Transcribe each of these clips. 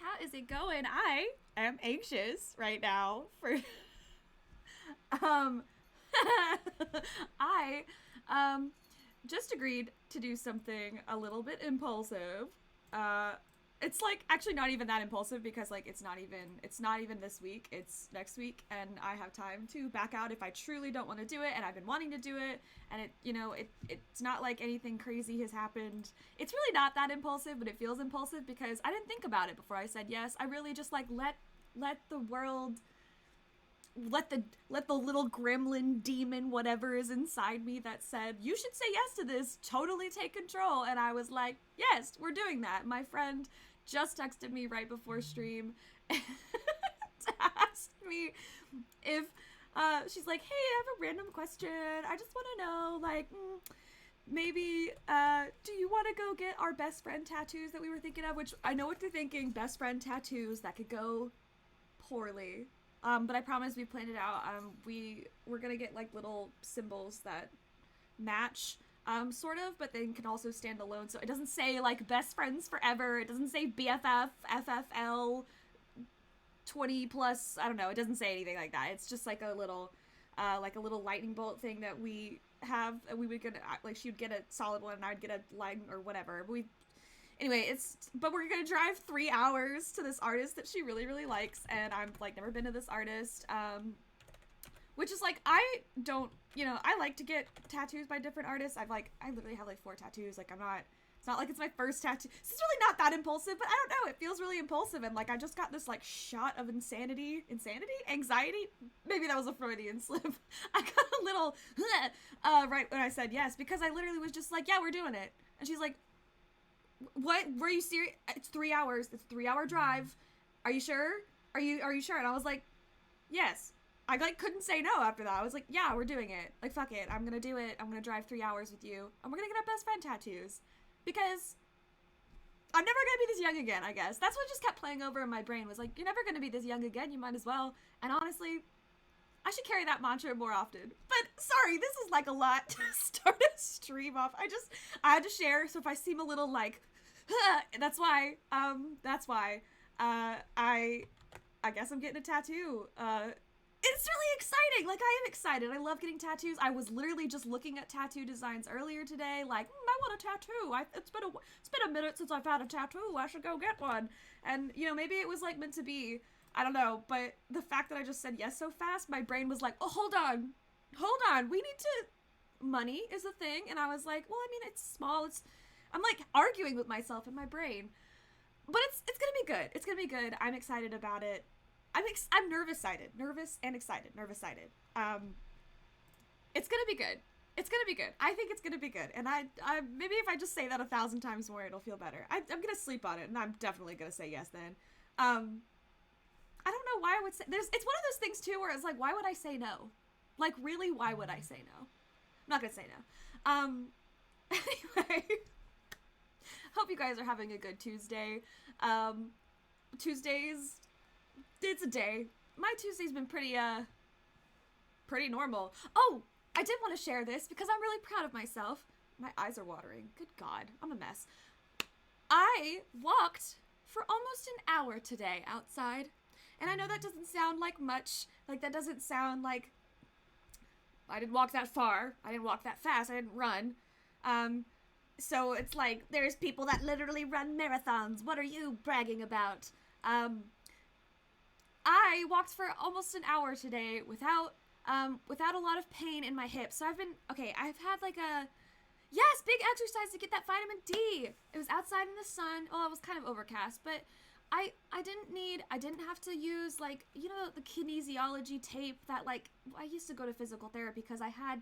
How is it going? I am anxious right now for um I just agreed to do something a little bit impulsive. Uh it's like actually not even that impulsive because like it's not even this week, it's next week, and I have time to back out if I truly don't want to do it, and I've been wanting to do it, and it's not like anything crazy has happened. It's really not that impulsive, but it feels impulsive because I didn't think about it before I said yes. I really just like let the world, let the little gremlin demon whatever is inside me that said you should say yes to this totally take control, and I was like, yes, we're doing that. My friend just texted me right before stream to ask me if she's like, hey, I have a random question. I just want to know, like, maybe do you want to go get our best friend tattoos that we were thinking of? Which I know what you're thinking, best friend tattoos that could go poorly. But I promise we planned it out. We're gonna get like little symbols that match, sort of, but then can also stand alone. So it doesn't say like best friends forever. It doesn't say BFF, FFL, 20 plus. I don't know. It doesn't say anything like that. It's just like a little lightning bolt thing that we have. We would get like she would get a solid one, and I'd get a line or whatever. Anyway, but we're gonna drive 3 hours to this artist that she really, really likes, and I'm like never been to this artist, which is like, I don't, I like to get tattoos by different artists. I literally have like 4 tattoos. Like it's not like it's my first tattoo. This is really not that impulsive, but I don't know, it feels really impulsive, and like I just got this like shot of anxiety, maybe that was a Freudian slip. I got a little right when I said yes, because I literally was just like, yeah, we're doing it, and she's like, what, were you serious? It's 3 hours. It's a 3-hour drive. Are you sure? Are you sure? And I was like, yes. I like couldn't say no after that. I was like, yeah, we're doing it. Like, fuck it. I'm gonna do it. I'm gonna drive 3 hours with you, and we're gonna get our best friend tattoos. Because I'm never gonna be this young again, I guess. That's what just kept playing over in my brain, was like, you're never gonna be this young again. You might as well. And honestly, I should carry that mantra more often. But sorry, this is like a lot to start a stream off. I had to share, so if I seem a little like, that's why. I guess I'm getting a tattoo. It's really exciting. Like, I am excited. I love getting tattoos. I was literally just looking at tattoo designs earlier today. Like, I want a tattoo. It's been a minute since I've had a tattoo. I should go get one. And maybe it was like meant to be. I don't know, but the fact that I just said yes so fast, my brain was like, oh, hold on, we need to, money is a thing, and I was like, well, I mean, it's small, I'm like arguing with myself in my brain, but it's gonna be good, I'm excited about it, I'm nervous and excited, it's gonna be good, I think it's gonna be good, and I maybe if I just say that 1,000 times more, it'll feel better. I'm gonna sleep on it, and I'm definitely gonna say yes then. I don't know why I would say, it's one of those things too where it's like, why would I say no? Like, really, why would I say no? I'm not gonna say no. Anyway, hope you guys are having a good Tuesday. Tuesdays, it's a day. My Tuesday's been pretty normal. Oh, I did want to share this because I'm really proud of myself. My eyes are watering. Good God, I'm a mess. I walked for almost an hour today outside. And I know that doesn't sound like much. Like, that doesn't sound like, I didn't walk that far. I didn't walk that fast. I didn't run. So it's like, there's people that literally run marathons. What are you bragging about? I walked for almost an hour today without a lot of pain in my hips. So I've had like yes, big exercise to get that vitamin D. It was outside in the sun. Oh, it was kind of overcast, but I didn't have to use, like, the kinesiology tape that, like, I used to go to physical therapy because I had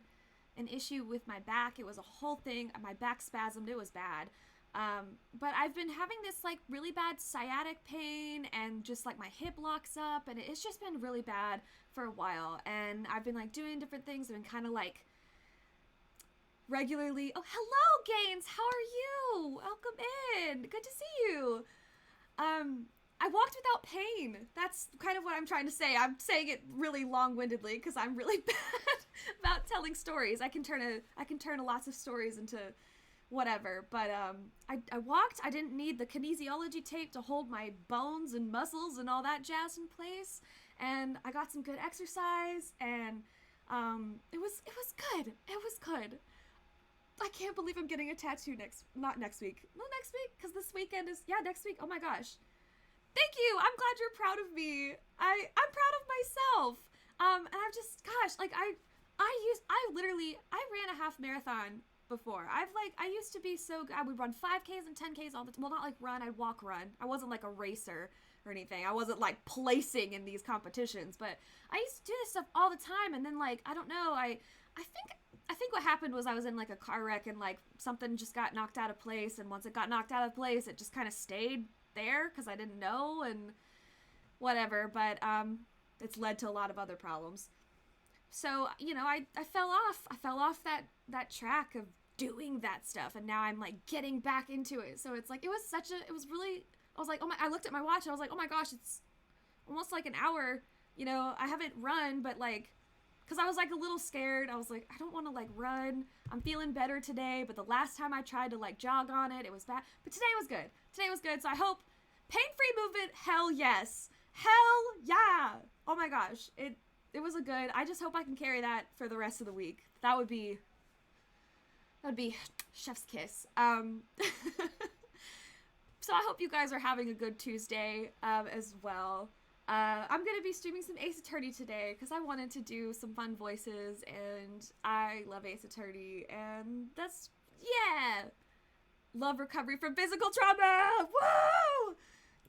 an issue with my back. It was a whole thing. My back spasmed. It was bad. But I've been having this, like, really bad sciatic pain, and just, like, my hip locks up, and it's just been really bad for a while. And I've been, like, doing different things. I've been kind of, like, regularly, oh, hello, Gaines! How are you? Welcome in! Good to see you! I walked without pain. That's kind of what I'm trying to say. I'm saying it really long-windedly because I'm really bad about telling stories. I can turn lots of stories into whatever. But I walked. I didn't need the kinesiology tape to hold my bones and muscles and all that jazz in place. And I got some good exercise, and it was good. It was good. I can't believe I'm getting a tattoo not next week. No, next week, because this weekend is, next week. Oh my gosh. Thank you. I'm glad you're proud of me. I'm proud of myself. And I'm just, gosh, like I ran a half marathon before. I used to be so good. I would run 5Ks and 10Ks all the time. Well, not like run, I'd run. I wasn't like a racer or anything. I wasn't like placing in these competitions, but I used to do this stuff all the time. And then like, I don't know, I think what happened was I was in like a car wreck and like something just got knocked out of place. And once it got knocked out of place, it just kind of stayed there because I didn't know and whatever. But it's led to a lot of other problems. So, you know, I fell off that track of doing that stuff, and now I'm like getting back into it. So it's like, I was like, I looked at my watch and I was like, oh my gosh, it's almost like an hour. You know, I haven't run, but like, because I was like a little scared. I was like, I don't want to like run. I'm feeling better today, but the last time I tried to like jog on it, it was bad. But today was good. Today was good. So I hope pain-free movement, hell yes. Hell yeah. Oh my gosh. It was a good. I just hope I can carry that for the rest of the week. That'd be chef's kiss. So I hope you guys are having a good Tuesday as well. I'm going to be streaming some Ace Attorney today because I wanted to do some fun voices, and I love Ace Attorney, and that's, yeah! Love recovery from physical trauma! Woo!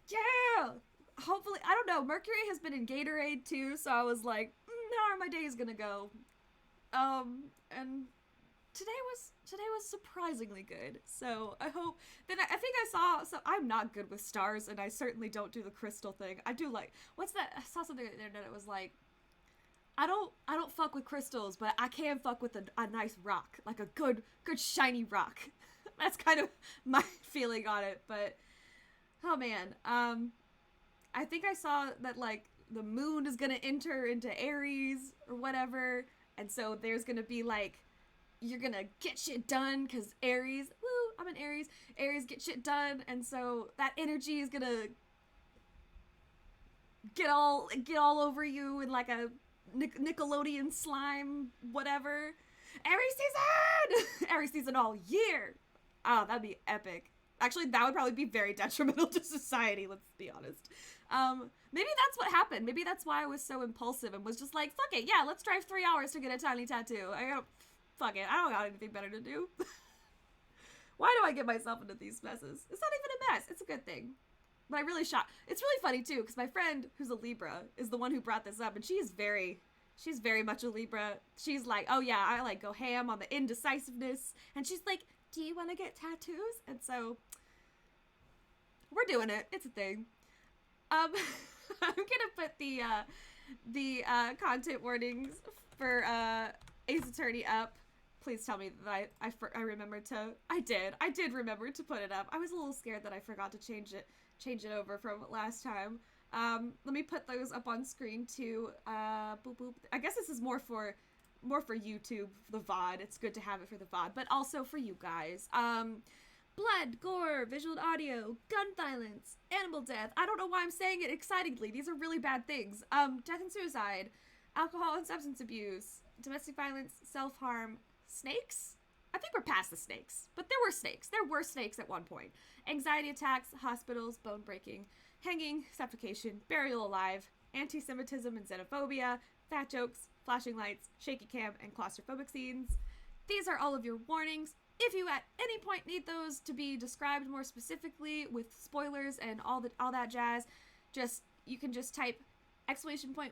Yeah! Hopefully, I don't know, Mercury has been in Gatorade too, so I was like, how are my days gonna go? And today was surprisingly good. So I hope, then I think I saw, so I'm not good with stars, and I certainly don't do the crystal thing. I do like, what's that? I saw something on the internet that was like, I don't fuck with crystals, but I can fuck with a nice rock, like a good shiny rock. That's kind of my feeling on it, but oh man, I think I saw that like the moon is gonna enter into Aries or whatever, and so there's gonna be like, you're gonna get shit done because Aries, woo, I'm an Aries, get shit done, and so that energy is gonna get all over you in like a Nickelodeon slime, whatever. Aries season! Aries season all year! Oh, that'd be epic. Actually, that would probably be very detrimental to society, let's be honest. Maybe that's what happened. Maybe that's why I was so impulsive and was just like, fuck it, yeah, let's drive 3 hours to get a tiny tattoo. Fuck it, I don't got anything better to do. Why do I get myself into these messes? It's not even a mess, it's a good thing. But it's really funny too, because my friend, who's a Libra, is the one who brought this up, and she's very much a Libra. She's like, oh yeah, I like go ham on the indecisiveness, and she's like, do you want to get tattoos? And so, we're doing it. It's a thing. I'm gonna put the content warnings for Ace Attorney up. Please tell me that I remembered to. I did remember to put it up. I was a little scared that I forgot to change it over from last time. Let me put those up on screen too. Boop boop. I guess this is more for YouTube, the VOD. It's good to have it for the VOD, but also for you guys. Blood, gore, visual and audio, gun violence, animal death. I don't know why I'm saying it excitingly. These are really bad things. Death and suicide, alcohol and substance abuse, domestic violence, self-harm, snakes? I think we're past the snakes, but there were snakes. There were snakes at one point. Anxiety attacks, hospitals, bone breaking, hanging, suffocation, burial alive, anti-Semitism and xenophobia, fat jokes, flashing lights, shaky cam, and claustrophobic scenes. These are all of your warnings. If you at any point need those to be described more specifically with spoilers and all that jazz, you can just type !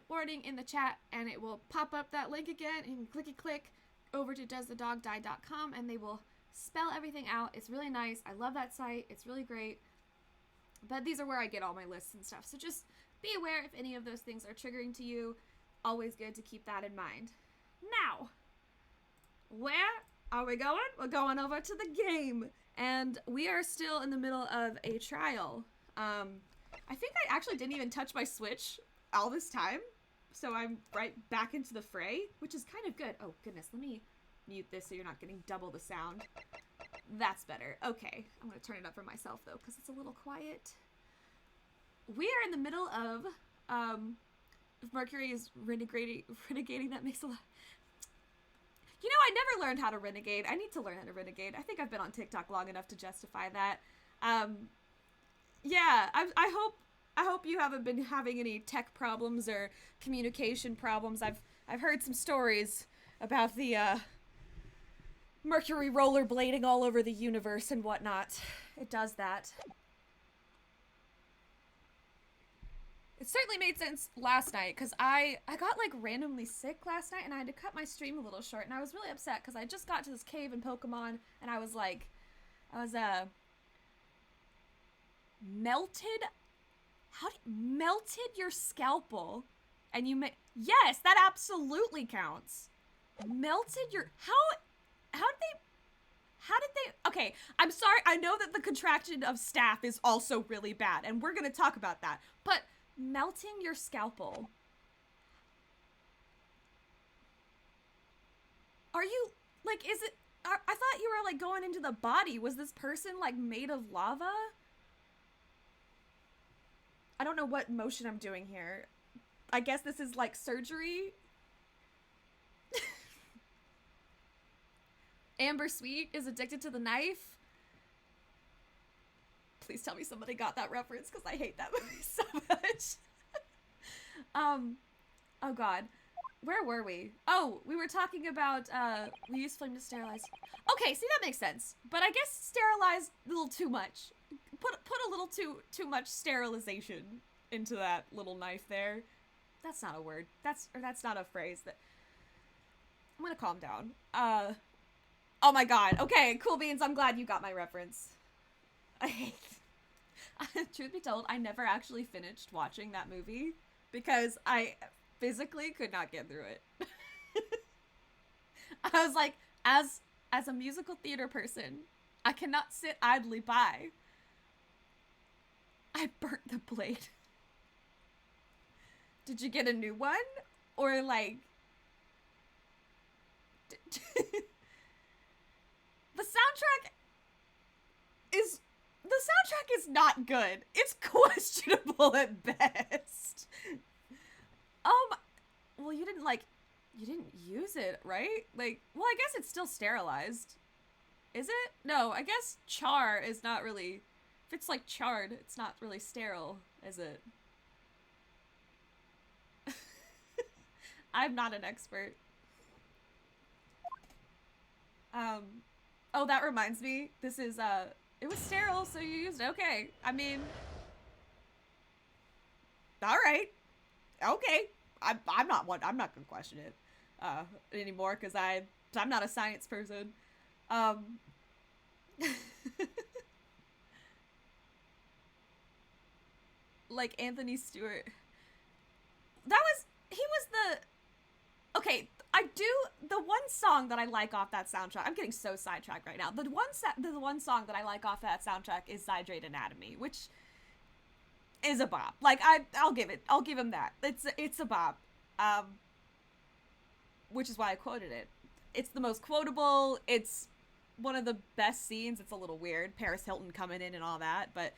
warning in the chat, and it will pop up that link again, and click over to doesthedogdie.com, and they will spell everything out. It's really nice. I love that site. It's really great. But these are where I get all my lists and stuff. So just be aware if any of those things are triggering to you. Always good to keep that in mind. Now, where are we going? We're going over to the game. And we are still in the middle of a trial. I think I actually didn't even touch my Switch all this time. So I'm right back into the fray, which is kind of good. Oh, goodness. Let me mute this so you're not getting double the sound. That's better. Okay. I'm going to turn it up for myself, though, because it's a little quiet. We are in the middle of, Mercury is renegating. That makes a lot. You know, I never learned how to renegade. I need to learn how to renegade. I think I've been on TikTok long enough to justify that. Yeah, I hope you haven't been having any tech problems or communication problems. I've heard some stories about the Mercury rollerblading all over the universe and whatnot. It does that. It certainly made sense last night, because I got, like, randomly sick last night, and I had to cut my stream a little short, and I was really upset, because I just got to this cave in Pokemon, and I was, like, melted? Melted your scalpel, and you yes, that absolutely counts. Melted your, how did they, okay, I'm sorry, I know that the contraction of staff is also really bad, and we're gonna talk about that, but melting your scalpel. Are you, like, is it, I thought you were, like, going into the body. Was this person, like, made of lava? I don't know what motion I'm doing here. I guess this is, like, surgery? Amber Sweet is addicted to the knife. Please tell me somebody got that reference, because I hate that movie so much. Oh god. Where were we? Oh, we were talking about, we use flame to sterilize. Okay, see, that makes sense. But I guess sterilize a little too much. Put a little too much sterilization into that little knife there. That's not a word. That's not a phrase. That I'm gonna calm down. Oh my god. Okay, cool beans, I'm glad you got my reference. I hate... Truth be told, I never actually finished watching that movie because I physically could not get through it. I was like, as a musical theater person, I cannot sit idly by. I burnt the blade. Did you get a new one? Or like... The soundtrack is not good. It's questionable at best. Well, you didn't use it, right? Like, well, I guess it's still sterilized. Is it? No, I guess char is not really, if it's like charred, it's not really sterile, is it? I'm not an expert. Oh, that reminds me. This is, it was sterile, so you used it. Okay. I mean, all right. Okay. I'm not gonna question it, anymore, because I'm not a science person. Like Anthony Stewart. He was the, okay, the one song that I like off that soundtrack, I'm getting so sidetracked right now. The one song that I like off that soundtrack is Zydrate Anatomy, which is a bop. Like, I'll give him that. It's a bop. Which is why I quoted it. It's the most quotable, it's one of the best scenes. It's a little weird, Paris Hilton coming in and all that, but,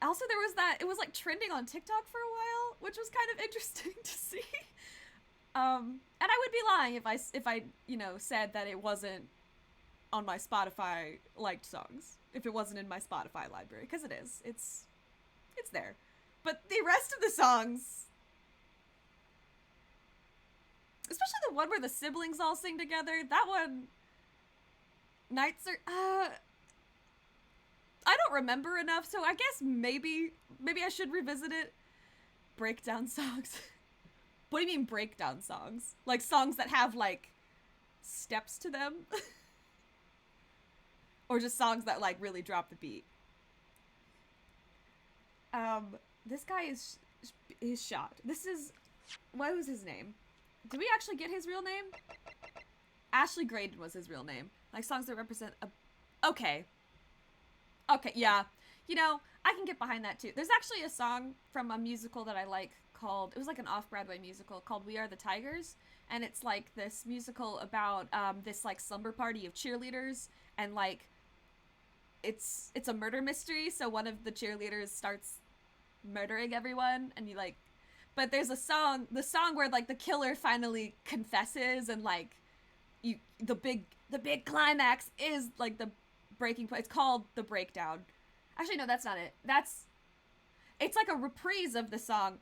also there was that, it was like trending on TikTok for a while, which was kind of interesting to see. And I would be lying if I, you know, said that it wasn't on my Spotify liked songs. If it wasn't in my Spotify library, because it is. It's there. But the rest of the songs, especially the one where the siblings all sing together, that one, Nights Are, I don't remember enough, so I guess maybe I should revisit it. Breakdown songs. What do you mean breakdown songs? Like songs that have, like, steps to them? Or just songs that, like, really drop the beat? This guy is shot. This is, what was his name? Did we actually get his real name? Ashley Graydon was his real name. Like, songs that represent a, okay, yeah. You know, I can get behind that too. There's actually a song from a musical that I like called, it was like an off-Broadway musical called We Are the Tigers, and it's like this musical about this like slumber party of cheerleaders, and like it's a murder mystery, so one of the cheerleaders starts murdering everyone, and you like, but there's the song where like the killer finally confesses, and like the big climax is like the breaking point. It's called The Breakdown. Actually, no, that's not it. It's like a reprise of the song.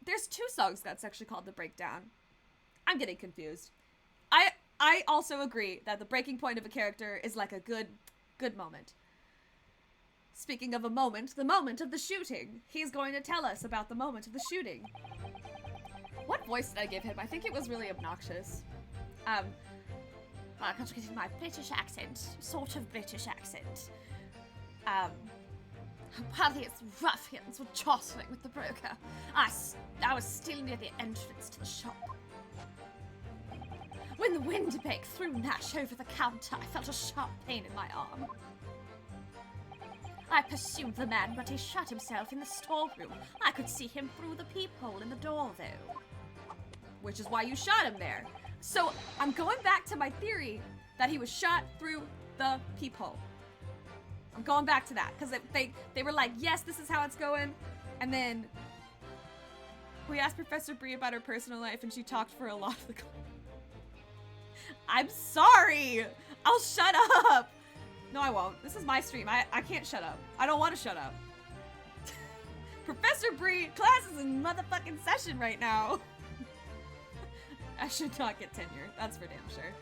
There's 2 songs that's actually called The Breakdown. I'm getting confused. I also agree that the breaking point of a character is like a good moment. Speaking of a moment, the moment of the shooting. He's going to tell us about the moment of the shooting. What voice did I give him? I think it was really obnoxious. I can't get in my British accent. Sort of British accent. While these ruffians were jostling with the broker, I was still near the entrance to the shop. When the wind baked through Nash over the counter, I felt a sharp pain in my arm. I pursued the man, but he shut himself in the storeroom. I could see him through the peephole in the door, though. Which is why you shot him there. So, I'm going back to my theory that he was shot through the peephole. I'm going back to that, because they were like, yes, this is how it's going. And then we asked Professor Bree about her personal life, and she talked for a lot of the class. I'm sorry! I'll shut up! No, I won't. This is my stream. I can't shut up. I don't want to shut up. Professor Bree, class is in motherfucking session right now. I should not get tenure. That's for damn sure.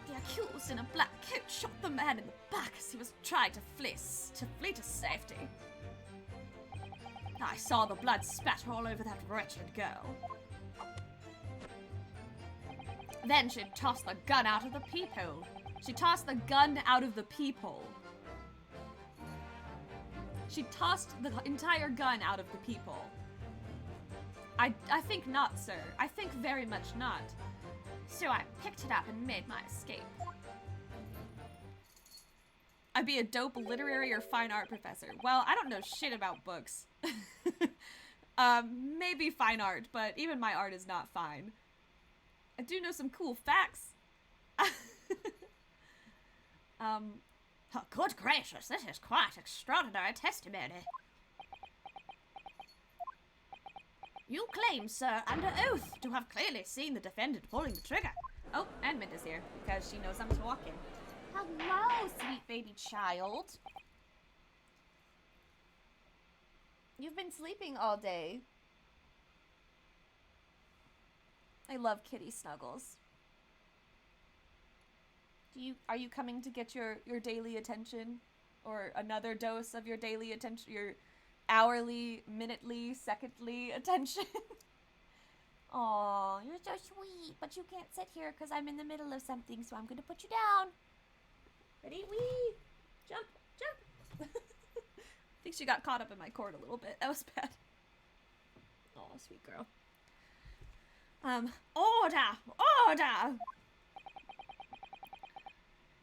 The accused in a black coat shot the man in the back as he was trying to flee to safety. I saw the blood spatter all over that wretched girl. Then she tossed the gun out of the peephole. She tossed the gun out of the peephole. She tossed the entire gun out of the peephole. I think not, sir. I think very much not. So I picked it up and made my escape. I'd be a dope literary or fine art professor. Well, I don't know shit about books. Maybe fine art, but even my art is not fine. I do know some cool facts. Oh, good gracious, this is quite extraordinary testimony. You claim, sir, under oath, to have clearly seen the defendant pulling the trigger. Oh, and Minda's here, because she knows I'm talking. Hello, sweet baby child. You've been sleeping all day. I love kitty snuggles. Are you coming to get your daily attention? Or another dose of your daily attention? Your hourly, minutely, secondly attention? Aw, you're so sweet. But you can't sit here because I'm in the middle of something, so I'm going to put you down. Ready? Wee! Jump! Jump! I think she got caught up in my cord a little bit. That was bad. Aw, sweet girl. Order! Order!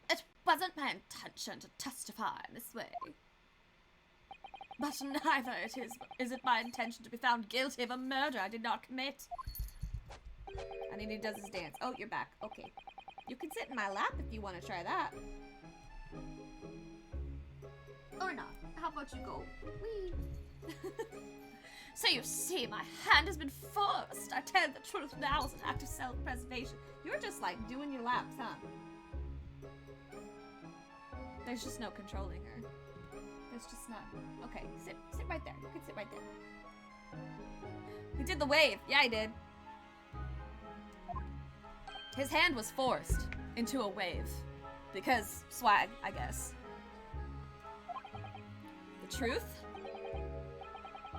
It wasn't my intention to testify in this way. But neither is it my intention to be found guilty of a murder I did not commit. And then he does his dance. Oh, you're back. Okay. You can sit in my lap if you want to try that. Or not. How about you go? Wee. So you see, my hand has been forced. I tell the truth now as an act of self-preservation. You're just like doing your laps, huh? There's just no controlling her. There's just not. Okay, sit right there. You can sit right there. He did the wave. Yeah, he did. His hand was forced into a wave. Because swag, I guess. The truth?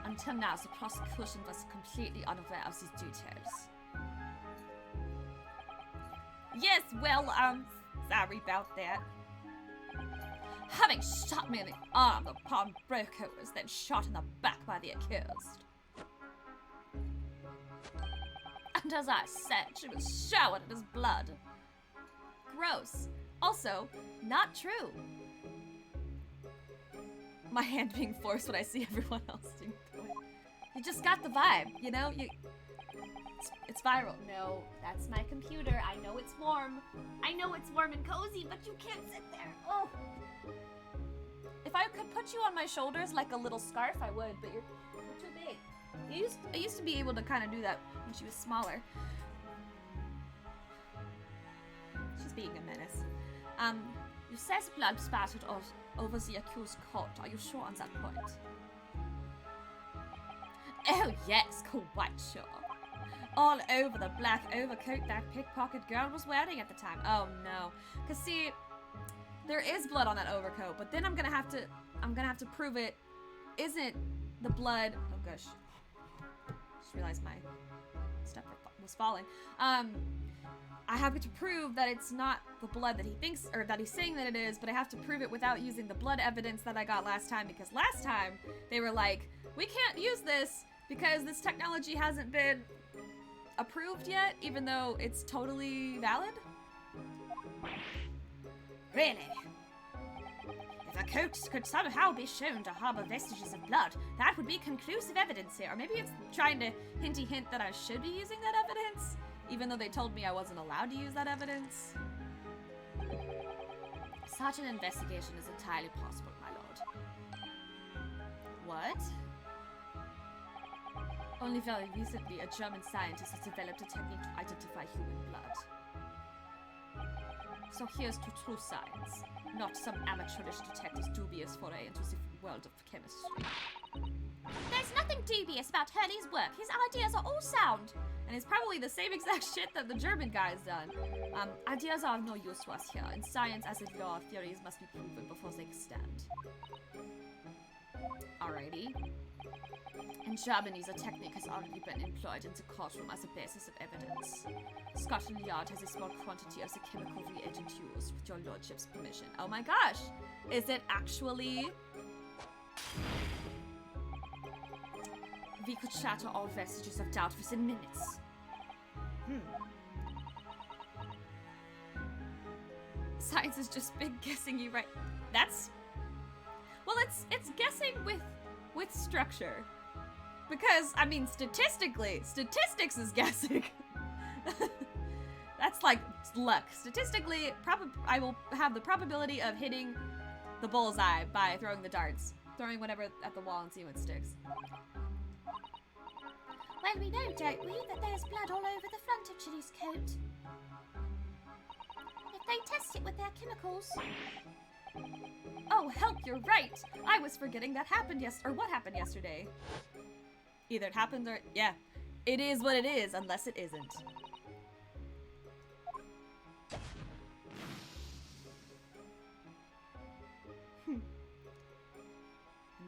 Until now, the prosecution was completely unaware of these details. Yes, well, sorry about that. Having shot me in the arm, the pawnbroker was then shot in the back by the accused. And as I said, she was showered in his blood. Gross. Also, not true. My hand being forced when I see everyone else doing it. You just got the vibe, you know? It's viral. No, that's my computer. I know it's warm. I know it's warm and cozy, but you can't sit there. Oh. If I could put you on my shoulders like a little scarf, I would, but you're too big. I used to be able to kind of do that when she was smaller. She's being a menace. You says blood spattered over the accused coat. Are you sure on that point? Oh yes, quite sure. All over the black overcoat that pickpocket girl was wearing at the time. Oh no. Cause see, there is blood on that overcoat, but then I'm gonna have to prove it isn't the blood. Oh gosh. Just realized my stuff was falling. I have to prove that it's not the blood that he thinks, or that he's saying that it is, but I have to prove it without using the blood evidence that I got last time, because last time they were like, we can't use this because this technology hasn't been approved yet, even though it's totally valid. Really? If a coat could somehow be shown to harbor vestiges of blood, that would be conclusive evidence here. Or maybe it's trying to hint that I should be using that evidence, even though they told me I wasn't allowed to use that evidence. Such an investigation is entirely possible, my lord. What? Only very recently, a German scientist has developed a technique to identify human blood. So here's to true science, not some amateurish detective's dubious foray into the world of chemistry. There's nothing dubious about Hurley's work. His ideas are all sound. And it's probably the same exact shit that the German guy's done. Ideas are of no use to us here. In science, as in law, theories must be proven before they stand. Alrighty. In Germany, the technique has already been employed in the courtroom as a basis of evidence. Scotland Yard has a small quantity of the chemical reagent used, with your lordship's permission. Oh my gosh! Is it actually... We could shatter all vestiges of doubt within minutes. Science is just big guessing you right. That's... Well, it's guessing with structure. Because, I mean, statistics is guessing. That's like luck. Statistically, I will have the probability of hitting the bullseye by throwing the darts. Throwing whatever at the wall and seeing what sticks. Well, we know, don't we, that there's blood all over the front of Chili's coat. If they test it with their chemicals... Oh, help, you're right! I was forgetting that happened what happened yesterday. Either it happened or... Yeah. It is what it is, unless it isn't. And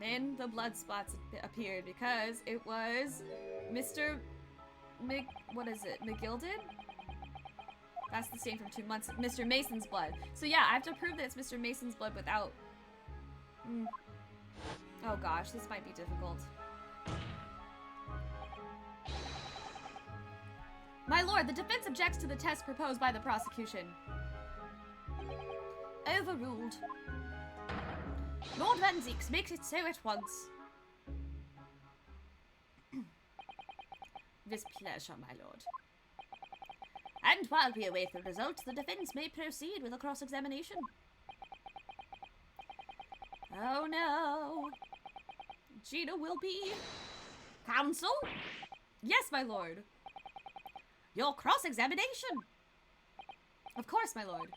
then the blood spots appeared because it was Mr. What is it? McGilded? That's the same from 2 months. Mr. Mason's blood. So yeah, I have to prove that it's Mr. Mason's blood without... Oh gosh, this might be difficult. My lord, the defense objects to the test proposed by the prosecution. Overruled. Lord Van Zeeks makes it so at once. With pleasure, my lord. And while we await the results, the defense may proceed with a cross-examination. Oh no. Gina will be... Counsel? Yes, my lord. Your cross-examination! Of course, my lord.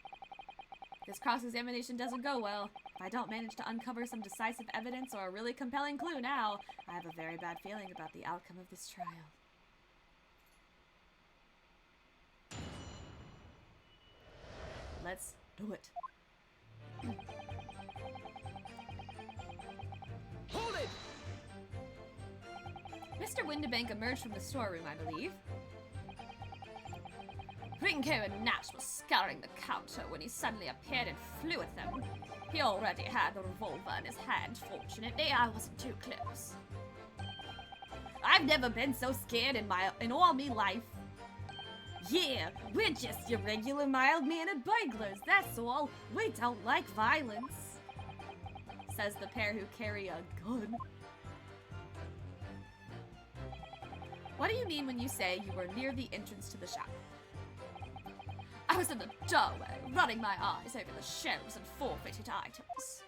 This cross-examination doesn't go well. If I don't manage to uncover some decisive evidence or a really compelling clue now, I have a very bad feeling about the outcome of this trial. Let's do it. Hold it! Mr. Windibank emerged from the storeroom, I believe. Ringo and Nash were scouring the counter when he suddenly appeared and flew at them. He already had the revolver in his hand. Fortunately, I wasn't too close. I've never been so scared in all me life. Yeah, we're just your regular mild-mannered burglars, that's all. We don't like violence. Says the pair who carry a gun. What do you mean when you say you were near the entrance to the shop? I was in the doorway, running my eyes over the shelves and forfeited items.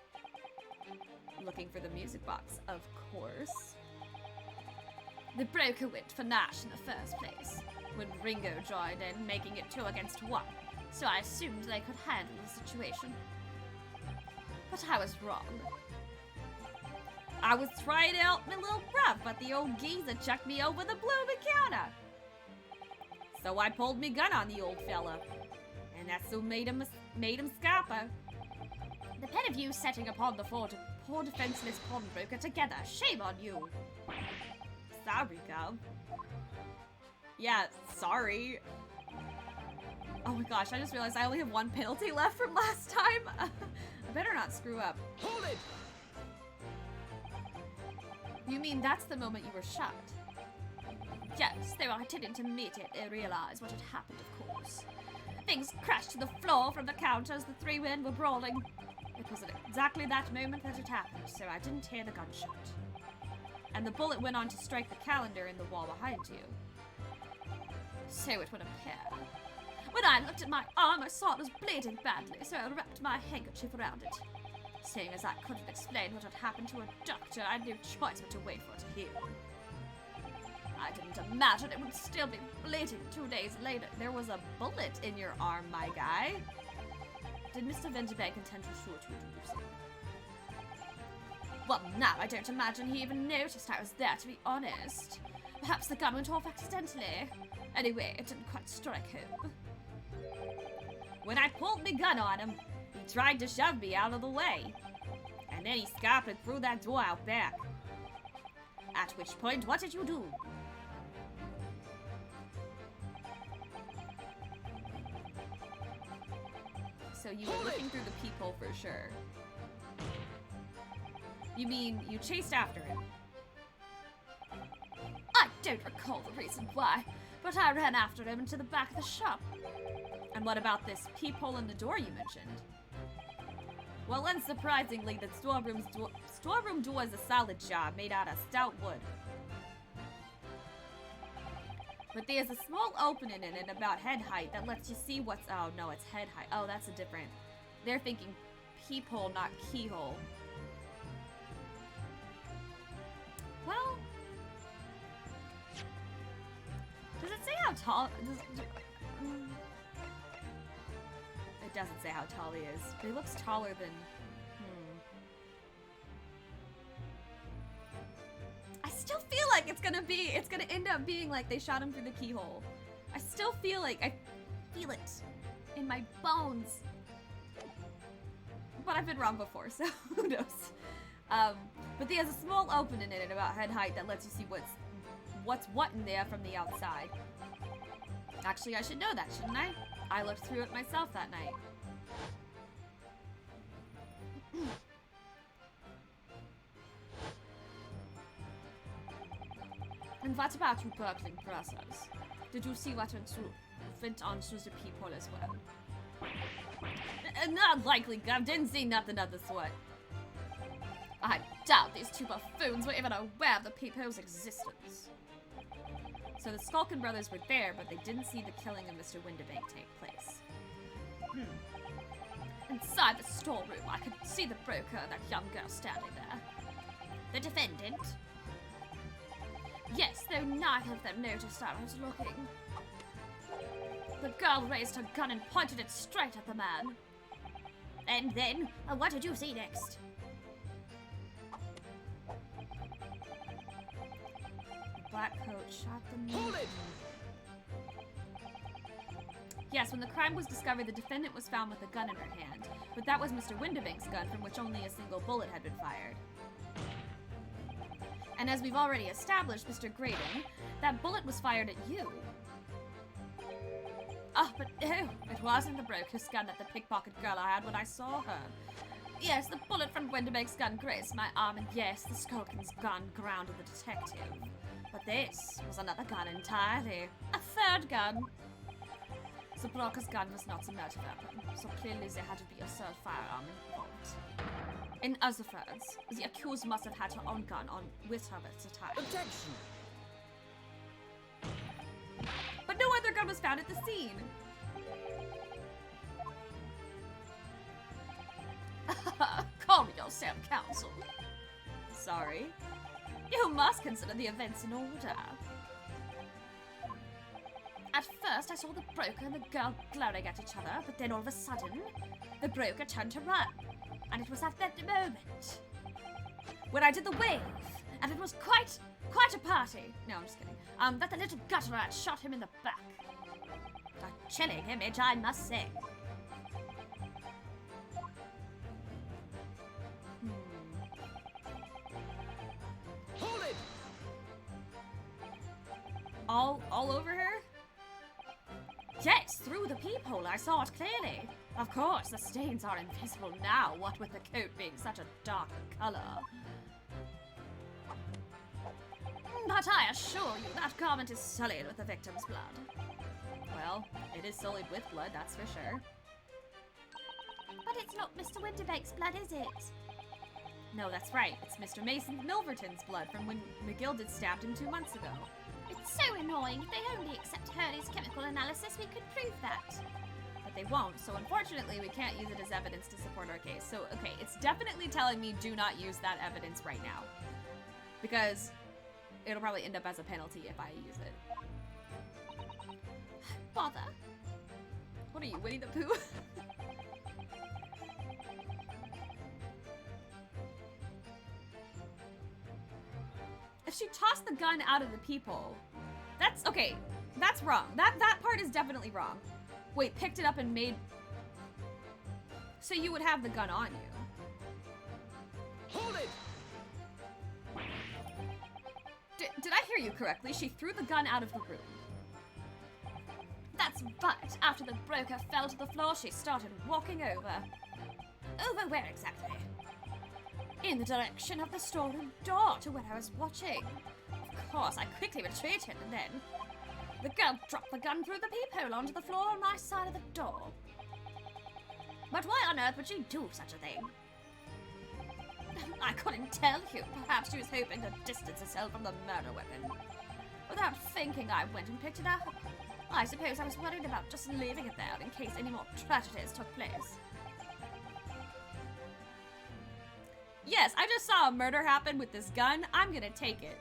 Looking for the music box, of course. The broker went for Nash in the first place, when Ringo joined in, making it 2 against 1, so I assumed they could handle the situation. But I was wrong. I was trying to help my little bruv, but the old geezer chucked me over the blooming counter. So I pulled me gun on the old fella, and that's who made him scarper. The pair of you setting upon the poor defenseless pawnbroker together, shame on you. Sorry, Gov. Yeah, sorry. Oh my gosh, I just realized I only have 1 penalty left from last time. I better not screw up. Hold it! You mean that's the moment you were shot? Yes, though I didn't immediately realize what had happened, of course. Things crashed to the floor from the counter as the 3 men were brawling. It was at exactly that moment that it happened, so I didn't hear the gunshot. And the bullet went on to strike the calendar in the wall behind you. So it would appear. When I looked at my arm, I saw it was bleeding badly, so I wrapped my handkerchief around it. Seeing as I couldn't explain what had happened to a doctor, I had no choice but to wait for it to heal. I didn't imagine it would still be bleeding 2 days later. There was a bullet in your arm, my guy. Did Mr. Vengerbank intend to shoot you, do you say? Well, now I don't imagine he even noticed I was there, to be honest. Perhaps the gun went off accidentally. Anyway, it didn't quite strike home. When I pulled my gun on him, he tried to shove me out of the way. And then he scarpered through that door out back. At which point, what did you do? So you were looking through the peephole for sure. You mean you chased after him? I don't recall the reason why, but I ran after him into the back of the shop. And what about this peephole in the door you mentioned? Well, unsurprisingly, the storeroom door is a solid job made out of stout wood. But there's a small opening in it about head height that lets you see what's... Oh, no, it's head height. Oh, that's a different... They're thinking peephole, not keyhole. Well... Does it say how tall... It doesn't say how tall he is. But he looks taller than... I still feel like it's gonna end up being like they shot him through the keyhole. I still feel like I feel it in my bones. But I've been wrong before, so who knows? But there's a small opening in it about head height that lets you see what's what in there from the outside. Actually, I should know that, shouldn't I? I looked through it myself that night. And what about you burgling brothers? Did you see what went on through the peephole as well? Not likely, Gov. Didn't see nothing of the sort. I doubt these 2 buffoons were even aware of the peephole's existence. So the Skulkin brothers were there, but they didn't see the killing of Mr. Windibank take place. Inside the storeroom, I could see the broker and that young girl standing there. The defendant? Yes, though neither of them noticed I was looking. The girl raised her gun and pointed it straight at the man. And then, what did you see next? Blackcoat shot the man. Hold it! Yes, when the crime was discovered, the defendant was found with a gun in her hand. But that was Mr. Windibank's gun, from which only a single bullet had been fired. And as we've already established, Mr. Graydon, that bullet was fired at you. Oh, but no, it wasn't the broker's gun that the pickpocket girl I had when I saw her. Yes, the bullet from Windibank's gun grazed my arm, and yes, the Skulkin's gun grounded the detective. But this was another gun entirely. A third gun. The broker's gun was not a murder weapon, so clearly there had to be a third firearm involved. In other words, the accused must have had her own gun on with her at the time. Objection! gun was found at the scene. Call yourself counsel. Sorry. You must consider the events in order. At first, I saw the broker and the girl glaring at each other, but then all of a sudden, the broker turned to run. And it was at that moment when I did the wave, and it was quite a party. No, I'm just kidding. That the little gutter rat shot him in the back. A chilling image, I must say. Hold it! All over her? Yes, through the peephole, I saw it clearly. Of course, the stains are invisible now, what with the coat being such a dark color. But I assure you, that garment is sullied with the victim's blood. Well, it is sullied with blood, that's for sure. But it's not Mr. Winterbake's blood, is it? No, that's right. It's Mr. Mason Milverton's blood from when McGilded stabbed him 2 months ago. It's so annoying. If they only accept Hurley's chemical analysis, we could prove that. But they won't, so unfortunately we can't use it as evidence to support our case. So, okay, it's definitely telling me do not use that evidence right now. Because it'll probably end up as a penalty if I use it. Bother. What are you, Winnie the Pooh? If she tossed the gun out of the peephole, that's okay. That's wrong. That part is definitely wrong. Wait, picked it up and made. So you would have the gun on you. Hold it! Did I hear you correctly? She threw the gun out of the room. That's right. After the broker fell to the floor, she started walking over. Over where exactly? In the direction of the storeroom door to where I was watching. Of course, I quickly retreated and then the girl dropped the gun through the peephole onto the floor on my side of the door. But why on earth would she do such a thing? I couldn't tell you. Perhaps she was hoping to distance herself from the murder weapon. Without thinking, I went and picked it up. I suppose I was worried about just leaving it there in case any more tragedies took place. Yes, I just saw a murder happen with this gun. I'm gonna take it.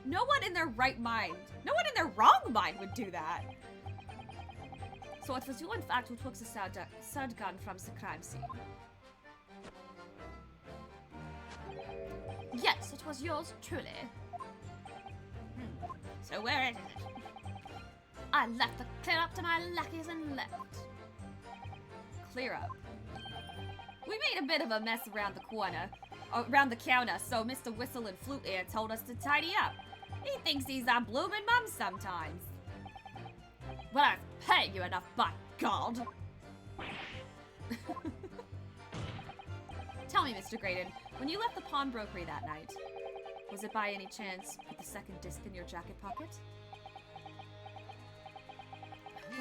No one in their right mind, no one in their wrong mind would do that. So it was you, in fact, who took the third gun from the crime scene? Yes, it was yours truly. So where is it? I left the clear up to my lackeys and left. Clear up. We made a bit of a mess around the counter, so Mr. Whistle and Flute Ear told us to tidy up. He thinks he's our blooming mum sometimes. But I'm paying you enough, by God! Tell me, Mr. Graydon, when you left the pawnbrokery that night, was it by any chance with the second disc in your jacket pocket?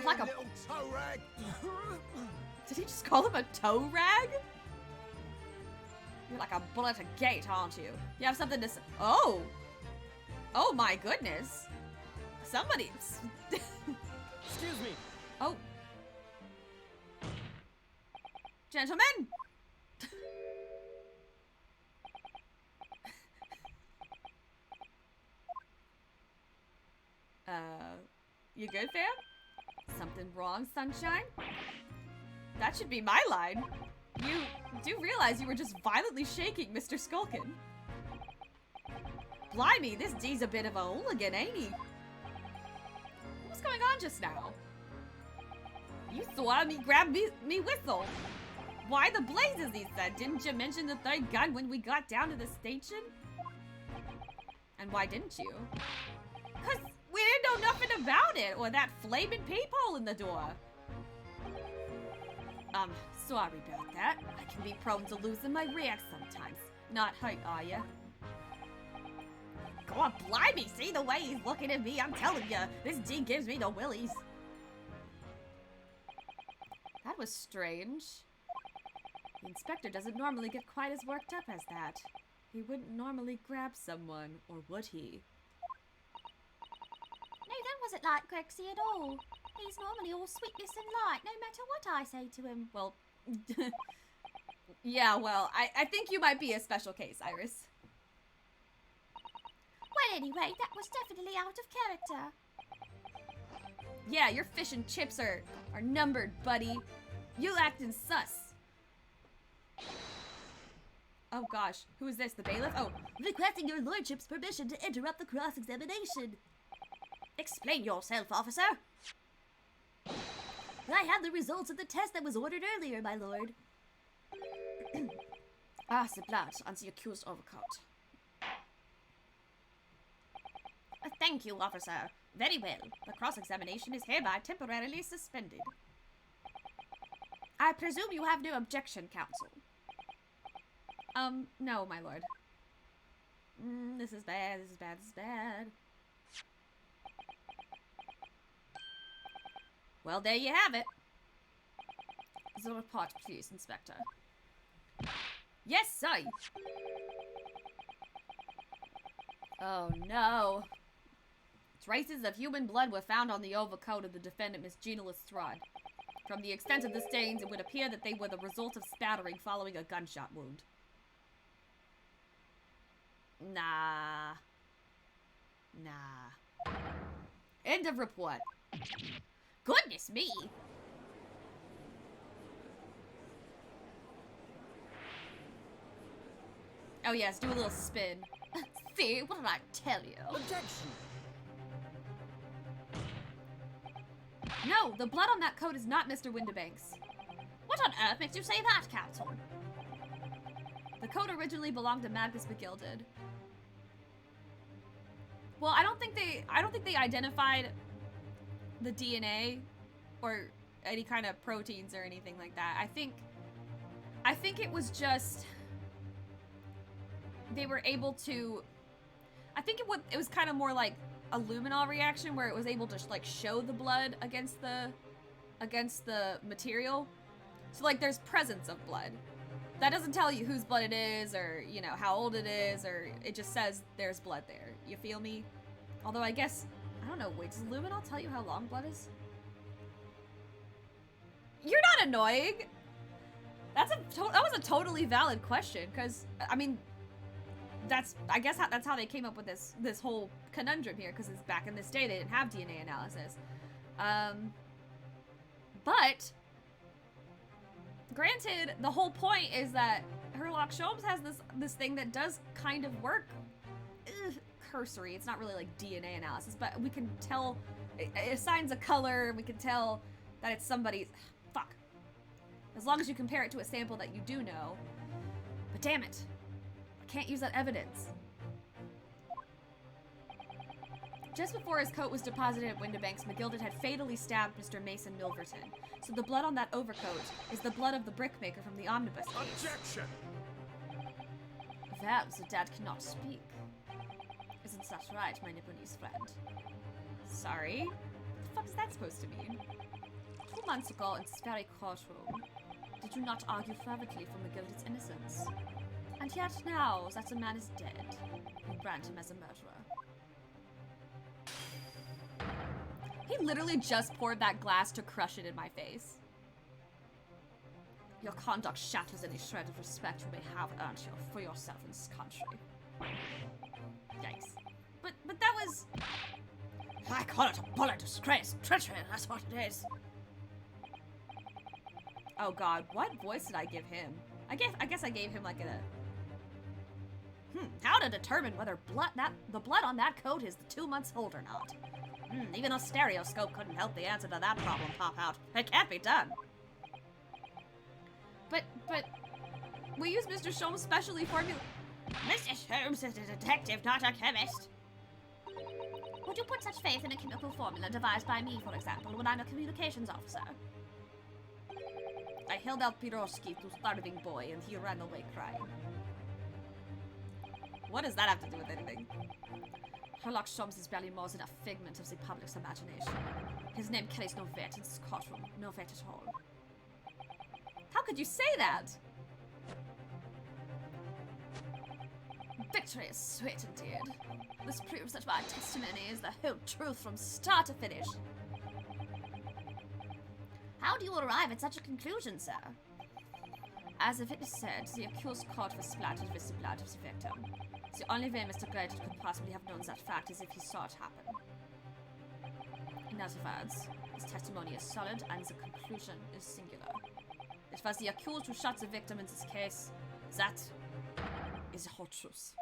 Like a little toe rag! Did he just call him a toe rag? You're like a bull at a gate, aren't you? You have something to say. Oh! Oh my goodness. Somebody. Excuse me. Oh. Gentlemen! You good, fam? Something wrong, sunshine? That should be my line. You do realize you were just violently shaking Mr. Skulkin. Blimey, this D's a bit of a hooligan, ain't he? What's going on just now? You saw me grab me whistle. Why the blazes, he said. Didn't you mention the third gun when we got down to the station? And why didn't you? Because we didn't know nothing about it, or that flaming peephole in the door. Sorry about that. I can be prone to losing my react sometimes. Not hurt, are ya? Go on, blimey, see the way he's looking at me, I'm telling ya. This D gives me the willies. That was strange. The inspector doesn't normally get quite as worked up as that. He wouldn't normally grab someone, or would he? No, that wasn't like Grexy at all. He's normally all sweetness and light, no matter what I say to him. Well, yeah, well, I think you might be a special case, Iris. Well, anyway, that was definitely out of character. Yeah, your fish and chips are numbered, buddy. You acting sus. Oh gosh, who is this? The bailiff? Oh, Requesting your lordship's permission to interrupt the cross-examination. explain yourself, officer. I have the results of the test that was ordered earlier, my lord. Ah, the blood on the accused overcoat. Thank you, officer. Very well. The cross-examination is hereby temporarily suspended. I presume you have no objection, counsel. No, my lord. This is bad, this is bad, this is bad. Well, there you have it. The report, please, Inspector. Yes, sir. Oh, no. Traces of human blood were found on the overcoat of the defendant, Miss Gina Lestrade. From the extent of the stains, it would appear that they were the result of spattering following a gunshot wound. Nah. End of report. Goodness me! Oh yes, do a little spin. See, what did I tell you? Objection! No, the blood on that coat is not Mr. Windibanks. What on earth makes you say that, counsel? The coat originally belonged to Magnus McGilded. Well, I don't think they identified the DNA or any kind of proteins or anything like that. I think it was just they were able to. I think it was kind of more like a luminol reaction where it was able to like show the blood against the material. So like there's presence of blood. That doesn't tell you whose blood it is or, you know, how old it is, or it just says there's blood there. You feel me? Although I guess, I don't know, wait, does luminol tell you how long blood is? You're not annoying! That was a totally valid question, because, I mean, I guess that's how they came up with this whole conundrum here, because it's back in this day they didn't have DNA analysis. But granted, the whole point is that Sherlock Holmes has this thing that does kind of work. Cursory. It's not really like DNA analysis, but we can tell it assigns a color. We can tell that it's somebody's. Fuck. As long as you compare it to a sample that you do know. But damn it, I can't use that evidence. Just before his coat was deposited at Windibanks, McGilded had fatally stabbed Mr. Mason Milverton. So the blood on that overcoat is the blood of the brickmaker from the omnibus case. Objection! Well, the dad cannot speak. Isn't that right, my Nipponese friend? Sorry? What the fuck is that supposed to mean? 2 months ago in this very courtroom, did you not argue fervently for McGilded's innocence? And yet now that the man is dead, you brand him as a murderer. He literally just poured that glass to crush it in my face. Your conduct shatters any shred of respect you may have earned for yourself in this country. Yikes. But that was... I call it a bullet disgrace. Treachery, that's what it is. Oh god, what voice did I give him? I guess I gave him like a... How to determine whether the blood on that coat is the 2 months old or not? Even a stereoscope couldn't help the answer to that problem pop out. It can't be done. But we use Mr. Sholmes' specially formulated... Mr. Sholmes is a detective, not a chemist. Would you put such faith in a chemical formula devised by me, for example, when I'm a communications officer? I held out Piroshki to starving boy and he ran away crying. What does that have to do with anything? Sherlock Holmes is barely more than a figment of the public's imagination. His name carries no weight in this courtroom, no weight at all. How could you say that? victory is sweet indeed. This proves that my testimony is the whole truth from start to finish. How do you arrive at such a conclusion, sir? As the witness said, the accused court was splattered with the blood of the victim. The only way Mr. Grady could possibly have known that fact is if he saw it happen. In other words, his testimony is solid and the conclusion is singular. It was the accused who shot the victim in this case. That is the whole truth.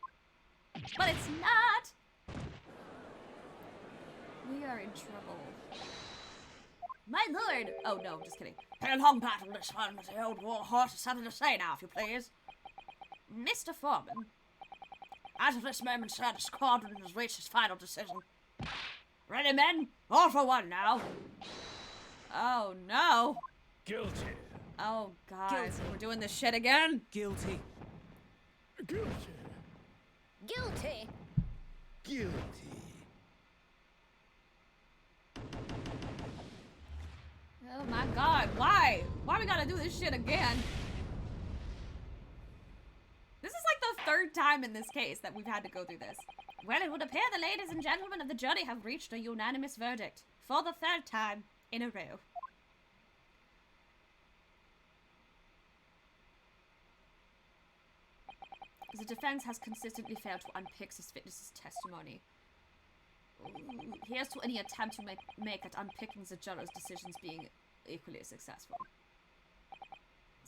But it's not! We are in trouble. My lord! Oh no, just kidding. A long battle this one, but the old war horse has something to say now, if you please. Mr. Foreman. As of this moment, sir, the squadron has reached its final decision. Ready, men? All for one now. Oh no! Guilty. Oh god, Guilty. we're doing this shit again? Guilty. Guilty. Guilty! Guilty. Oh my god, why? Why we gotta do this shit again? This is like the third time in this case that we've had to go through this. Well, it would appear the ladies and gentlemen of the jury have reached a unanimous verdict for the third time in a row. The defense has consistently failed to unpick this witness's testimony. Here's to any attempt to make at unpicking the jurors' decisions being equally successful.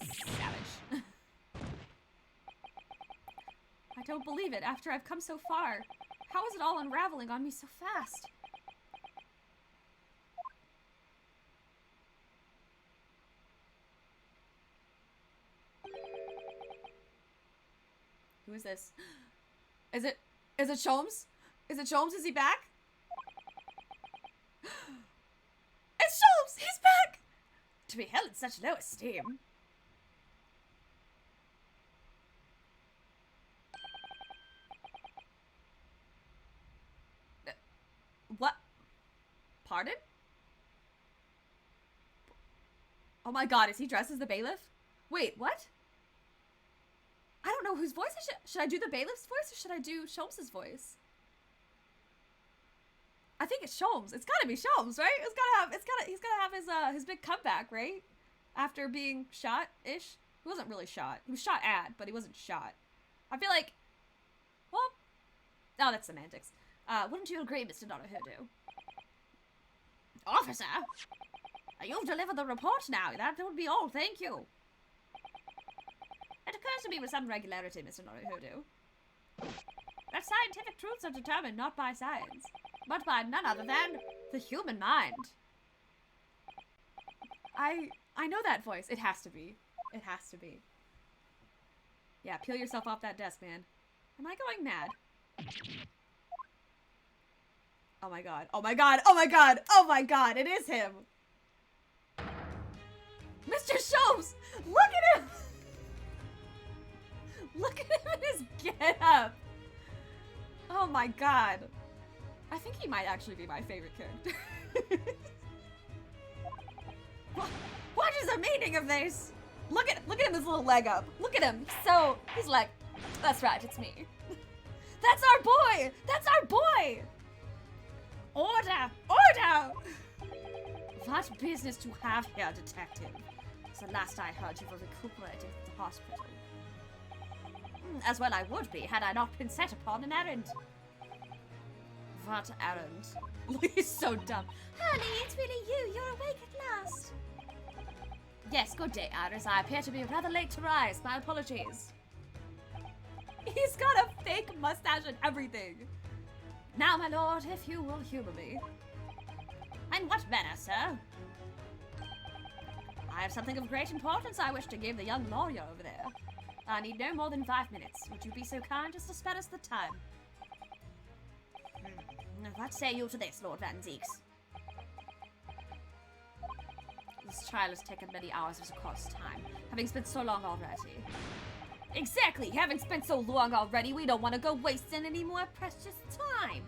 Savage. I don't believe it after I've come so far. How is it all unraveling on me so fast? Who is this? Is it Sholmes? Is it Sholmes? Is he back? It's Sholmes! He's back! To be held in such low esteem. What? Pardon? Oh my god, is he dressed as the bailiff? Wait, what? I don't know whose voice I should I do the bailiff's voice or should I do Sholmes' voice? I think it's Sholmes. It's gotta be Sholmes, right? He's gotta have his big comeback, right? After being shot-ish. He wasn't really shot. He was shot at, but he wasn't shot. I feel like, well, oh, that's semantics. Wouldn't you agree, Mr. Donahoe? Officer! You've delivered the report now. That would be all. Thank you. It occurs to me with some regularity, Mr. Donahoe, that scientific truths are determined not by science, but by none other than the human mind. I know that voice. It has to be. It has to be. Yeah, peel yourself off that desk, man. Am I going mad? Oh my god. Oh my god. Oh my god. Oh my god. It is him. Mr. Sholmes! Look at him! Look at him in his get-up. Oh my god. I think he might actually be my favorite character. What is the meaning of this? Look at him, his little leg up. Look at him. He's like, that's right, it's me. That's our boy! That's our boy! Order! Order! What business to have here, detective? The last I heard, you were recuperating at the hospital. As well I would be, had I not been set upon an errand. What errand? He's so dumb. Honey, it's really you. You're awake at last. Yes, good day, Iris. I appear to be rather late to rise. My apologies. He's got a fake mustache and everything. Now, my lord, if you will humor me. In what manner, sir? I have something of great importance I wish to give the young lawyer over there. I need no more than 5 minutes. Would you be so kind as to spare us the time? What say you to this, Lord Van Zeeks? This trial has taken many hours of the court's time, having spent so long already. Exactly! Having spent so long already, we don't want to go wasting any more precious time!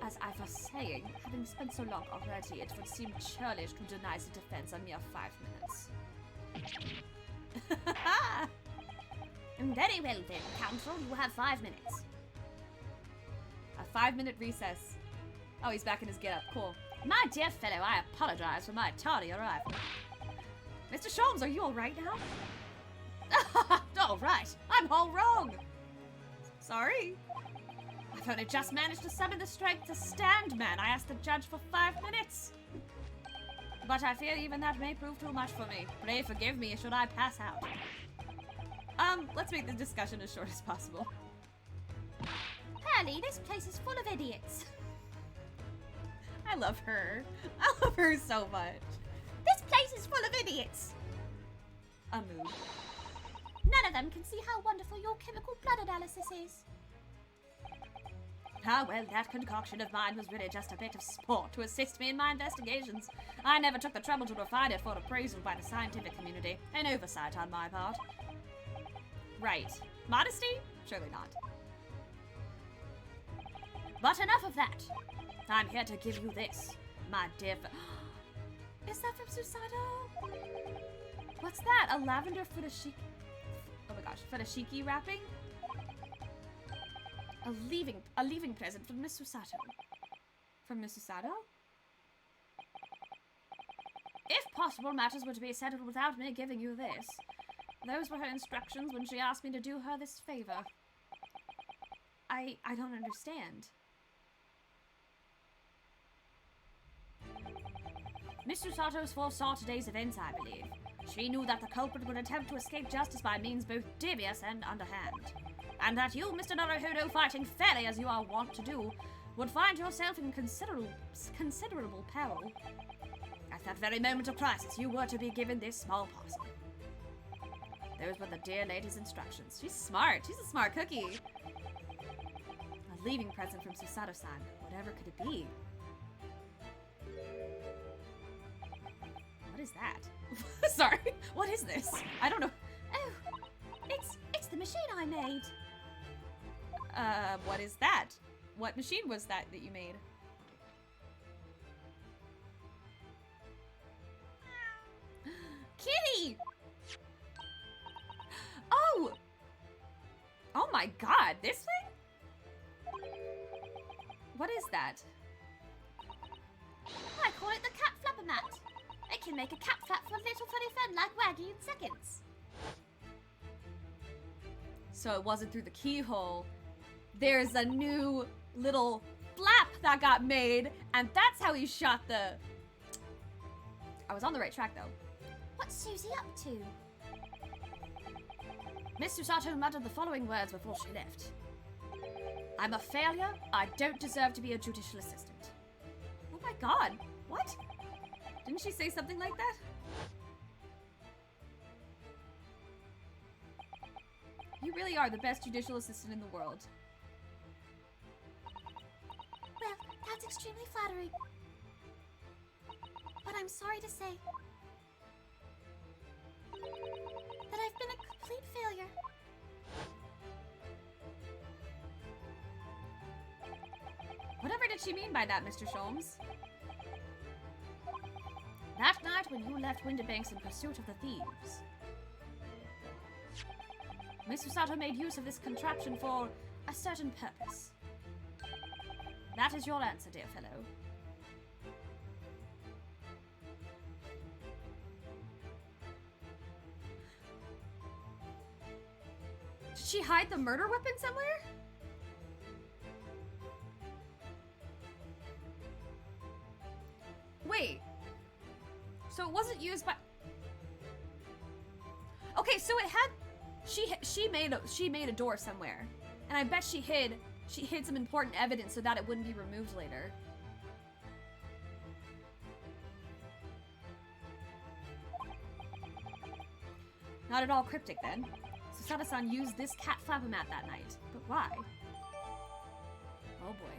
As I was saying, having spent so long already, it would seem churlish to deny the defense a mere 5 minutes. Very well then, Council. You have 5 minutes. A 5-minute recess. Oh, he's back in his get-up. Cool. My dear fellow, I apologize for my tardy arrival. Mr. Sholmes, are you alright now? All right. I'm all wrong. Sorry. I've only just managed to summon the strength to stand, man. I asked the judge for 5 minutes. But I fear even that may prove too much for me. Pray forgive me should I pass out. Let's make the discussion as short as possible. Pearly, this place is full of idiots. I love her. I love her so much. This place is full of idiots. A mood. None of them can see how wonderful your chemical blood analysis is. Ah, well, that concoction of mine was really just a bit of sport to assist me in my investigations. I never took the trouble to refine it for appraisal by the scientific community. An oversight on my part. Right. Modesty? Surely not. But enough of that. I'm here to give you this, my dear Is that from Susato? What's that? A lavender futashiki? Oh my gosh, futashiki wrapping? a leaving present from Miss Susato. From Miss Susato? If possible, matters were to be settled without me giving you this. Those were her instructions when she asked me to do her this favor. I don't understand. Miss Susato's foresaw today's events, I believe. She knew that the culprit would attempt to escape justice by means both devious and underhand. And that you, Mr. Naruhodo, fighting fairly as you are wont to do, would find yourself in considerable peril. At that very moment of crisis, you were to be given this small parcel. Those were the dear lady's instructions. She's smart. She's a smart cookie. A leaving present from Susato-san. Whatever could it be? What is that? Sorry. What is this? I don't know. Oh, it's the machine I made. What is that? What machine was that you made? Kitty! Oh! Oh my god, this thing? What is that? I call it the cat flapper mat. It can make a cat flap for a little funny friend like Waggy in seconds. So it wasn't through the keyhole. There's a new little flap that got made, and that's how he shot the... I was on the right track, though. What's Susie up to? Miss Susato muttered the following words before she left. I'm a failure. I don't deserve to be a judicial assistant. Oh my god. What? Didn't she say something like that? You really are the best judicial assistant in the world. Well, that's extremely flattering. But I'm sorry to say that I've been a complete failure. Whatever did she mean by that, Mr. Sholmes? That night when you left Winterbanks in pursuit of the thieves, Miss Susato made use of this contraption for a certain purpose. That is your answer, dear fellow. Did she hide the murder weapon somewhere? Wait. So it wasn't used by... Okay, so it had... She made a door somewhere. And I bet she hid some important evidence so that it wouldn't be removed later. Not at all cryptic then. Susato-san used this cat flapper mat that night. But why? Oh boy.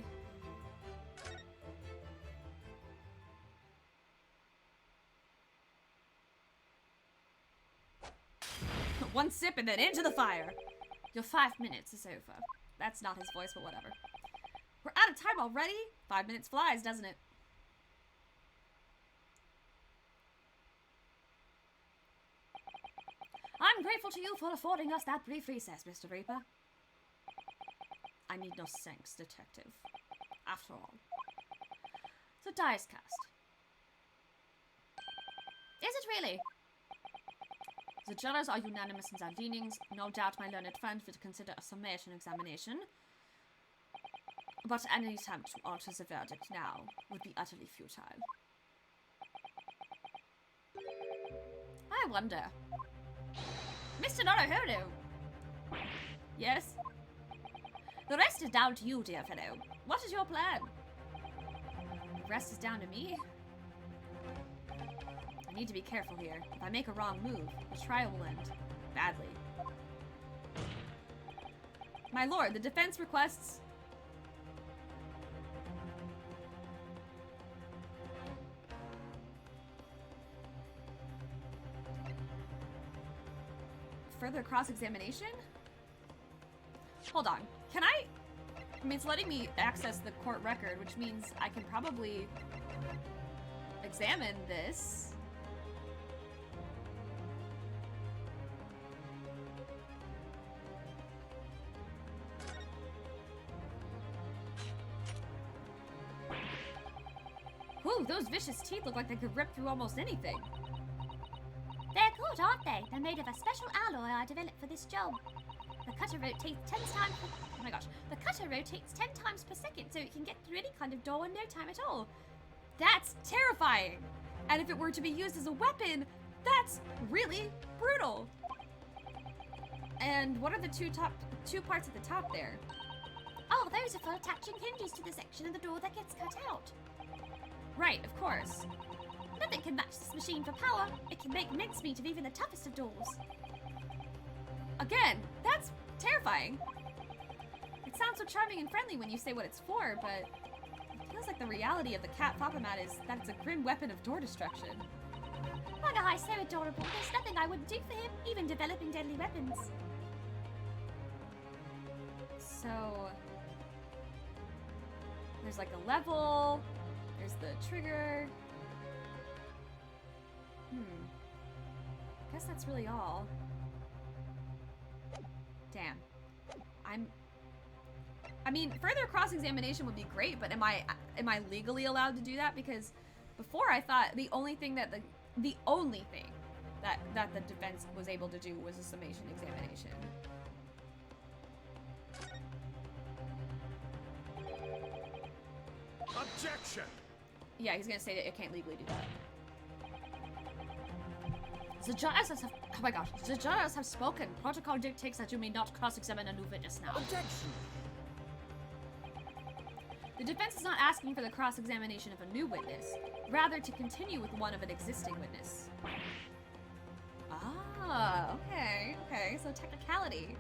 One sip and then into the fire. Your 5 minutes is over. That's not his voice, but whatever. We're out of time already? 5 minutes flies, doesn't it? I'm grateful grateful to you for affording us that brief recess, Mr. Reaper. I need no thanks, detective. After all. So, dice cast. Is it really? The jurors are unanimous in their leanings. No doubt my learned friend would consider a summation examination. But any attempt to alter the verdict now would be utterly futile. I wonder. Mr. Norohiro! Yes? The rest is down to you, dear fellow. What is your plan? The rest is down to me. I need to be careful here. If I make a wrong move, the trial will end badly. My lord, the defense requests... further cross-examination? Hold on. Can I mean, it's letting me access the court record, which means I can probably examine this. Whew, those vicious teeth look like they could rip through almost anything. They're good, aren't they? They're made of a special alloy I developed for this job. The cutter rotates 10 times per... Oh my gosh. The cutter rotates 10 times per second, so it can get through any kind of door in no time at all. That's terrifying. And if it were to be used as a weapon, that's really brutal. And what are the two parts at the top there? Oh, those are for attaching hinges to the section of the door that gets cut out. Right, of course. Nothing can match this machine for power. It can make mincemeat of even the toughest of doors. Again, that's terrifying. It sounds so charming and friendly when you say what it's for, but it feels like the reality of the cat Fapamat is that it's a grim weapon of door destruction. Bugahai's so adorable. There's nothing I wouldn't do for him, even developing deadly weapons. So there's like a level, there's the trigger. I guess that's really all. Damn. I mean, further cross-examination would be great, but am I legally allowed to do that? Because before I thought the only thing that the defense was able to do was a summation examination. Objection! Yeah, he's gonna say that it can't legally do that. The jurors have... Oh my gosh. The jurors have spoken. Protocol dictates that you may not cross-examine a new witness now. Objection! The defense is not asking for the cross-examination of a new witness, rather to continue with one of an existing witness. Ah, okay, so technicality.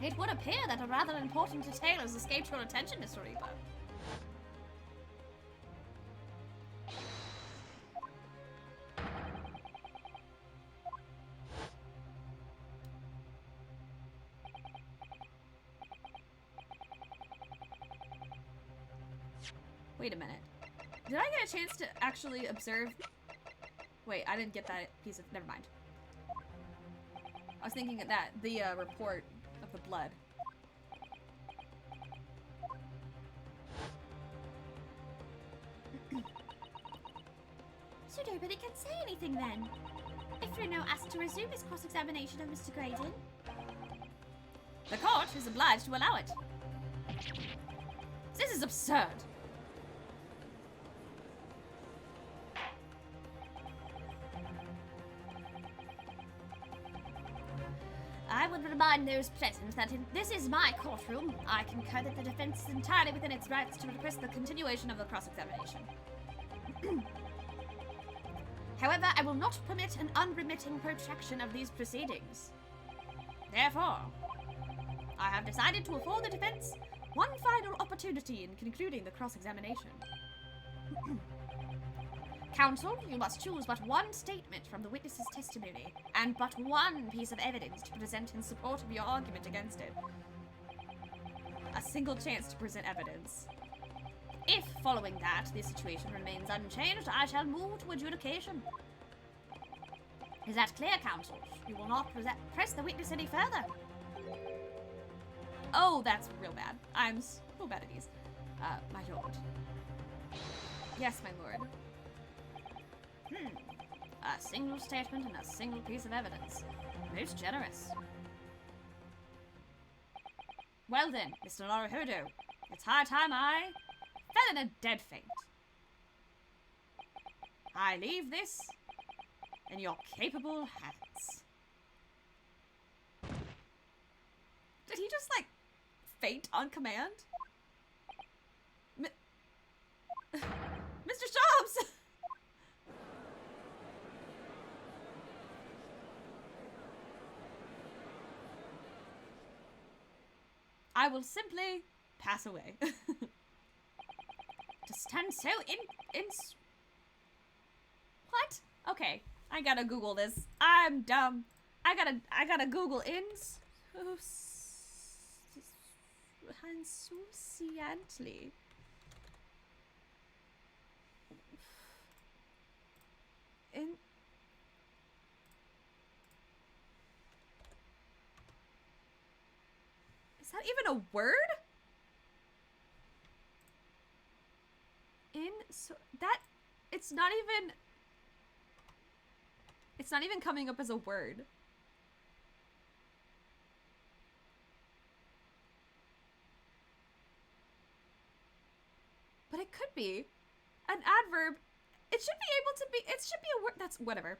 It would appear that a rather important detail has escaped your attention, Mr. Reaper. Wait a minute. Did I get a chance to actually observe? Wait, I didn't get that piece of... Never mind. I was thinking of that, the report of the blood. So nobody can say anything then. If Bruno asked to resume his cross-examination of Mr. Graydon... The court is obliged to allow it. This is absurd. I would remind those present that this is my courtroom. I concur that the defense is entirely within its rights to request the continuation of the cross-examination. However, I will not permit an unremitting protraction of these proceedings. Therefore, I have decided to afford the defense one final opportunity in concluding the cross-examination. Counsel, you must choose but one statement from the witness's testimony, and but one piece of evidence to present in support of your argument against it. A single chance to present evidence. If, following that, the situation remains unchanged, I shall move to adjudication. Is that clear, counsel? You will not press the witness any further. Oh, that's real bad. I'm so bad at these. My lord. Yes, my lord. A single statement and a single piece of evidence. Most generous. Well then, Mr. Naruhodo, it's high time I fell in a dead faint. I leave this in your capable hands. Did he just, like, faint on command? Mr. Shops! I will simply pass away. To stand so in What? Okay, I gotta Google this. I'm dumb. I gotta Google insouciantly. Is that even a word? It's not even coming up as a word. But it could be an adverb. It should be a word. That's whatever.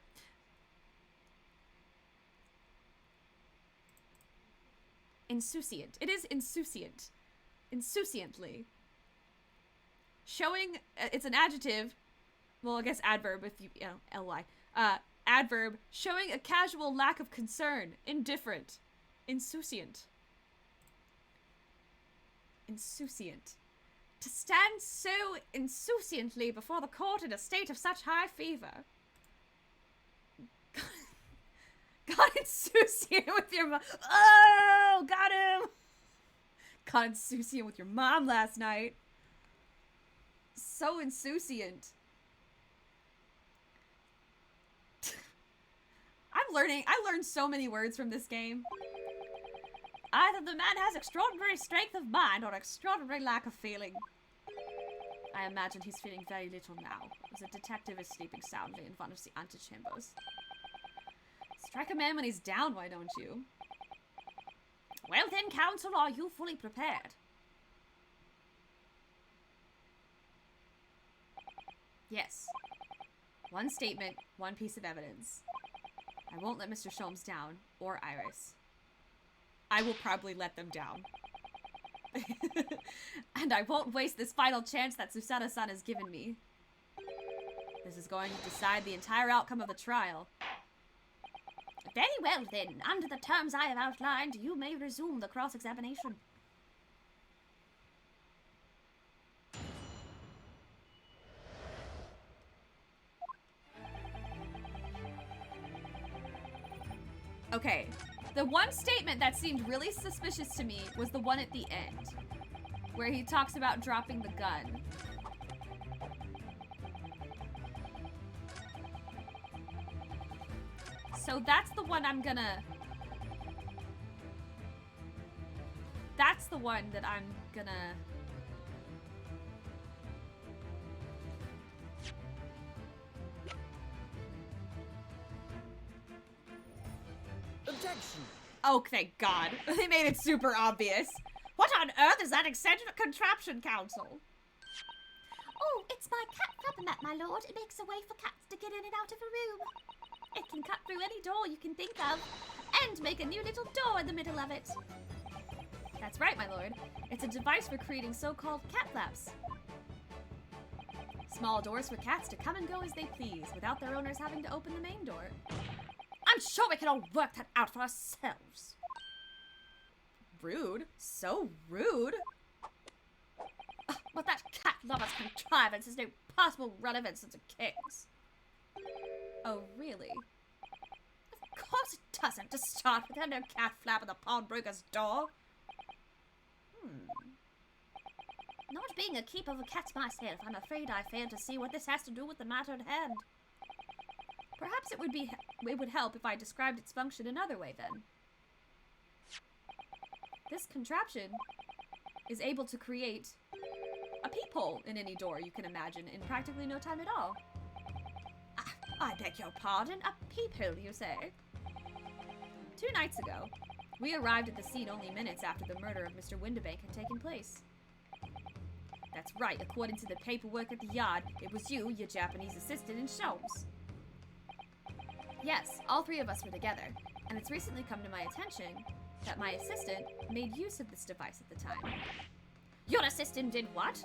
Insouciant. It is insouciant. Insouciantly. Showing, it's an adjective. Well, I guess adverb if you know, ly. Adverb, showing a casual lack of concern. Indifferent. Insouciant. Insouciant. To stand so insouciantly before the court in a state of such high fever. Got insouciant with your mom. Oh, got him. Got insouciant with your mom last night. So insouciant. I learned so many words from this game. Either the man has extraordinary strength of mind or extraordinary lack of feeling. I imagine he's feeling very little now, as a detective is sleeping soundly in one of the antechambers. Strike a man when he's down, why don't you? Well then, counsel, are you fully prepared? Yes. One statement, one piece of evidence. I won't let Mr. Sholmes down, or Iris. I will probably let them down. And I won't waste this final chance that Susanna-san has given me. This is going to decide the entire outcome of the trial. Very well then, under the terms I have outlined, you may resume the cross-examination. Okay, the one statement that seemed really suspicious to me was the one at the end, where he talks about dropping the gun. So that's the one I'm gonna... That's the one that I'm gonna... Objection! Oh, thank God. They made it super obvious. What on earth is that eccentric contraption, counsel? Oh, it's my cat flapper mat, my lord. It makes a way for cats to get in and out of a room. It can cut through any door you can think of, and make a new little door in the middle of it. That's right, my lord. It's a device for creating so-called cat flaps. Small doors for cats to come and go as they please, without their owners having to open the main door. I'm sure we can all work that out for ourselves. Rude. So rude. But that cat lover's contrivance has no possible relevance to the case. Oh, really? Of course it doesn't. To start with, there's no cat flap at the pawnbroker's door. Not being a keeper of a cats myself, I'm afraid I fail to see what this has to do with the matter at hand. Perhaps it would be it would help if I described its function another way then. This contraption is able to create a peephole in any door you can imagine in practically no time at all. I beg your pardon, a peephole, you say? 2 nights ago, we arrived at the scene only minutes after the murder of Mr. Windibank had taken place. That's right, according to the paperwork at the yard, it was you, your Japanese assistant, and Sholmes. Yes, all 3 of us were together, and it's recently come to my attention that my assistant made use of this device at the time. Your assistant did what?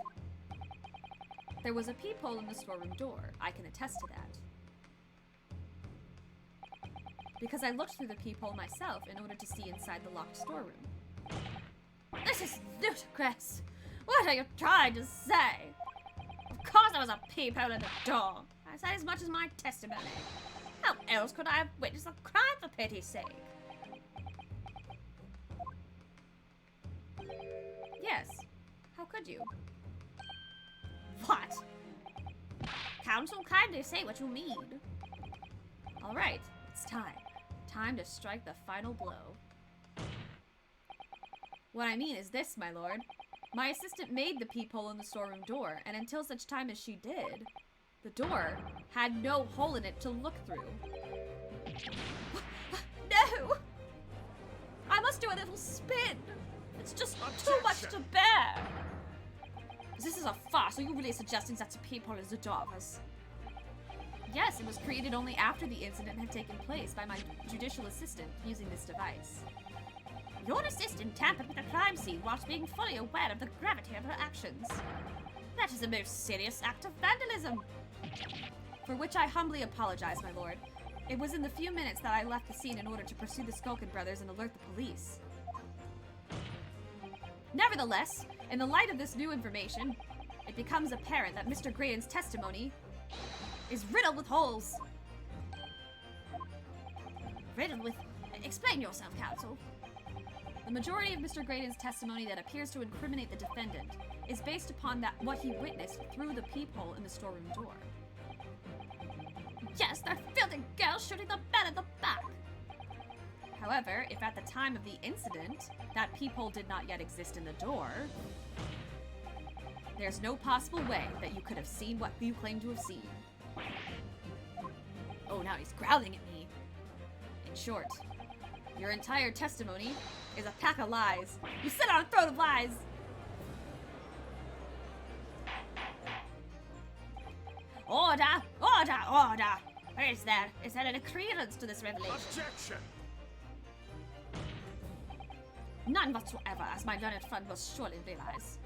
There was a peephole in the storeroom door. I can attest to that. Because I looked through the peephole myself in order to see inside the locked storeroom. This is ludicrous. What are you trying to say? Of course there was a peephole in the door. I said as much as my testimony. How else could I have witnessed a crime, for pity's sake? Yes. How could you? What? Counsel, kindly say what you mean. All right, it's time. Time to strike the final blow. What I mean is this, my lord. My assistant made the peephole in the storeroom door, and until such time as she did, the door had no hole in it to look through. No! I must do a little spin. It's just too much to bear. This is a farce. Are you really suggesting that a peephole is a door of us? Yes, it was created only after the incident had taken place by my judicial assistant using this device. Your assistant tampered with the crime scene whilst being fully aware of the gravity of her actions. That is a most serious act of vandalism. For which I humbly apologize, my lord. It was in the few minutes that I left the scene in order to pursue the Skulkin brothers and alert the police. Nevertheless, in the light of this new information, it becomes apparent that Mr. Graydon's testimony is riddled with holes. Riddled with... Explain yourself, counsel. The majority of Mr. Graydon's testimony that appears to incriminate the defendant is based upon what he witnessed through the peephole in the storeroom door. Yes, they're filthy girls shooting the bed in the back. However, if at the time of the incident, that peephole did not yet exist in the door, there's no possible way that you could have seen what you claim to have seen. Oh, now he's growling at me. In short, your entire testimony is a pack of lies. You sit on a throne of lies! Order! Order! Order! Is there any credence to this revelation? Objection! None whatsoever, as my learned friend will surely realize.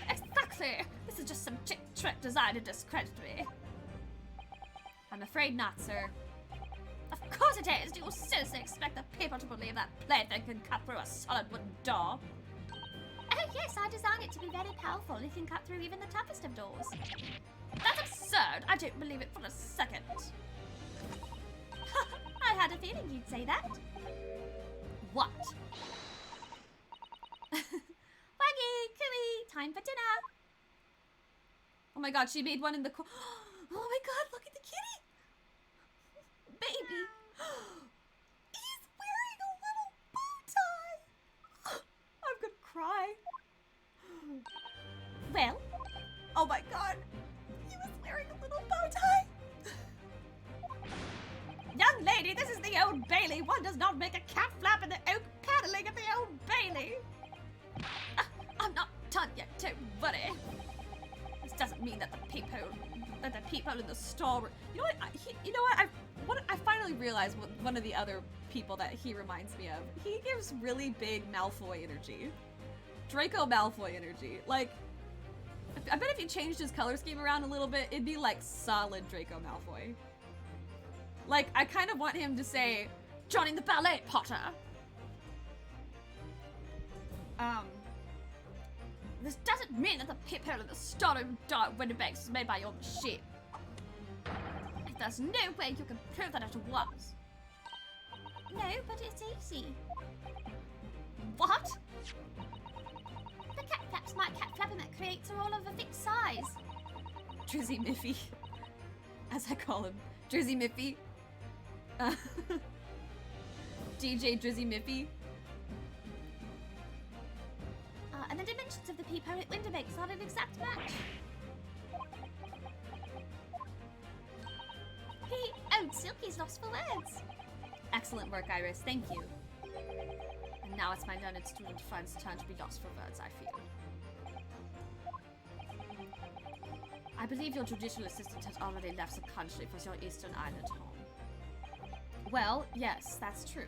Exactly! This is just some chick trick designed to discredit me. I'm afraid not, sir. Of course it is! Do you seriously expect the people to believe that plaything can cut through a solid wooden door? Oh yes, I designed it to be very powerful. It can cut through even the toughest of doors. That's absurd! I don't believe it for a second. I had a feeling you'd say that. What? Waggy, cooey, time for dinner. Oh my god, she made one in the oh my god, look at the kitty! Baby! He's wearing a little bow tie! I'm gonna cry. Well, Oh my god, he was wearing a little bow tie! Young lady, this is the Old Bailey. One does not make a cat flap in the oak paneling of the Old Bailey. I'm not done yet, don't worry. This doesn't mean that the peephole in the store. You know what? I finally realized what one of the other people that he reminds me of. He gives really big Malfoy energy. Draco Malfoy energy. Like, I bet if he changed his color scheme around a little bit, it'd be like solid Draco Malfoy. Like, I kind of want him to say, Joining the ballet, Potter. This doesn't mean that the peephole in the storeroom door at Windibanks was made by your machine. If there's no way you can prove that it was. no, but it's easy. What? The cat flaps my cat flapping that creates are all of a fixed size. Drizzy Miffy, as I call him, Drizzy Miffy. DJ Drizzy Miffy. And the dimensions of the peephole at Winterbake's are an exact match. Oh, Silky's lost for words. Excellent work, Iris. Thank you. And now it's my learned student friend's turn to be lost for words, I feel. I believe your judicial assistant has already left the country for your Eastern Island home. Well, yes, that's true.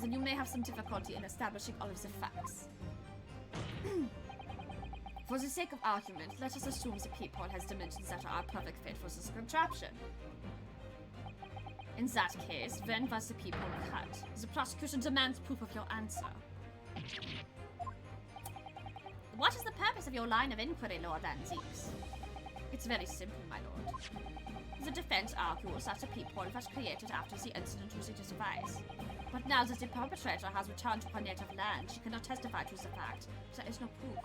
Then you may have some difficulty in establishing all of the facts. For the sake of argument, let us assume the peephole has dimensions that are a perfect fit for this contraption. In that case, when was the peephole cut? The prosecution demands proof of your answer. What is the purpose of your line of inquiry, Lord Anziques? It's very simple, my lord. The defense argues that the peephole was created after the incident with the device. But now that the perpetrator has returned to her native land, she cannot testify to the fact. There is no proof.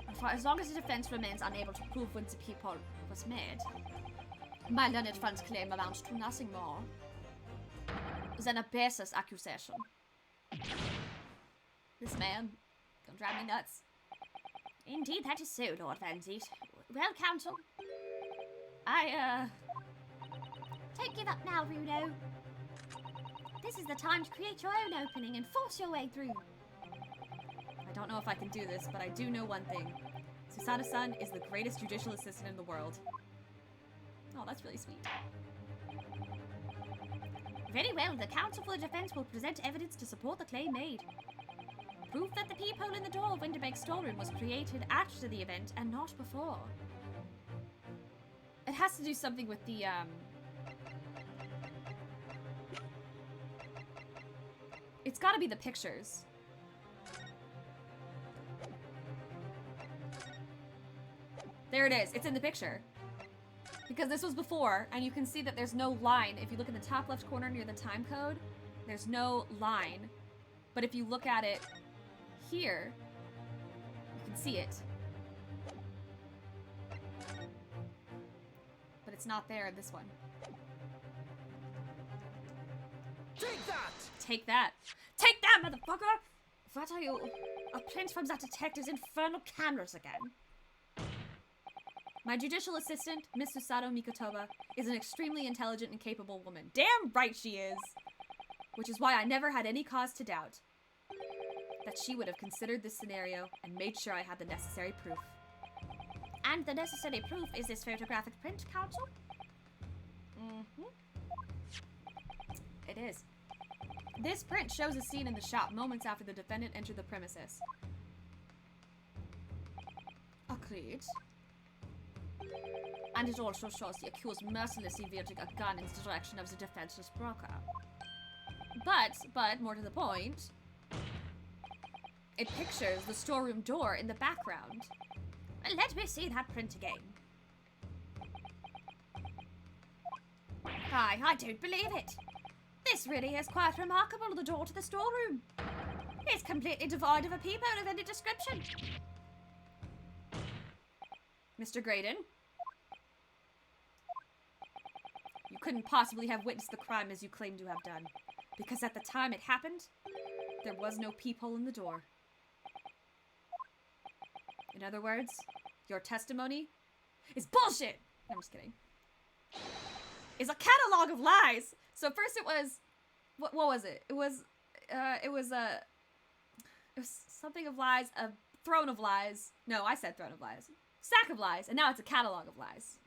And for as long as the defense remains unable to prove when the peephole was made, my learned friend's claim amounts to nothing more than a baseless accusation. This man can drive me nuts. Indeed, that is so, Lord Van Ziet. Well, counsel. Don't give up now, Runo. This is the time to create your own opening and force your way through. I don't know if I can do this, but I do know one thing. Susanna-san is the greatest judicial assistant in the world. Oh, that's really sweet. Very well, the counsel for the defense will present evidence to support the claim made. Proof that the peephole in the door of Winterbake's storeroom was created after the event and not before. It has to do something with the, It's gotta be the pictures. There it is. It's in the picture. Because this was before, and you can see that there's no line. If you look in the top left corner near the time code, there's no line. But if you look at it here, you can see it. But it's not there in this one. Take that! Take that. Take that, motherfucker! What are you? A print from that detective's infernal cameras again. My judicial assistant, Miss Susato Mikotoba, is an extremely intelligent and capable woman. Damn right she is! Which is why I never had any cause to doubt that she would have considered this scenario and made sure I had the necessary proof. And the necessary proof is this photographic print, counsel? Mm-hmm. It is. This print shows a scene in the shop moments after the defendant entered the premises. Agreed. And it also shows the accused mercilessly wielding a gun in the direction of the defenseless broker. But, more to the point, it pictures the storeroom door in the background. Let me see that print again. I don't believe it. This really is quite remarkable, the door to the storeroom. It's completely devoid of a peephole of any description. Mr. Graydon? You couldn't possibly have witnessed the crime as you claim to have done. Because at the time it happened, there was no peephole in the door. In other words, your testimony is bullshit! No, I'm just kidding. Is a catalog of lies! So first it was... What was it? It was something of lies, a throne of lies. No, I said throne of lies. Sack of lies, and now it's a catalog of lies.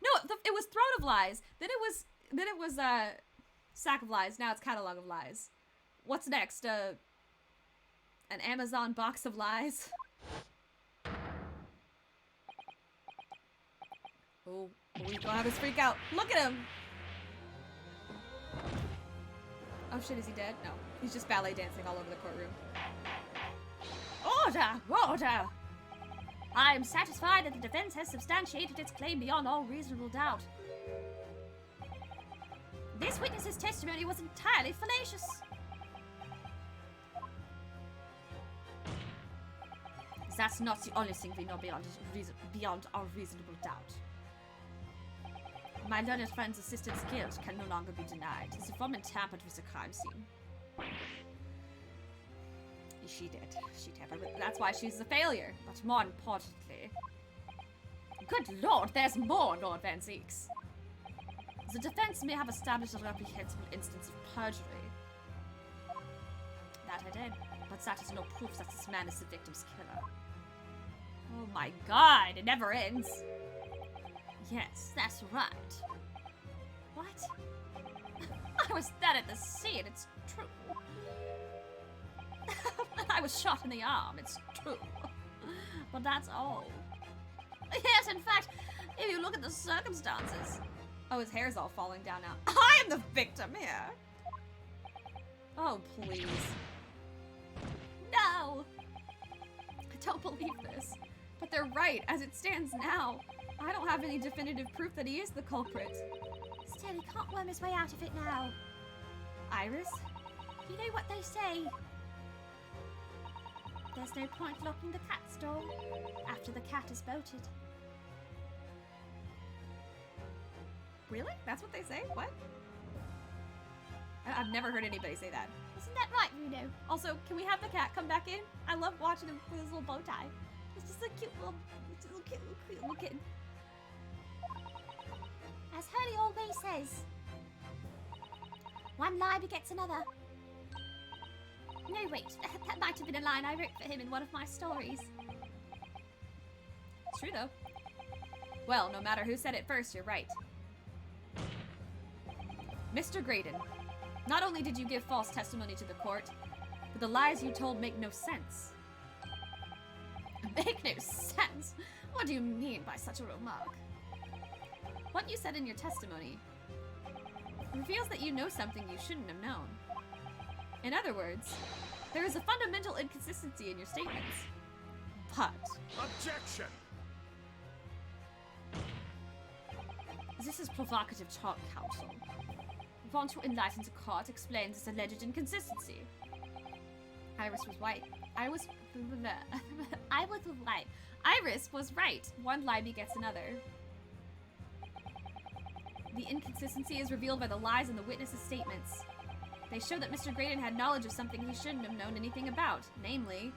No, it was throne of lies. Then it was sack of lies. Now it's catalog of lies. What's next? An Amazon box of lies. Oh, we gonna have his freak out. Look at him. Oh shit, is he dead? No, he's just ballet dancing all over the courtroom. Order! Order! I am satisfied that the defense has substantiated its claim beyond all reasonable doubt. This witness's testimony was entirely fallacious. that's not the only thing we know beyond our reasonable doubt. My learned friend's assistant's guilt can no longer be denied. The woman tampered with the crime scene. She did. She tampered with. That's why she's a failure. But more importantly, good lord, there's more, Lord Van Zeeks. The defense may have established a reprehensible instance of perjury. That I did, but that is no proof that this man is the victim's killer. Oh my god, it never ends. Yes, that's right. What? I was there at the scene, it's true. I was shot in the arm, it's true. But that's all. Yes, in fact, if you look at the circumstances. Oh, his hair's all falling down now. I am the victim here. Oh, please. No! I don't believe this. But they're right, as it stands now. I don't have any definitive proof that he is the culprit. Still, he can't worm his way out of it now. Iris? You know what they say. There's no point locking the cat's door after the cat is bolted. Really? That's what they say? What? I've never heard anybody say that. Isn't that right, Runo? Also, can we have the cat come back in? I love watching him with his little bow tie. It's just a cute little kitten. As Hurley always says, one lie begets another. No, wait, that might have been a line I wrote for him in one of my stories. It's true, though. Well, no matter who said it first, you're right. Mr. Graydon, not only did you give false testimony to the court, but the lies you told make no sense. Make no sense? What do you mean by such a remark? What you said in your testimony reveals that you know something you shouldn't have known. In other words, there is a fundamental inconsistency in your statements. But... Objection! This is provocative talk, counsel. Want to enlighten the court, explain this alleged inconsistency. Iris was right. I was right. Iris was right. One lie begets another. The inconsistency is revealed by the lies in the witnesses' statements. They show that Mr. Graydon had knowledge of something he shouldn't have known anything about, namely...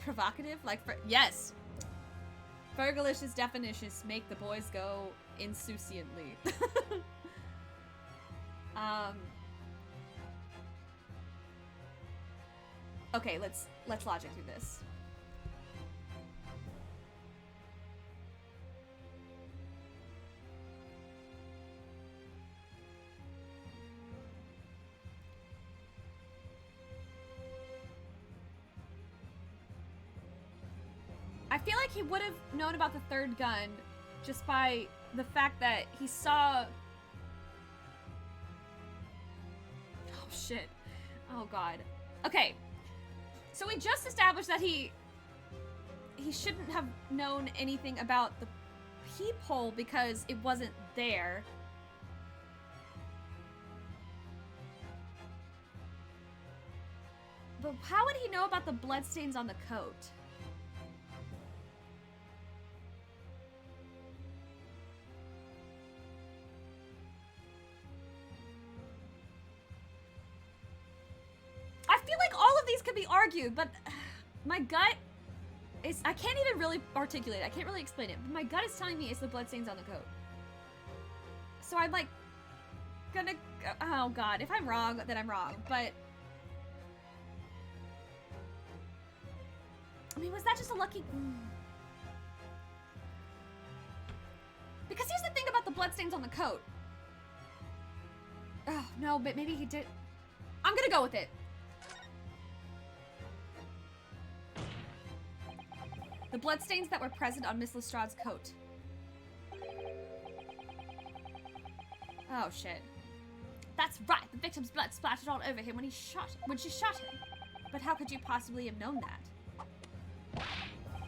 Provocative? Like, yes! Fergalicious definitions make the boys go insouciantly. Okay, let's logic through this. I feel like he would have known about the third gun just by the fact that he saw... Oh, shit. Oh, God. Okay. So we just established that he shouldn't have known anything about the peephole because it wasn't there. But how would he know about the bloodstains on the coat? These could be argued, but my gut is... I can't even really articulate it. I can't really explain it, but my gut is telling me it's the bloodstains on the coat. So I'm like gonna... Oh god, if I'm wrong, then I'm wrong, but... I mean, was that just a lucky... Because here's the thing about the bloodstains on the coat. Oh, no, but maybe he did... I'm gonna go with it. The bloodstains that were present on Miss Lestrade's coat. Oh, shit. That's right. The victim's blood splattered all over him when she shot him. But how could you possibly have known that?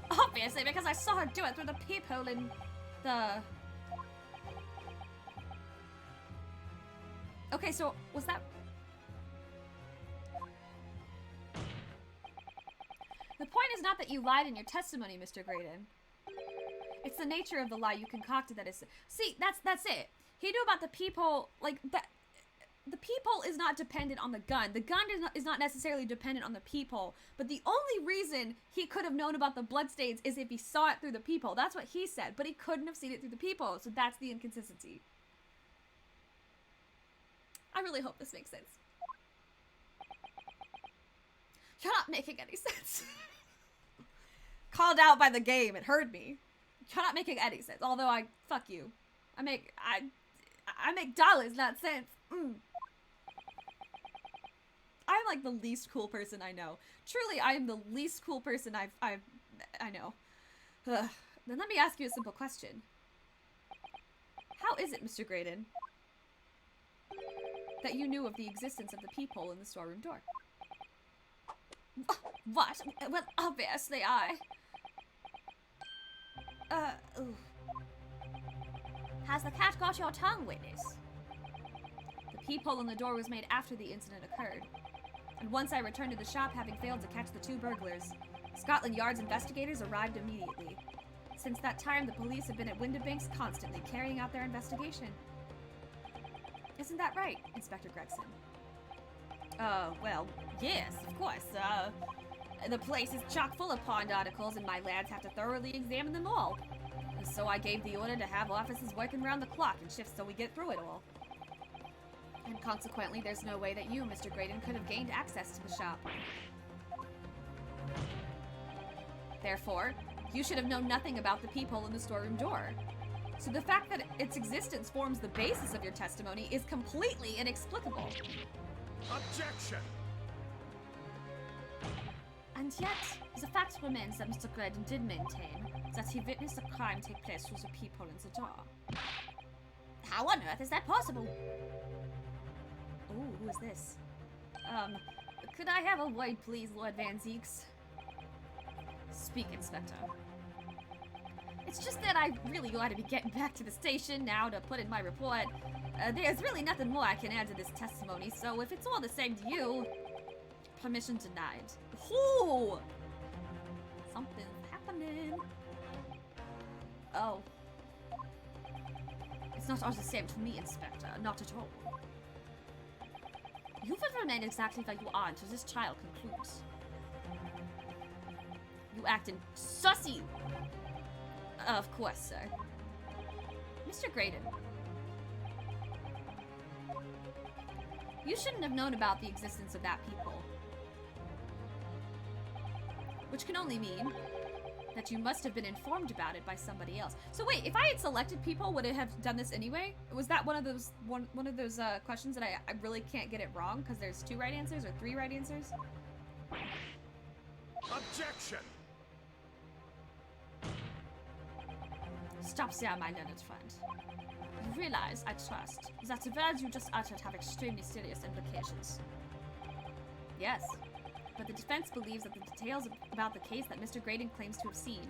Obviously, because I saw her do it through the peephole in the... Okay, so was that... The point is not that you lied in your testimony, Mr. Graydon. It's the nature of the lie you concocted that is... See, that's it. He knew about the people, like, that... The people is not dependent on the gun. The gun is not necessarily dependent on the people. But the only reason he could have known about the bloodstains is if he saw it through the people. That's what he said. But he couldn't have seen it through the people. So that's the inconsistency. I really hope this makes sense. You're not making any sense. Called out by the game. It hurt me. You're not making any sense. Although fuck you. I make dollars, not cents. I'm like the least cool person I know. Truly, I am the least cool person I know. Ugh. Then let me ask you a simple question. How is it, Mr. Graydon, that you knew of the existence of the peephole in the storeroom door? What? Well, obviously ooh. Has the cat got your tongue, witness? The peephole in the door was made after the incident occurred. And once I returned to the shop, having failed to catch the 2 burglars, Scotland Yard's investigators arrived immediately. Since that time, the police have been at Windibanks constantly, carrying out their investigation. Isn't that right, Inspector Gregson? Well, yes, of course. The place is chock full of pawned articles, and my lads have to thoroughly examine them all. And so I gave the order to have officers working round the clock in shifts so we get through it all. And consequently, there's no way that you, Mr. Graydon, could have gained access to the shop. Therefore, you should have known nothing about the peephole in the storeroom door. So the fact that its existence forms the basis of your testimony is completely inexplicable. Objection! And yet, the fact remains that Mr. Graydon did maintain that he witnessed a crime take place through the peephole in the door. How on earth is that possible? Oh, who is this? Could I have a word, please, Lord Van Zeeks? Speak, Inspector. It's just that I really ought to be getting back to the station now to put in my report. There's really nothing more I can add to this testimony, so if it's all the same to you, permission denied. Ooh! Something's happening. Oh. It's not all the same to me, Inspector. Not at all. You will remain exactly where you are until this trial concludes. You acting sussy! Of course, sir. Mr. Graydon. You shouldn't have known about the existence of that peephole. Which can only mean that you must have been informed about it by somebody else. So wait, if I had selected peephole, would it have done this anyway? Was that one of those questions that I really can't get it wrong because there's 2 right answers or 3 right answers? Objection! Stop there, my learned friend. You realize, I trust, that the words you just uttered have extremely serious implications. Yes. But the defense believes that the details about the case that Mr. Graydon claims to have seen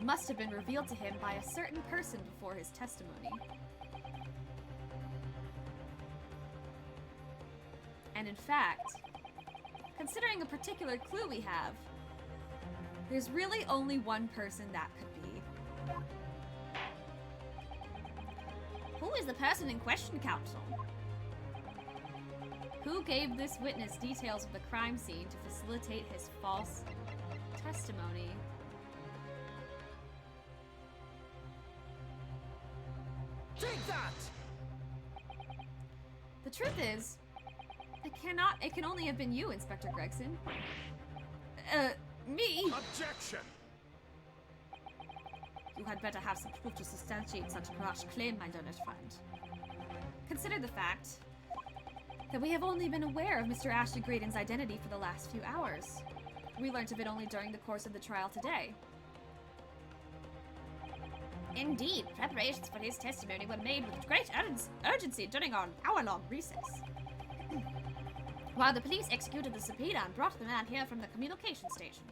must have been revealed to him by a certain person before his testimony. And in fact, considering a particular clue we have, there's really only one person that could be. Who is the person in question, counsel? Who gave this witness details of the crime scene to facilitate his false testimony? Take that! The truth is, it can only have been you, Inspector Gregson. Me? Objection! You had better have some proof to substantiate such a rash claim, my learned friend. Consider the fact that we have only been aware of Mr. Ashley Graydon's identity for the last few hours. We learned of it only during the course of the trial today. Indeed, preparations for his testimony were made with great urgency during our hour-long recess. While the police executed the subpoena and brought the man here from the communication station.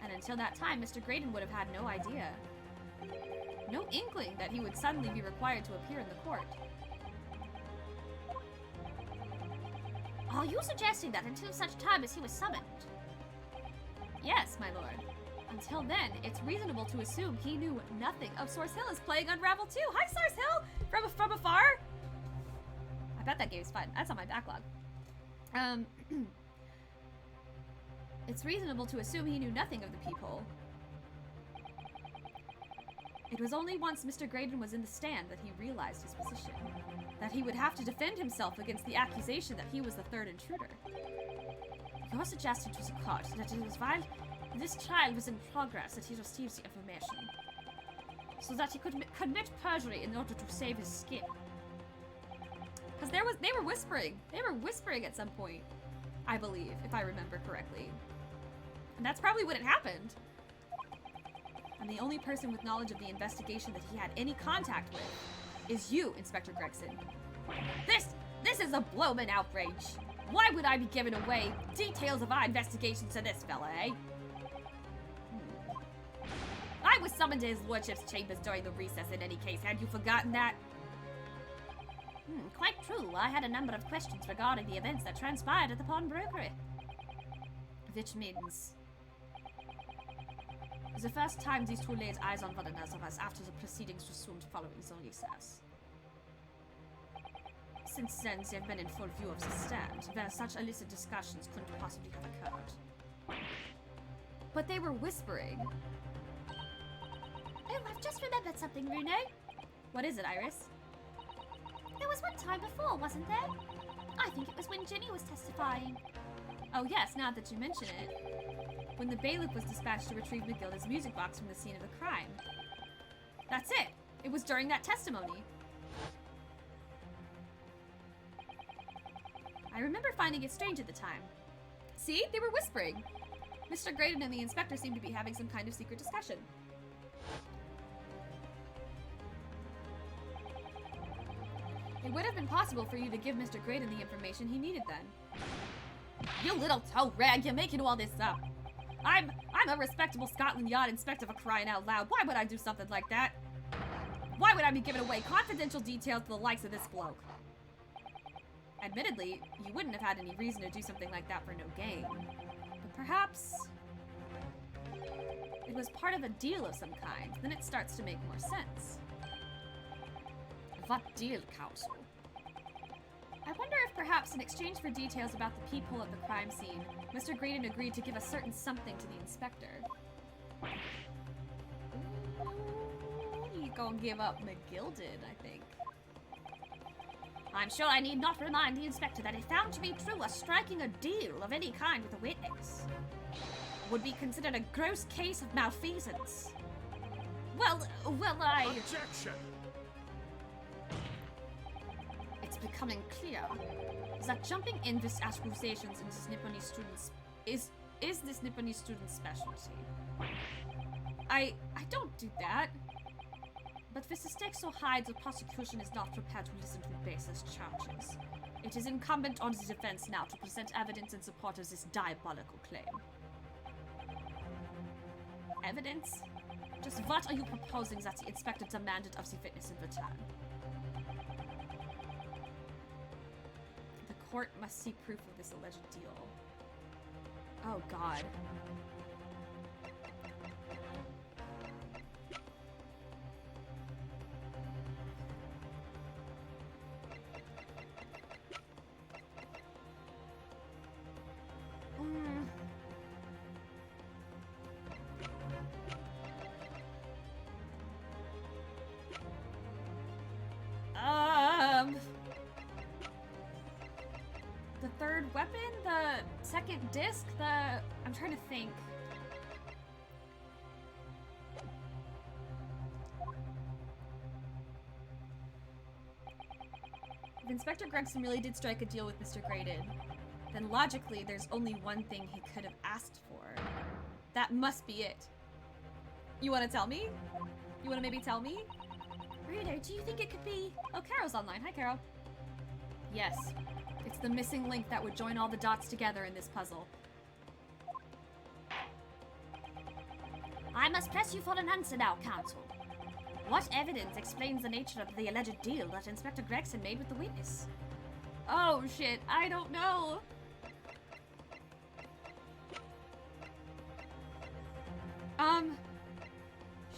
And until that time, Mr. Graydon would have had no idea, no inkling that he would suddenly be required to appear in the court. Are you suggesting that until such time as he was summoned? Yes, my lord. Until then, it's reasonable to assume he knew nothing of Source Hill is playing Unravel 2. Hi, Source Hill! From afar? I bet that game's fun. That's on my backlog. It's reasonable to assume he knew nothing of the people. It was only once Mr. Graydon was in the stand that he realized his position. That he would have to defend himself against the accusation that he was the third intruder. Your suggestion was a court, that it was while this trial was in progress that he received the information. So that he could commit perjury in order to save his skin. Because they were whispering. They were whispering at some point, I believe, if I remember correctly. And that's probably when it happened. And the only person with knowledge of the investigation that he had any contact with is you, Inspector Gregson. This is a blooming outrage. Why would I be giving away details of our investigation to this fella, eh? I was summoned to his lordship's chambers during the recess in any case. Had you forgotten that? Quite true. I had a number of questions regarding the events that transpired at the pawnbrokery. Which means... the first time these two laid eyes on one another was after the proceedings resumed following the recess. Since then, they've been in full view of the stand, where such illicit discussions couldn't possibly have occurred. But they were whispering. Oh, I've just remembered something, Bruno. What is it, Iris? There was one time before, wasn't there? I think it was when Ginny was testifying. Oh yes, now that you mention it. When the bailiff was dispatched to retrieve McGilda's music box from the scene of the crime. That's it! It was during that testimony. I remember finding it strange at the time. See? They were whispering. Mr. Graydon and the inspector seemed to be having some kind of secret discussion. It would have been possible for you to give Mr. Graydon the information he needed then. You little toe rag, you're making all this up. I'm a respectable Scotland Yard inspector for crying out loud. Why would I do something like that? Why would I be giving away confidential details to the likes of this bloke? Admittedly, you wouldn't have had any reason to do something like that for no gain. But perhaps... it was part of a deal of some kind. Then it starts to make more sense. What deal, Counsel? I wonder if perhaps in exchange for details about the people at the crime scene, Mr. Graydon agreed to give a certain something to the inspector. Ooh, you gonna give up McGilded, I think. I'm sure I need not remind the inspector that if found to be true, striking a deal of any kind with a witness would be considered a gross case of malfeasance. Well, I... Objection! It's becoming clear that jumping in these accusations in this Nipponese students is this Nipponese student's specialty. I don't do that. But with the stakes so high, the prosecution is not prepared to listen to baseless charges. It is incumbent on the defense now to present evidence in support of this diabolical claim. Evidence? Just what are you proposing that the inspector demanded of the witness in return? The court must see proof of this alleged deal. Oh, God. The third weapon? The second disc? I'm trying to think. If Inspector Gregson really did strike a deal with Mr. Graydon, then logically there's only one thing he could have asked for. That must be it. You want to tell me? You want to maybe tell me? Bruno, do you think it could be... Oh, Carol's online. Hi, Carol. Yes. It's the missing link that would join all the dots together in this puzzle. I must press you for an answer now, Counsel. What evidence explains the nature of the alleged deal that Inspector Gregson made with the witness? Oh shit, I don't know.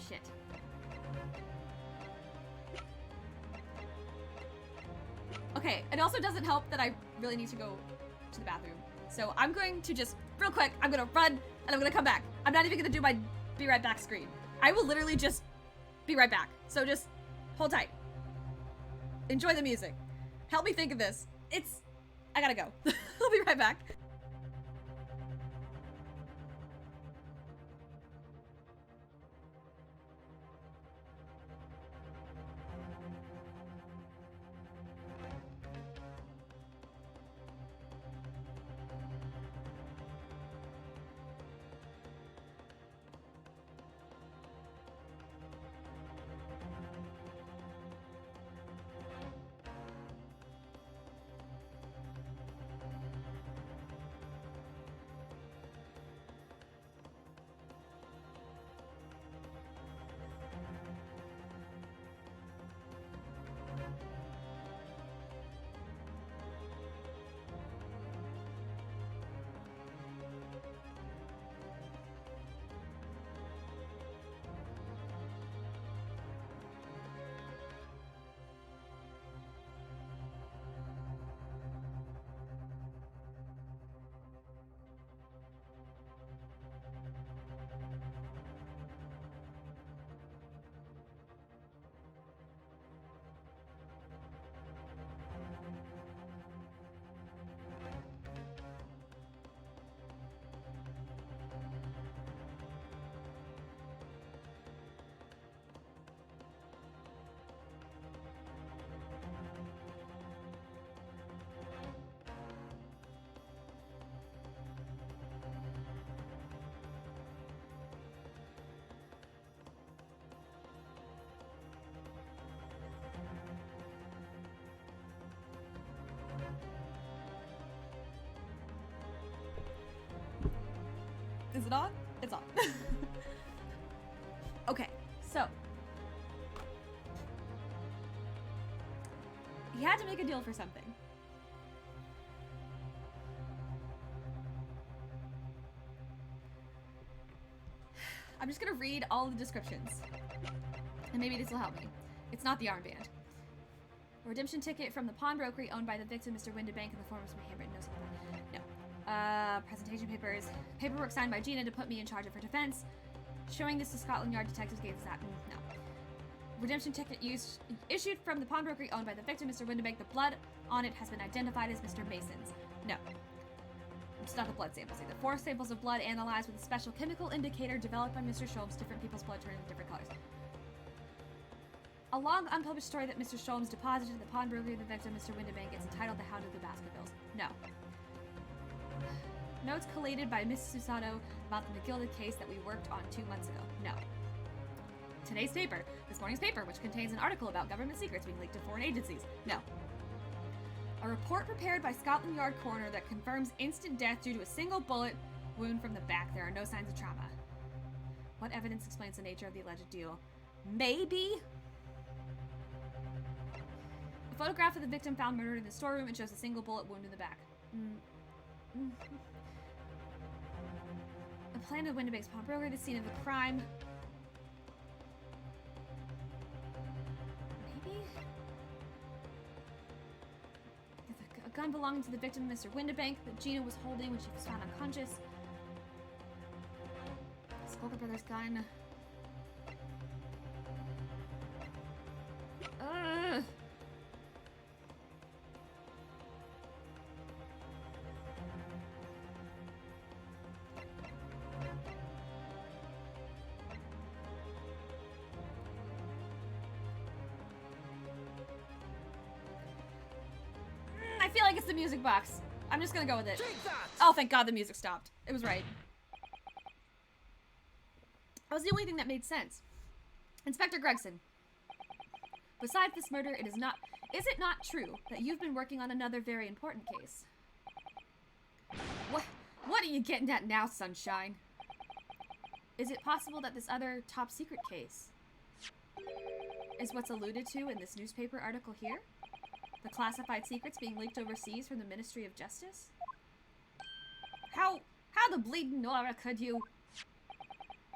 Shit. Okay, it also doesn't help that I really need to go to the bathroom. So I'm going to just, real quick, I'm gonna run and I'm gonna come back. I'm not even gonna do my be right back screen. I will literally just be right back. So just hold tight. Enjoy the music. Help me think of this. I gotta go. I'll be right back. Is it on? It's on. Okay, so. He had to make a deal for something. I'm just gonna read all the descriptions. And maybe this will help me. It's not the armband. A redemption ticket from the pawnbroker owned by the victim, Mr. Windebank, in the form of some handwritten notes. No. Presentation papers. Paperwork signed by Gina to put me in charge of her defense. Showing this to Scotland Yard detectives gave that. No. Redemption ticket issued from the pawnbroker owned by the victim, Mr. Windebank. The blood on it has been identified as Mr. Mason's. No. It's not the blood samples either. 4 samples of blood analyzed with a special chemical indicator developed by Mr. Sholmes. Different people's blood turning different colors. A long unpublished story that Mr. Sholmes deposited in the pawnbroker of the victim, Mr. Windebank, gets entitled The Hound of the Baskervilles. No. Notes collated by Miss Susato about the McGilded case that we worked on 2 months ago. No. Today's paper, this morning's paper, which contains an article about government secrets being leaked to foreign agencies. No. A report prepared by Scotland Yard coroner that confirms instant death due to a single bullet wound from the back. There are no signs of trauma. What evidence explains the nature of the alleged deal? Maybe? A photograph of the victim found murdered in the storeroom and shows a single bullet wound in the back. A plan of Windebank's pawnbroker, the scene of the crime. Maybe? A gun belonging to the victim, Mr. Windebank, that Gina was holding when she was found unconscious. Skulker Brothers gun. I feel like it's the music box. I'm just gonna go with it. Take that! Oh, thank God the music stopped. It was right. That was the only thing that made sense. Inspector Gregson. Besides this murder, is it not true that you've been working on another very important case? What are you getting at now, Sunshine? Is it possible that this other top secret case is what's alluded to in this newspaper article here? The classified secrets being leaked overseas from the Ministry of Justice? How the bleeding Nora could you?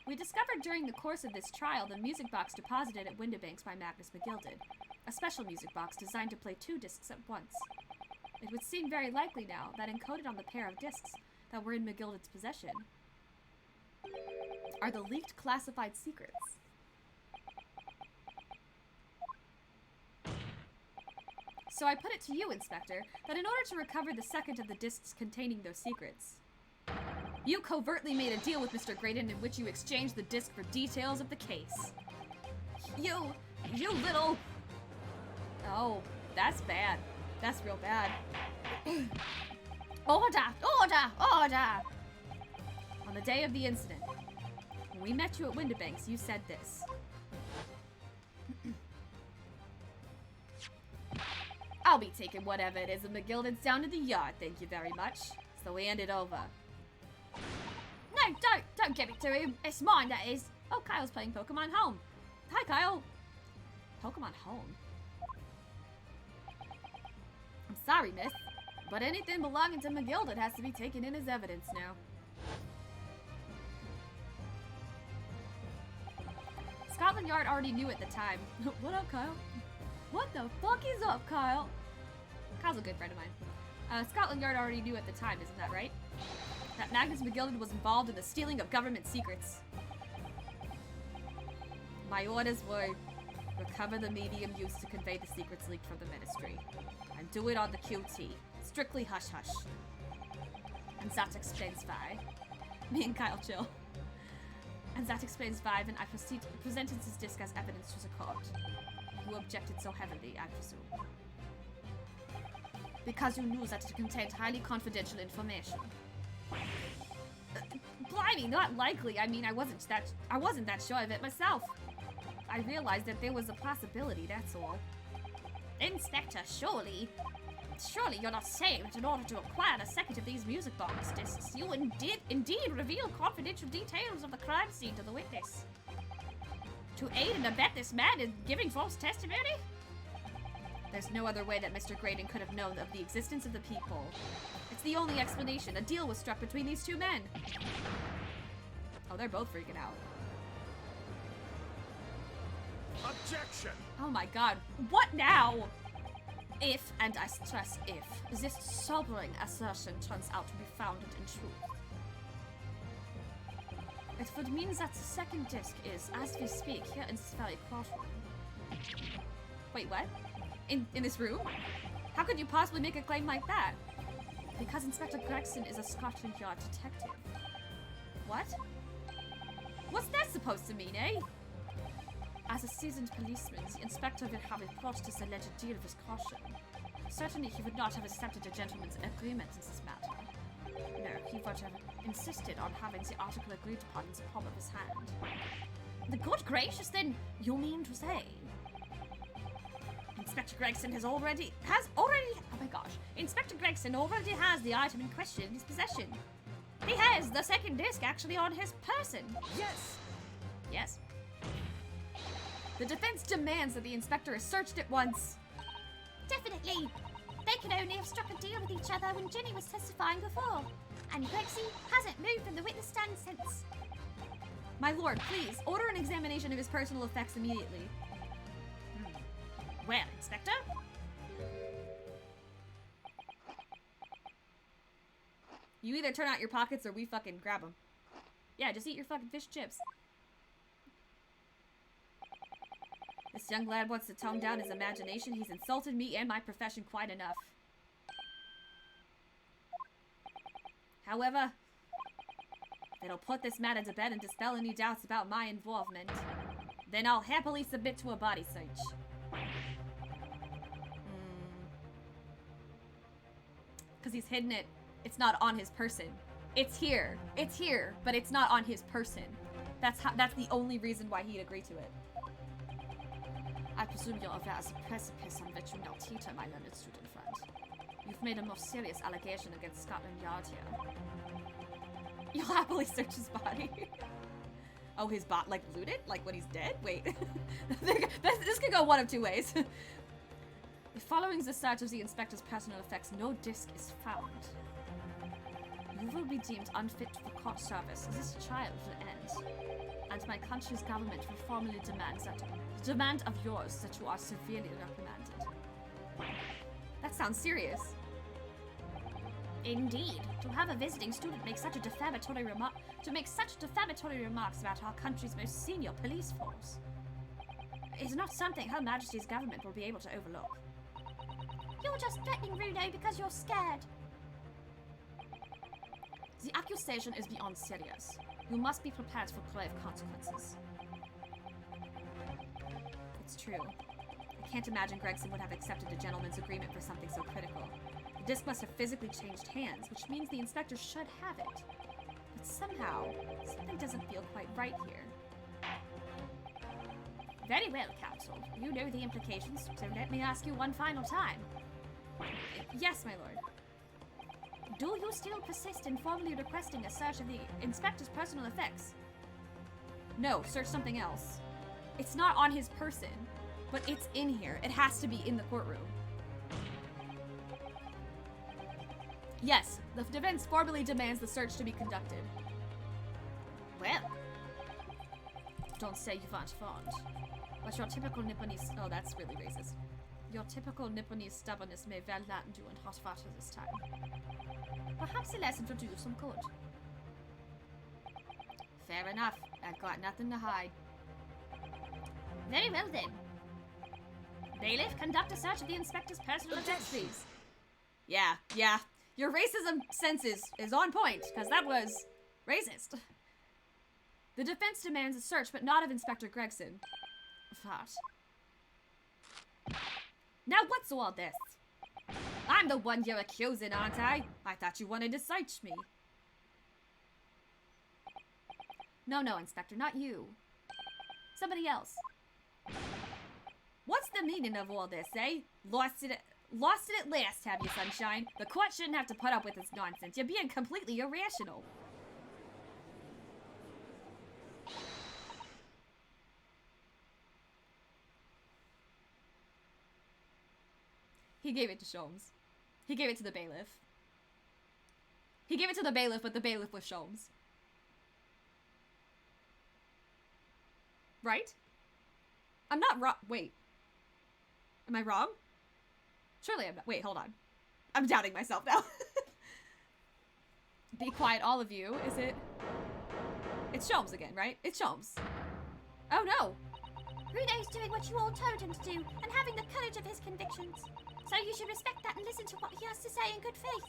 We discovered during the course of this trial the music box deposited at Windibanks by Magnus McGilded. A special music box designed to play 2 discs at once. It would seem very likely now that encoded on the pair of discs that were in McGilded's possession are the leaked classified secrets. So I put it to you, Inspector, that in order to recover the second of the discs containing those secrets, you covertly made a deal with Mr. Graydon in which you exchanged the disc for details of the case. You little... Oh, that's bad. That's real bad. Order! On the day of the incident, when we met you at Windibanks, you said this. I'll be taking whatever it is of McGilded's down to the yard, thank you very much. So we hand it over. No, don't give it to him. It's mine, that is. Oh, Kyle's playing Pokemon Home. Hi, Kyle. Pokemon Home? I'm sorry, miss, but anything belonging to McGilded has to be taken in as evidence now. Scotland Yard already knew at the time. What up, Kyle? What the fuck is up, Kyle? Kyle's a good friend of mine. Scotland Yard already knew at the time, isn't that right? That Magnus McGilded was involved in the stealing of government secrets. My orders were recover the medium used to convey the secrets leaked from the ministry. And do it on the QT. Strictly hush-hush. And that explains why. Me and Kyle chill. And that explains why when I presented his disc as evidence to the court. You objected so heavily, I presume. Because you knew that it contained highly confidential information. Blimey, not likely. I mean, I wasn't that sure of it myself. I realized that there was a possibility, that's all. Inspector, surely you're not saying that in order to acquire the second of these music box discs, you indeed reveal confidential details of the crime scene to the witness? To aid and abet this man in giving false testimony? There's no other way that Mr. Graydon could have known of the existence of the peephole. It's the only explanation. A deal was struck between these 2 men. Oh, they're both freaking out. Objection! Oh my god. What now? If, and I stress if, this sobering assertion turns out to be founded in truth, it would mean that the second disc is, as we speak, here in this very courtroom. Wait, what? In this room? How could you possibly make a claim like that? Because Inspector Gregson is a Scotland Yard detective. What? What's that supposed to mean, eh? As a seasoned policeman, the inspector will have approached this alleged deal with caution. Certainly he would not have accepted a gentleman's agreement in this matter. No, he would have insisted on having the article agreed upon in the palm of his hand. The good gracious, then, you mean to say? Inspector Gregson oh my gosh. Inspector Gregson already has the item in question in his possession. He has the second disc actually on his person. Yes! Yes. The defense demands that the inspector is searched at once. Definitely. They could only have struck a deal with each other when Jenny was testifying before. And Grexy hasn't moved from the witness stand since. My lord, please, order an examination of his personal effects immediately. Well, Inspector? You either turn out your pockets or we fucking grab them. Yeah, just eat your fucking fish chips. This young lad wants to tone down his imagination. He's insulted me and my profession quite enough. However, it'll put this matter to bed and dispel any doubts about my involvement. Then I'll happily submit to a body search. Because he's hidden it. It's not on his person. It's here, but it's not on his person. That's the only reason why he'd agree to it. I presume you're aware of the precipice on which you now teeter, my learned student friend. You've made a most serious allegation against Scotland Yard here. You'll happily search his body. Oh, his bot, like, looted? Like, when he's dead? Wait. This could go one of two ways. Following the search of the inspector's personal effects, no disc is found. You will be deemed unfit for court service. This trial will end. And my country's government will formally demand of yours that you are severely reprimanded. That sounds serious. Indeed. To have a visiting student make such a defamatory remarks about our country's most senior police force is not something Her Majesty's government will be able to overlook. You're just threatening Runo because you're scared. The accusation is beyond serious. You must be prepared for grave consequences. It's true. I can't imagine Gregson would have accepted a gentleman's agreement for something so critical. The disc must have physically changed hands, which means the inspector should have it. But somehow, something doesn't feel quite right here. Very well, Counsel. You know the implications, so let me ask you one final time. Yes, my lord. Do you still persist in formally requesting a search of the inspector's personal effects? No, search something else. It's not on his person, but it's in here. It has to be in the courtroom. Yes, the defense formally demands the search to be conducted. Well, don't say you aren't fond. But your typical Nipponese... Oh, that's really racist. Your typical Nipponese stubbornness may well land you in hot water this time. perhaps a lesson will do you some good. Fair enough. I've got nothing to hide. Very well then. Bailiff, conduct a search of the inspector's personal effects, please. Yeah. Your racism sense is on point, because that was racist. The defense demands a search, but not of Inspector Gregson. What? Now what's all this? I'm the one you're accusing, aren't I? I thought you wanted to search me. No, Inspector, not you. Somebody else. What's the meaning of all this, eh? Lost it at last, have you, Sunshine? The court shouldn't have to put up with this nonsense. You're being completely irrational. He gave it to Sholmes. He gave it to the bailiff. He gave it to the bailiff, but the bailiff was Sholmes. Right? I'm not wrong. Wait. Am I wrong? Surely I'm not. Wait, hold on. I'm doubting myself now. Be quiet, all of you. Is it? It's Sholmes again, right? It's Sholmes. Oh no. Runo's doing what you all told him to do and having the courage of his convictions. So you should respect that and listen to what he has to say in good faith.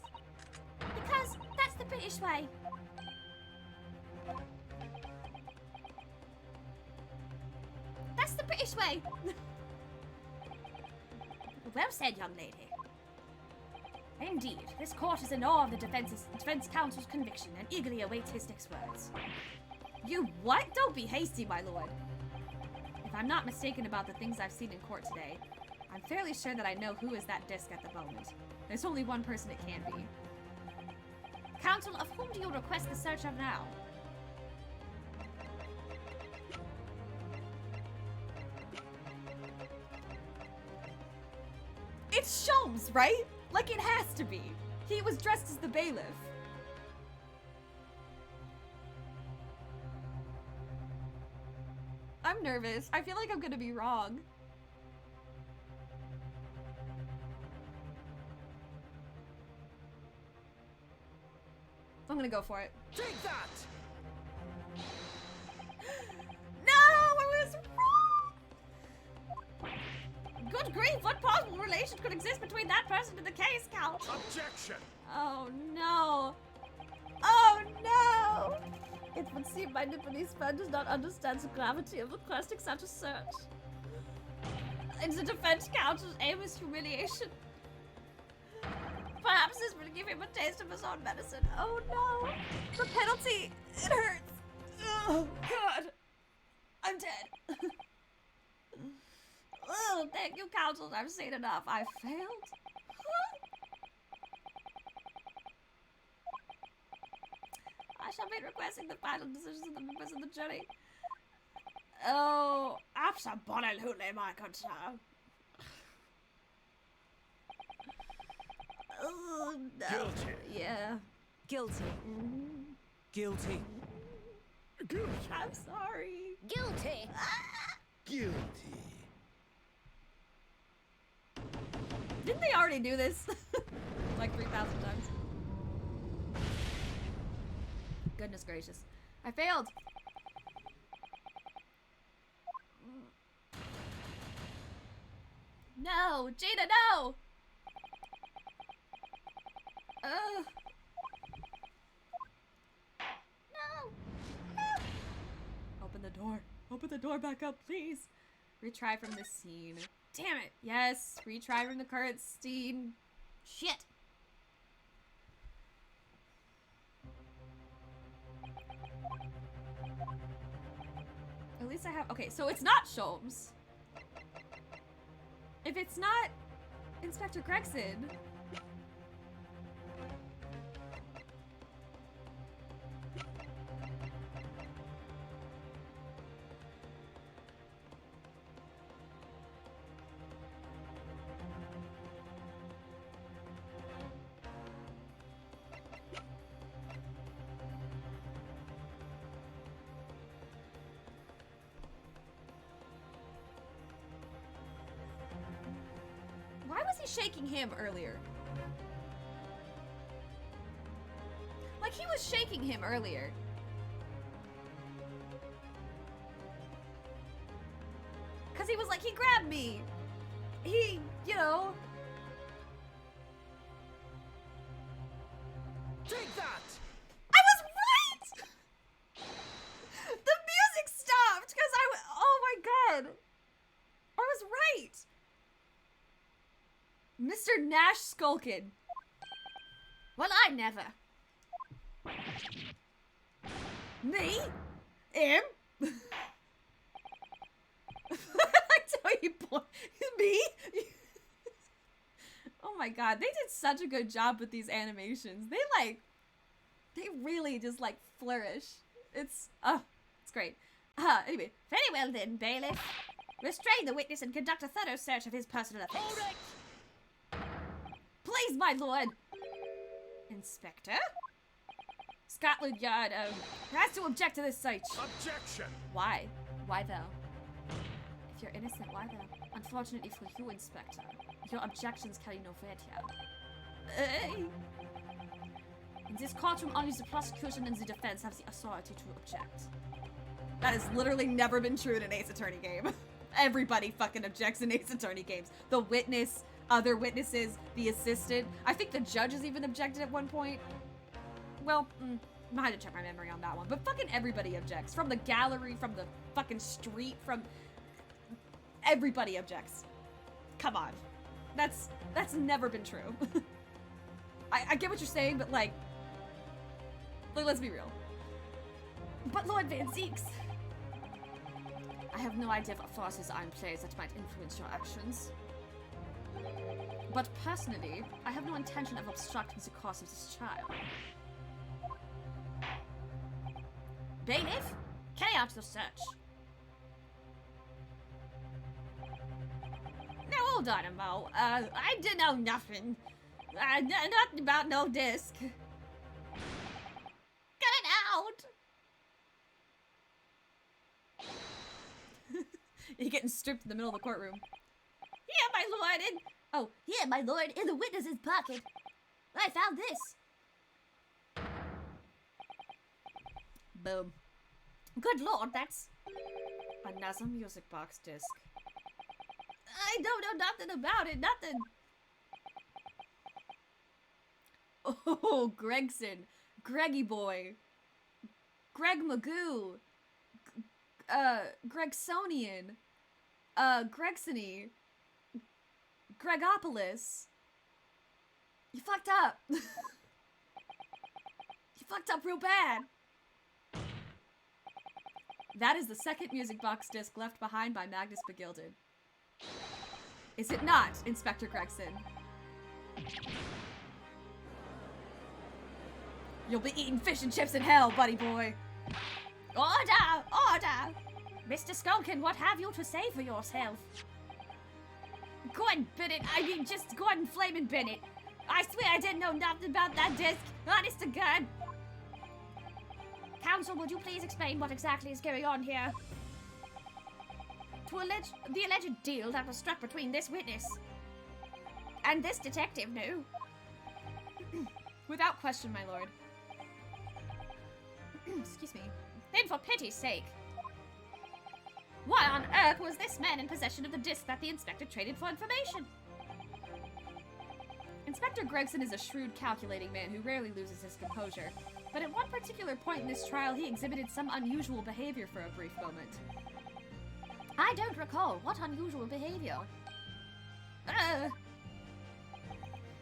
Because that's the British way. That's the British way. Well said, young lady. Indeed, this court is in awe of the defense counsel's conviction and eagerly awaits his next words. You what? Don't be hasty, my lord. If I'm not mistaken about the things I've seen in court today, I'm fairly sure that I know who is that disc at the moment. There's only one person it can be. Counsel, of whom do you request the search of now? It's Sholmes, right? Like it has to be. He was dressed as the bailiff. I'm nervous. I feel like I'm gonna be wrong. I'm gonna go for it. Take that! No, I was wrong! Good grief, what possible relation could exist between that person and the case, Count? Objection! Oh no! Oh no! It would seem my Nipponese friend does not understand the gravity of requesting such a search. And the defense counsel's aim is humiliation. Perhaps this would give him a taste of his own medicine. Oh no! The penalty! It hurts! Oh god! I'm dead! Oh, thank you, counsel. I've seen enough. I failed. I shall be requesting the final decisions of the members of the jury. Oh, absolutely, my good sir. Oh, no. Guilty. Yeah. Guilty. Guilty. Guilty. I'm sorry. Guilty. Guilty. Didn't they already do this? Like 3,000 times. Goodness gracious. I failed. No, Gina, no! No. Open the door. Open the door back up, please. Retry from this scene. Damn it. Yes, retry from the current scene. Shit. At least I have... Okay, so it's not Sholmes. If it's not Inspector Gregson... Why was he shaking him earlier? Like, he was shaking him earlier. Because he was like, he grabbed me. He, you know. Take that! I was right! The music stopped because oh my god. I was right. Mr. Nash Skulkin. Well, I never. Me? Him? I tell you, boy. Me? Oh my god, they did such a good job with these animations. They really just like flourish. It's great. Anyway, Very well then, bailiff. Restrain the witness and conduct a thorough search of his personal effects. please, my lord. Inspector? Scotland Yard, has to object to this search. Objection. Why? Why though? If you're innocent, why though? Unfortunately for you, Inspector, your objections carry no weight here. In this courtroom, only the prosecution and the defense have the authority to object. That has literally never been true in an Ace Attorney game. Everybody fucking objects in Ace Attorney games. The witness, other witnesses, the assistant. I think the judges even objected at one point. Well, I had to check my memory on that one. But fucking everybody objects. From the gallery, from the fucking street, from... Everybody objects. Come on. That's never been true. I get what you're saying, but like, let's be real. But Lord Van Zeeks, I have no idea what forces are in place that might influence your actions. But personally, I have no intention of obstructing the course of this trial. Bailiff, carry out your search. Now hold on a mo. I did know nothing. Nothing about no disc. Get it out! You're getting stripped in the middle of the courtroom. Here, my lord, here, my lord, in the witness's pocket. I found this. Boom. Good lord, that's... Another music box disc. I don't know nothing about it, nothing. Oh, Gregson. Greggy boy. Greg Magoo. Gregsonian. Gregsony. Gregopolis. You fucked up. You fucked up real bad. That is the second music box disc left behind by Magnus Begilded. Is it not, Inspector Gregson? You'll be eating fish and chips in hell, buddy boy. Order! Order! Mr. Skulkin, what have you to say for yourself? Go on, bin it. I mean, just go on and flame and bin it. I swear I didn't know nothing about that disc. Honest to God. Counsel, would you please explain what exactly is going on here? The alleged deal that was struck between this witness and this detective knew. Without question, my lord. Excuse me. Then for pity's sake. Why on earth was this man in possession of the disc that the inspector traded for information? Inspector Gregson is a shrewd, calculating man who rarely loses his composure. But at one particular point in this trial, he exhibited some unusual behavior for a brief moment. I don't recall. What unusual behavior?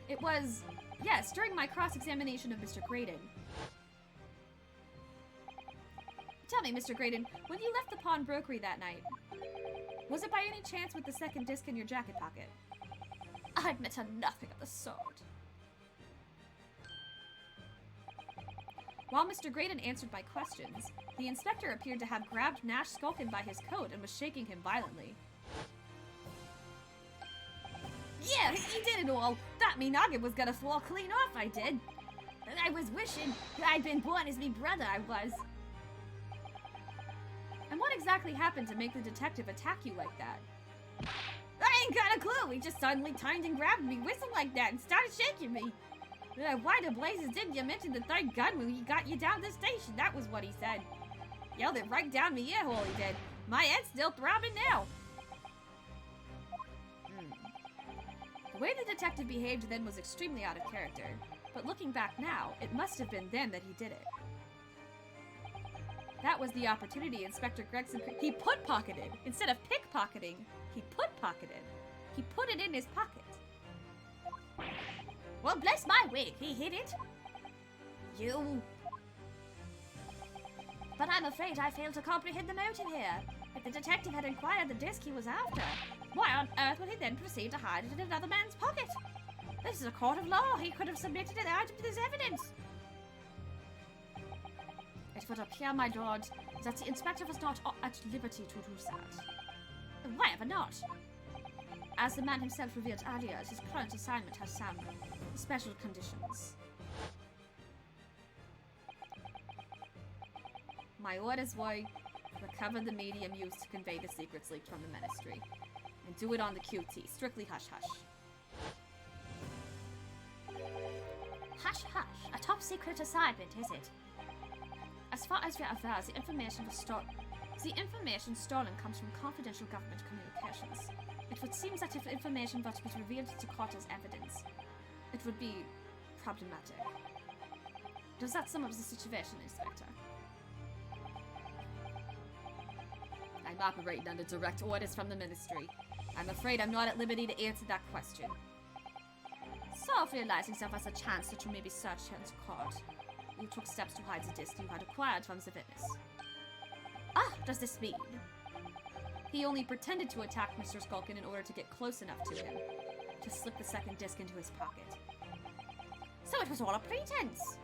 It was, yes, during my cross-examination of Mr. Graydon. Tell me, Mr. Graydon, when you left the pawnbrokery that night, was it by any chance with the second disc in your jacket pocket? I admit to nothing of the sort. While Mr. Graydon answered my questions, the inspector appeared to have grabbed Nash Skulkin by his coat and was shaking him violently. Yeah, he did it all. That me noggin was gonna fall clean off, I did. I was wishing I'd been born as me brother, I was. And what exactly happened to make the detective attack you like that? I ain't got a clue. He just suddenly turned and grabbed me, whistled like that, and started shaking me. Why the blazes didn't you mention the third gun when he got you down to the station? That was what he said. Yelled it right down me ear hole, he did. My head's still throbbing now. The way the detective behaved then was extremely out of character, but looking back now, it must have been then that he did it. That was the opportunity Inspector Gregson he pocketed. Instead of pickpocketing, he pocketed. He put it in his pocket. Well, bless my wig, he hid it. You. But I'm afraid I failed to comprehend the motive here. If the detective had acquired the disc he was after, why on earth would he then proceed to hide it in another man's pocket? This is a court of law. He could have submitted an item as evidence. It would appear, my lord, that the inspector was not at liberty to do that. Why ever not? As the man himself revealed earlier, his current assignment has some special conditions. My orders were recover the medium used to convey the secrets leaked from the ministry, and do it on the QT, strictly hush-hush. Hush-hush, a top-secret assignment, is it? As far as we are aware, the information stolen comes from confidential government communications. It would seem that if information were to be revealed to court as evidence, it would be problematic. Does that sum up the situation, Inspector? I'm operating under direct orders from the Ministry. I'm afraid I'm not at liberty to answer that question. So, realizing there was a chance that you may be searched into court, you took steps to hide the disc you had acquired from the witness. Ah, does this mean? He only pretended to attack Mr. Skulkin in order to get close enough to him, to slip the second disc into his pocket. So it was all a pretense.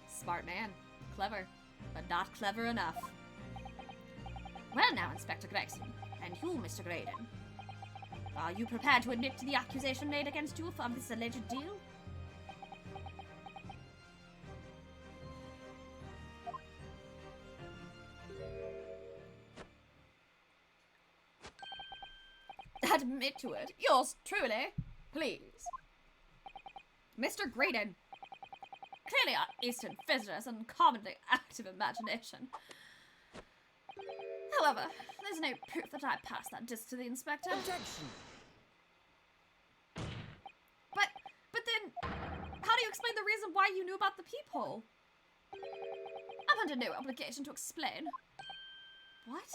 Smart man. Clever. But not clever enough. Well now, Inspector Gregson, and you, Mr. Graydon. Are you prepared to admit to the accusation made against you of this alleged deal? Admit to it. Yours truly. Please. Mr. Graydon. Clearly our Eastern visitors and uncommonly active imagination. However, there's no proof that I passed that disc to the inspector. Objection. But then, how do you explain the reason why you knew about the peephole? I'm under no obligation to explain. What?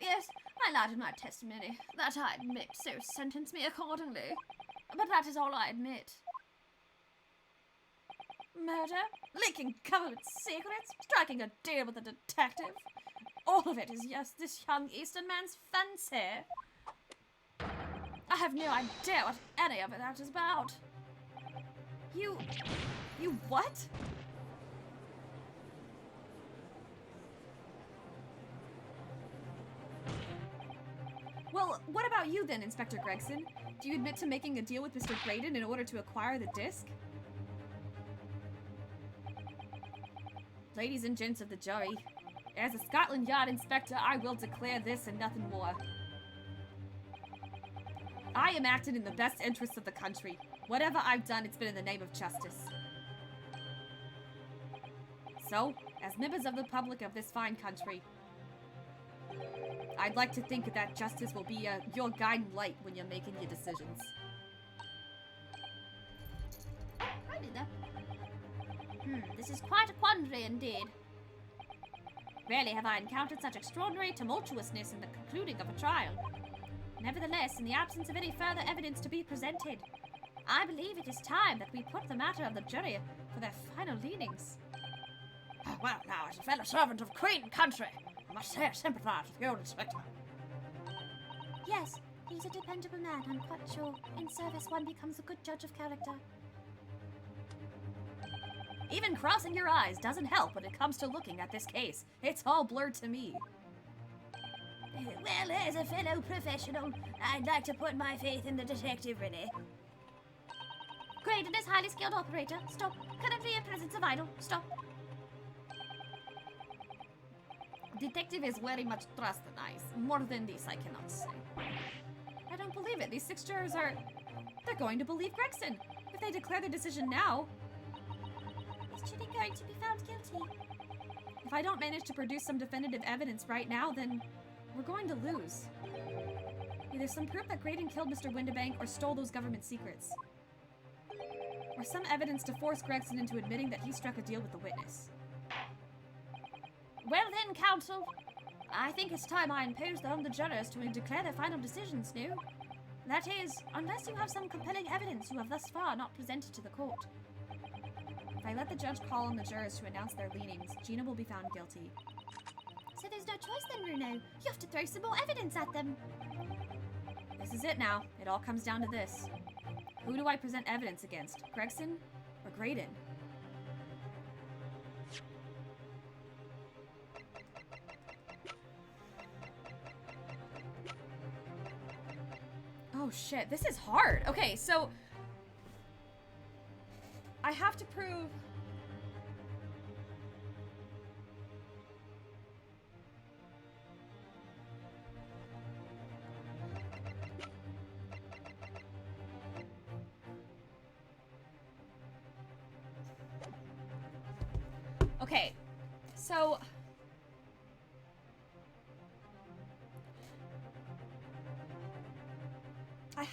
Yes, I lied in my testimony. That I admit, so sentence me accordingly. But that is all I admit. Murder, leaking government secrets, striking a deal with a detective. All of it is just this young Eastern man's fancy. I have no idea what any of that is about. You what? what about you then, Inspector Gregson? Do you admit to making a deal with Mr. Graydon in order to acquire the disc? Ladies and gents of the jury, as a Scotland Yard inspector, I will declare this and nothing more. I am acting in the best interests of the country. Whatever I've done, it's been in the name of justice. So, as members of the public of this fine country, I'd like to think that justice will be your guiding light when you're making your decisions. Hi there. This is quite a quandary indeed. Rarely have I encountered such extraordinary tumultuousness in the concluding of a trial. Nevertheless, in the absence of any further evidence to be presented, I believe it is time that we put the matter of the jury for their final leanings. Well, now, as a fellow servant of Queen Country, I must say I sympathize with the old inspector. Yes, he's a dependable man, I'm quite sure. In service, one becomes a good judge of character. Even crossing your eyes doesn't help when it comes to looking at this case. It's all blurred to me. Well, as a fellow professional, I'd like to put my faith in the detective, really. Graydon is highly skilled operator. Stop. Currently in presence of idol. Stop. Detective is very much trust and ice. More than this, I cannot say. I don't believe it. These 6 jurors they're going to believe Gregson. If they declare their decision now... Is Judy going to be found guilty? If I don't manage to produce some definitive evidence right now, then we're going to lose. Either some proof that Graydon killed Mr. Windibank or stole those government secrets. Or some evidence to force Gregson into admitting that he struck a deal with the witness. Well then, counsel, I think it's time I imposed on the jurors to declare their final decisions, no? That is, unless you have some compelling evidence you have thus far not presented to the court. If I let the judge call on the jurors to announce their leanings, Gina will be found guilty. So there's no choice then, Bruno. You have to throw some more evidence at them. This is it now. It all comes down to this. Who do I present evidence against? Gregson or Graydon? Oh shit, this is hard. Okay, so I have to prove... Okay, so... I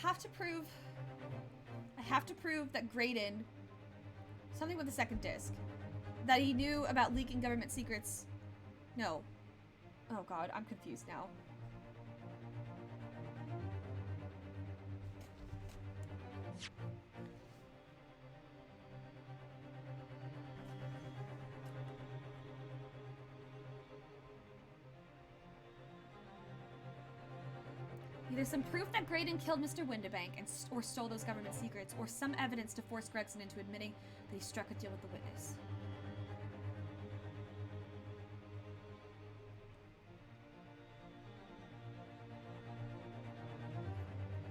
have to prove that Graydon, something with the second disc, that he knew about leaking government secrets. No. Oh god, I'm confused now. Either some proof that Graydon killed Mr. Windibank or stole those government secrets, or some evidence to force Gregson into admitting that he struck a deal with the witness.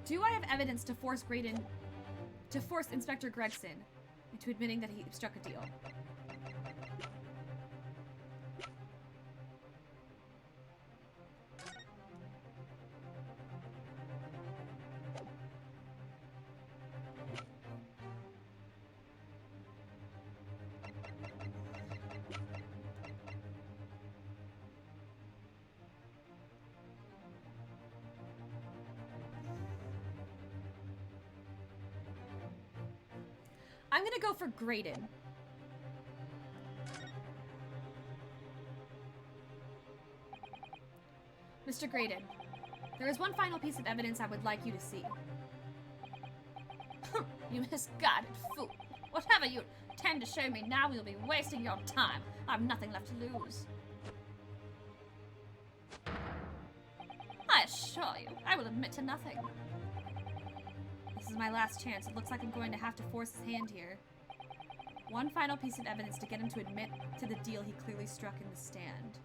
Do I have evidence to force Inspector Gregson into admitting that he struck a deal? I'm gonna go for Graydon. Mr. Graydon, there is one final piece of evidence I would like you to see. You misguided fool. Whatever you tend to show me now, you'll be wasting your time. I've nothing left to lose. I assure you, I will admit to nothing. This is my last chance. It looks like I'm going to have to force his hand here. One final piece of evidence to get him to admit to the deal he clearly struck in the stand.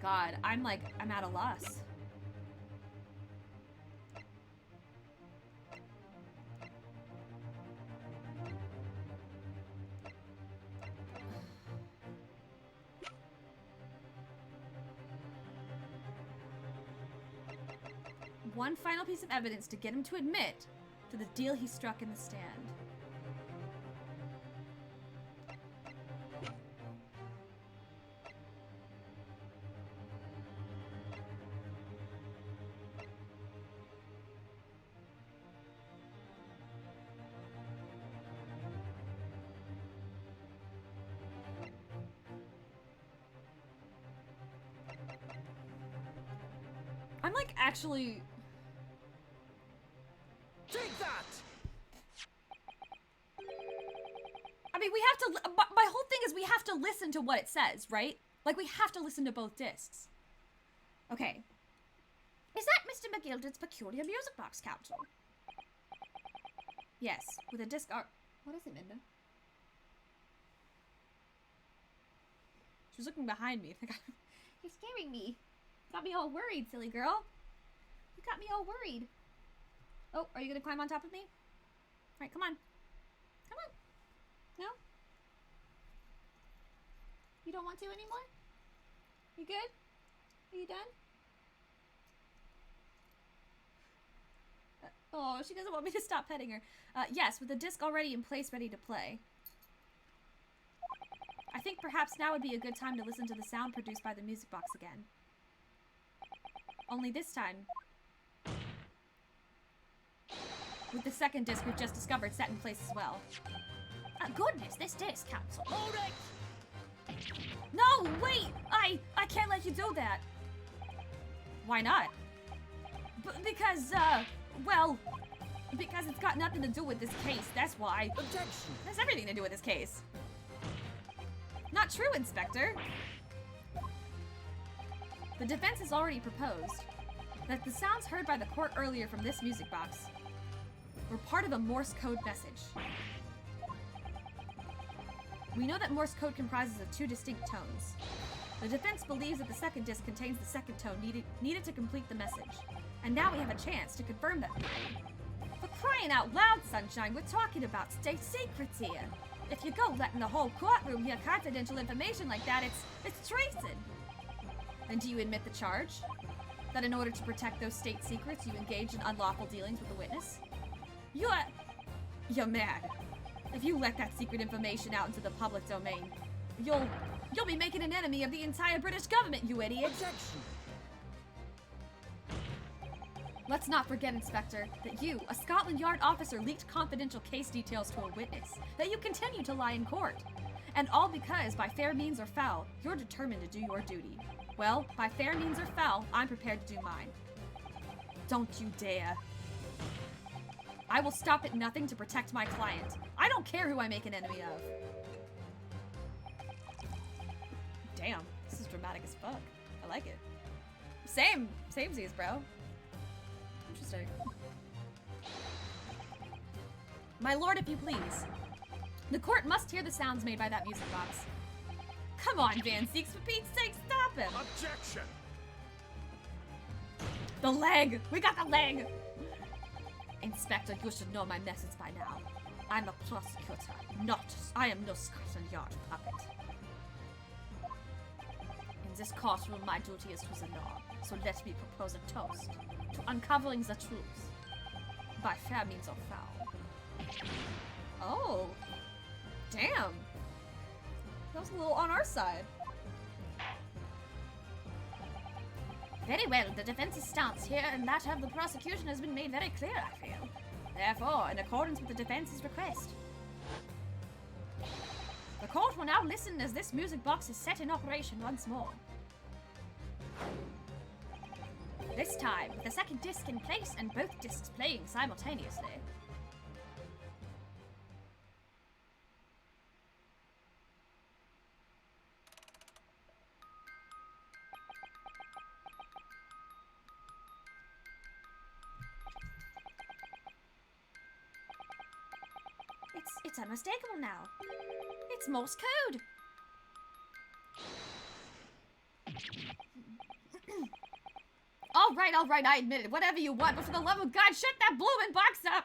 god, I'm at a loss. One final piece of evidence to get him to admit to the deal he struck in the stand. I'm like actually... Take that! I mean, we have to... My whole thing is we have to listen to what it says, right? Like, we have to listen to both discs. Okay. Is that Mr. McGilder's peculiar music box council? Yes, with a disc... What is it, Minda? She was looking behind me. You're scaring me. Got me all worried, silly girl. You got me all worried. Oh, are you gonna climb on top of me? Alright, come on. Come on. No? You don't want to anymore? You good? Are you done? Oh, she doesn't want me to stop petting her. Yes, with the disc already in place, ready to play. I think perhaps now would be a good time to listen to the sound produced by the music box again. Only this time, with the second disc we've just discovered set in place as well. Goodness, this disc council. Hold it! No, wait! I can't let you do that. Why not? Because it's got nothing to do with this case, that's why. Objection! It has everything to do with this case. Not true, Inspector. The defense has already proposed that the sounds heard by the court earlier from this music box were part of a Morse code message. We know that Morse code comprises of 2 distinct tones. The defense believes that the second disc contains the second tone needed to complete the message. And now we have a chance to confirm that theory. For crying out loud, Sunshine, we're talking about state secrets here. If you go letting the whole courtroom hear confidential information like that, it's treason. And do you admit the charge? That in order to protect those state secrets, you engaged in unlawful dealings with the witness? You're mad. If you let that secret information out into the public domain, you'll be making an enemy of the entire British government, you idiot. Objection! Let's not forget, Inspector, that you, a Scotland Yard officer, leaked confidential case details to a witness, that you continue to lie in court. And all because, by fair means or foul, you're determined to do your duty. Well, by fair means or foul, I'm prepared to do mine. Don't you dare. I will stop at nothing to protect my client. I don't care who I make an enemy of. Damn, this is dramatic as fuck. I like it. Samesies, bro. Interesting. My lord, if you please. The court must hear the sounds made by that music box. Come on, Van Seeks, for Pete's sake, stop him! Objection! The leg! We got the leg! Inspector, you should know my message by now. I'm a prosecutor, I am no Scotland Yard puppet. In this courtroom, my duty is to the law, so let me propose a toast to uncovering the truth, by fair means or foul. Oh. Damn. That was a little on our side. Very well, the defense's stance here and that of the prosecution has been made very clear, I feel. Therefore, in accordance with the defense's request, the court will now listen as this music box is set in operation once more. This time, with the second disc in place and both discs playing simultaneously. It's unmistakable now. It's Morse code. Alright, I admit it. Whatever you want, but for the love of God, shut that blooming box up!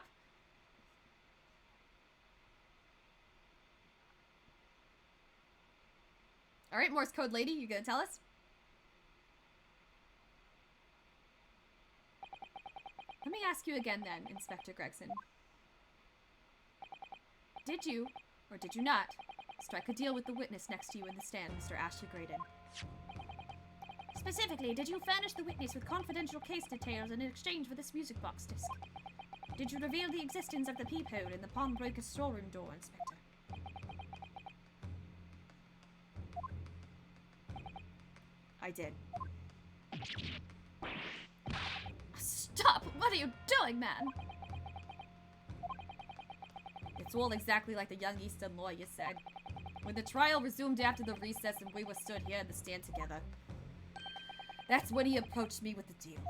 Alright, Morse code lady, you gonna tell us? Let me ask you again then, Inspector Gregson. Did you, or did you not, strike a deal with the witness next to you in the stand, Mr. Ashley Graydon? Specifically, did you furnish the witness with confidential case details in exchange for this music box disc? Did you reveal the existence of the peephole in the pawnbroker's storeroom door, Inspector? I did. Stop! What are you doing, man? It's all exactly like the young Eastern lawyer said. When the trial resumed after the recess and we were stood here in the stand together, that's when he approached me with the deal.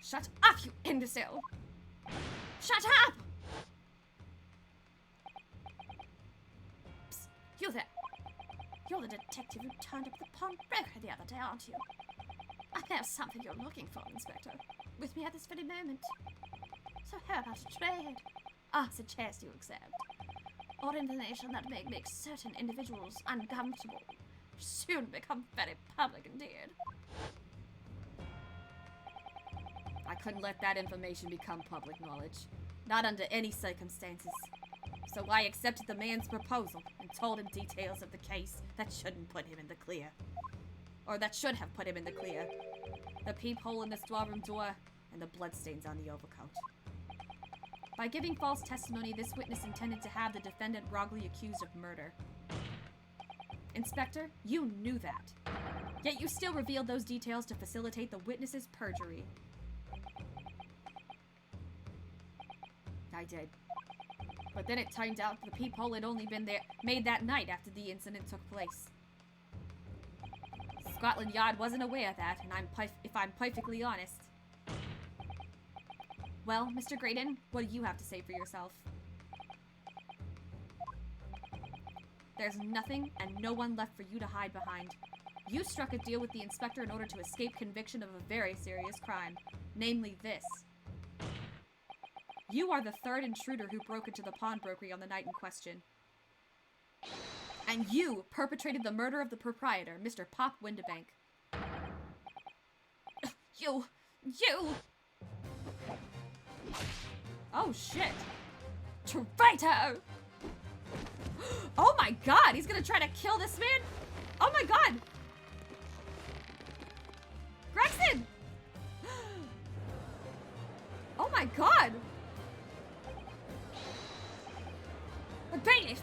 Shut up, you imbecile! Shut up! Psst, you there. You're the detective who turned up the pawnbroker the other day, aren't you? I know something you're looking for, Inspector. With me at this very moment. So how about a trade? I suggest you accept. Or information that may make certain individuals uncomfortable. Soon become very public indeed. I couldn't let that information become public knowledge. Not under any circumstances. So I accepted the man's proposal and told him details of the case that shouldn't put him in the clear. Or that should have put him in the clear. The peephole in the storeroom door and the bloodstains on the overcoat. By giving false testimony, this witness intended to have the defendant wrongly accused of murder. Inspector, you knew that. Yet you still revealed those details to facilitate the witness's perjury. I did. But then it turned out the peephole had only been made that night after the incident took place. Scotland Yard wasn't aware of that, and if I'm perfectly honest. Well, Mr. Graydon, what do you have to say for yourself? There's nothing and no one left for you to hide behind. You struck a deal with the inspector in order to escape conviction of a very serious crime, namely this. You are the third intruder who broke into the pawnbrokery on the night in question. And you perpetrated the murder of the proprietor, Mr. Pop Windebank. You! Oh, shit. Traitor! Oh my god, he's gonna try to kill this man? Oh my god! Gregson! Oh my god!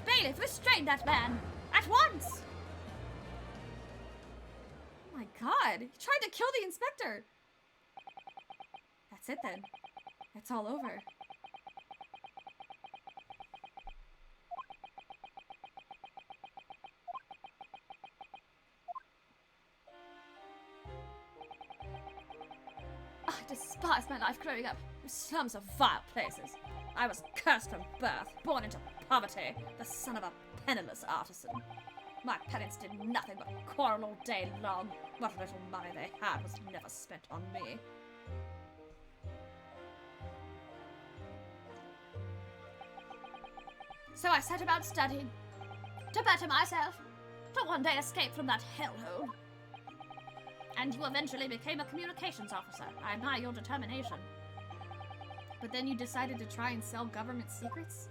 Bailiff, restrain that man! At once! Oh my god, he tried to kill the inspector! That's it then. It's all over. I despise my life growing up. Those slums are vile places. I was cursed from birth, born into poverty, the son of a penniless artisan. My parents did nothing but quarrel all day long. What little money they had was never spent on me. So I set about studying, to better myself, to one day escape from that hellhole. And you eventually became a communications officer. I admire your determination. But then you decided to try and sell government secrets?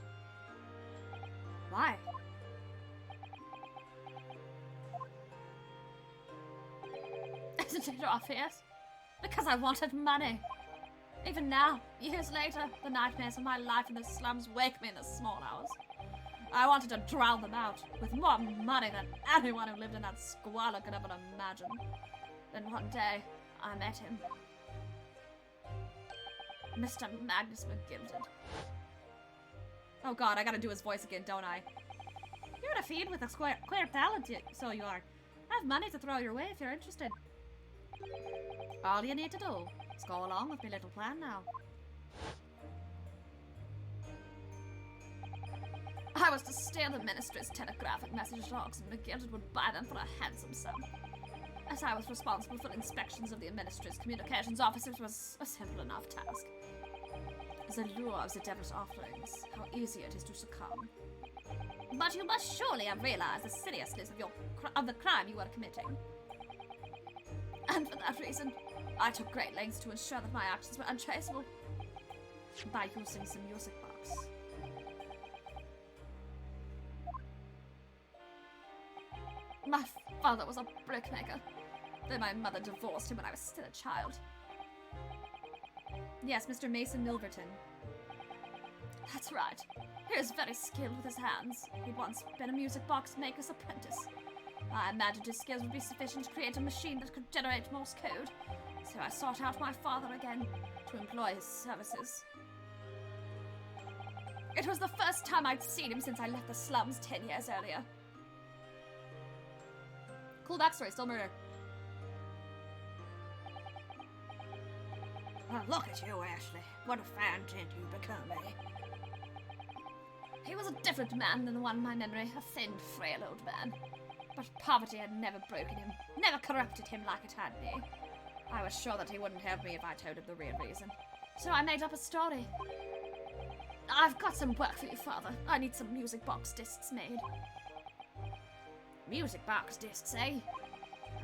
Why? Isn't it obvious? Because I wanted money. Even now, years later, the nightmares of my life in the slums wake me in the small hours. I wanted to drown them out with more money than anyone who lived in that squalor could ever imagine. Then one day, I met him. Mr. Magnus McGilded. Oh god, I gotta do his voice again, don't I? You're in a field with a queer talent, so you are. I have money to throw your way if you're interested. All you need to do is go along with my little plan now. I was to steal the ministry's telegraphic message logs, and McGilded would buy them for a handsome sum. as I was responsible for inspections of the administrator's communications officers, was a simple enough task. The lure of the devil's offerings, how easy it is to succumb. But you must surely have realized the seriousness of the crime you were committing. And for that reason, I took great lengths to ensure that my actions were untraceable by using the music box. My father was a brickmaker, though my mother divorced him when I was still a child. Yes, Mr. Mason Milverton. That's right. He was very skilled with his hands. He'd once been a music box maker's apprentice. I imagined his skills would be sufficient to create a machine that could generate Morse code, so I sought out my father again to employ his services. It was the first time I'd seen him since I left the slums 10 years earlier. Cool backstory, still murder. Well, look at you, Ashley. What a fine gent you become, eh? He was a different man than the one in my memory, a thin, frail old man. But poverty had never broken him, never corrupted him like it had me. I was sure that he wouldn't help me if I told him the real reason. So I made up a story. I've got some work for you, Father. I need some music box discs made. Music box discs, eh?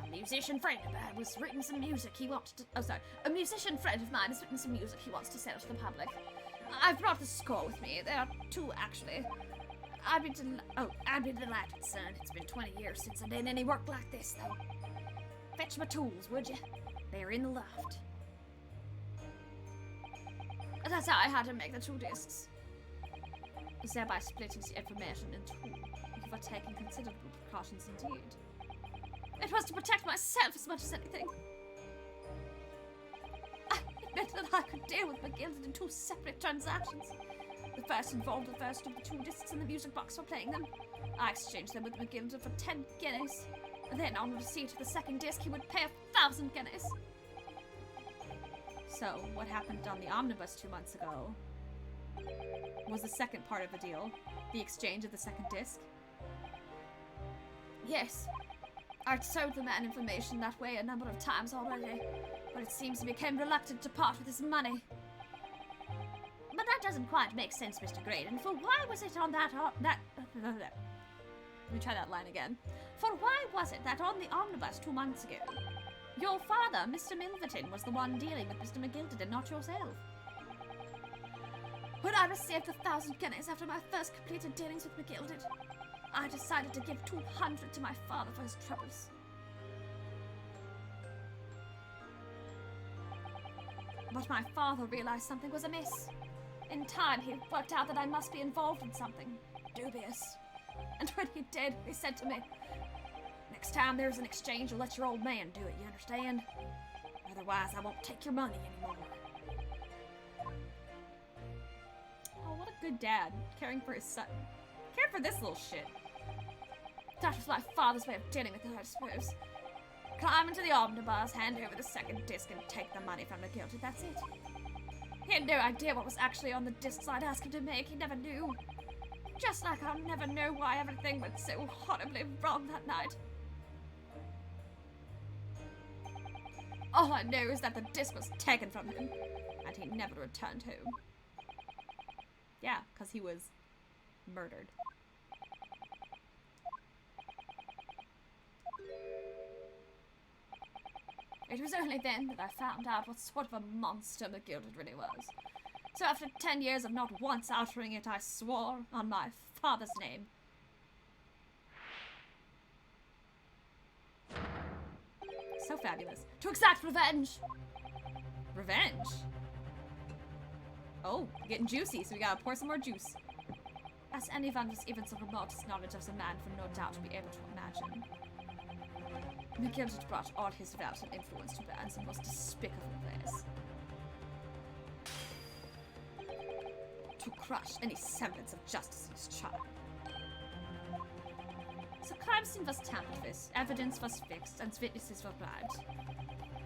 A musician friend of mine was written some music he wanted to... A musician friend of mine has written some music he wants to sell to the public. I've brought the score with me. There are 2, actually. I'd be delighted, son. It's been 20 years since I did any work like this, though. Fetch my tools, would you? They're in the loft. That's how I had to make the 2 discs. Thereby splitting the information in 2. You were taking considerable precautions indeed. It was to protect myself as much as anything. It meant that I could deal with McGilded in 2 separate transactions. The first involved the first of the 2 discs in the music box for playing them. I exchanged them with McGilded for 10 guineas. Then, on receipt of the second disc, he would pay 1,000 guineas. So, what happened on the omnibus 2 months ago was the second part of the deal, the exchange of the second disc. Yes, I'd sold the man information that way a number of times already, but it seems he became reluctant to part with his money. But that doesn't quite make sense, Mr. Graydon, for why was it on Let me try that line again. For why was it that on the omnibus 2 months ago, your father, Mr. Milverton, was the one dealing with Mr. McGilded and not yourself? When I received 1,000 guineas after my first completed dealings with McGilded, I decided to give 200 to my father for his troubles. But my father realized something was amiss. In time, he worked out that I must be involved in something dubious. And when he did, he said to me, "Next time there's an exchange, you'll let your old man do it, you understand? Otherwise, I won't take your money anymore." Oh, what a good dad, caring for his son. Caring for this little shit. That was my father's way of dealing with it, I suppose. Climb into the omnibus, hand over the second disc, and take the money from the guilty, that's it. He had no idea what was actually on the discs I'd asked him to make, he never knew. Just like I'll never know why everything went so horribly wrong that night. All I know is that the disc was taken from him, and he never returned home. Yeah, because he was murdered. It was only then that I found out what sort of a monster McGilded really was. So after 10 years of not once uttering it, I swore on my father's name. So fabulous. To exact revenge! Revenge? Oh, getting juicy, so we gotta pour some more juice. As anyone with even the remotest knowledge of the man would no doubt be able to imagine. McGilded brought all his wealth and influence to bear in the most despicable ways. To crush any semblance of justice in his child. The crime scene was tampered with, evidence was fixed, and witnesses were bribed.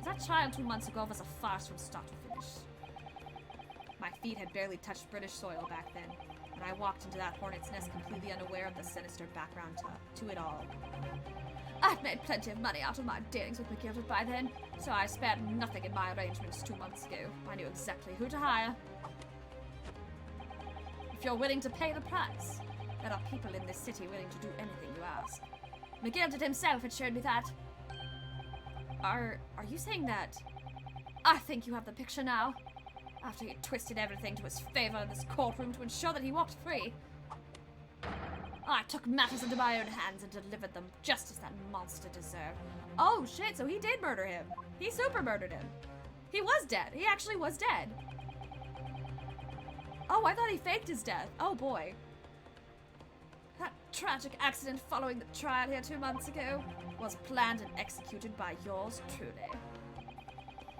That trial 2 months ago was a farce from start to finish. My feet had barely touched British soil back then, and I walked into that hornet's nest completely unaware of the sinister background to it all. I'd made plenty of money out of my dealings with McGilded by then, so I spared nothing in my arrangements 2 months ago. I knew exactly who to hire. If you're willing to pay the price, there are people in this city willing to do anything you ask. McGilded himself had showed me that. Are you saying that? I think you have the picture now. After he twisted everything to his favor in this courtroom to ensure that he walked free, I took matters into my own hands and delivered them just as that monster deserved. Oh shit, so he did murder him. He super murdered him. He was dead. He actually was dead. Oh, I thought he faked his death. Oh boy. That tragic accident following the trial here 2 months ago was planned and executed by yours truly.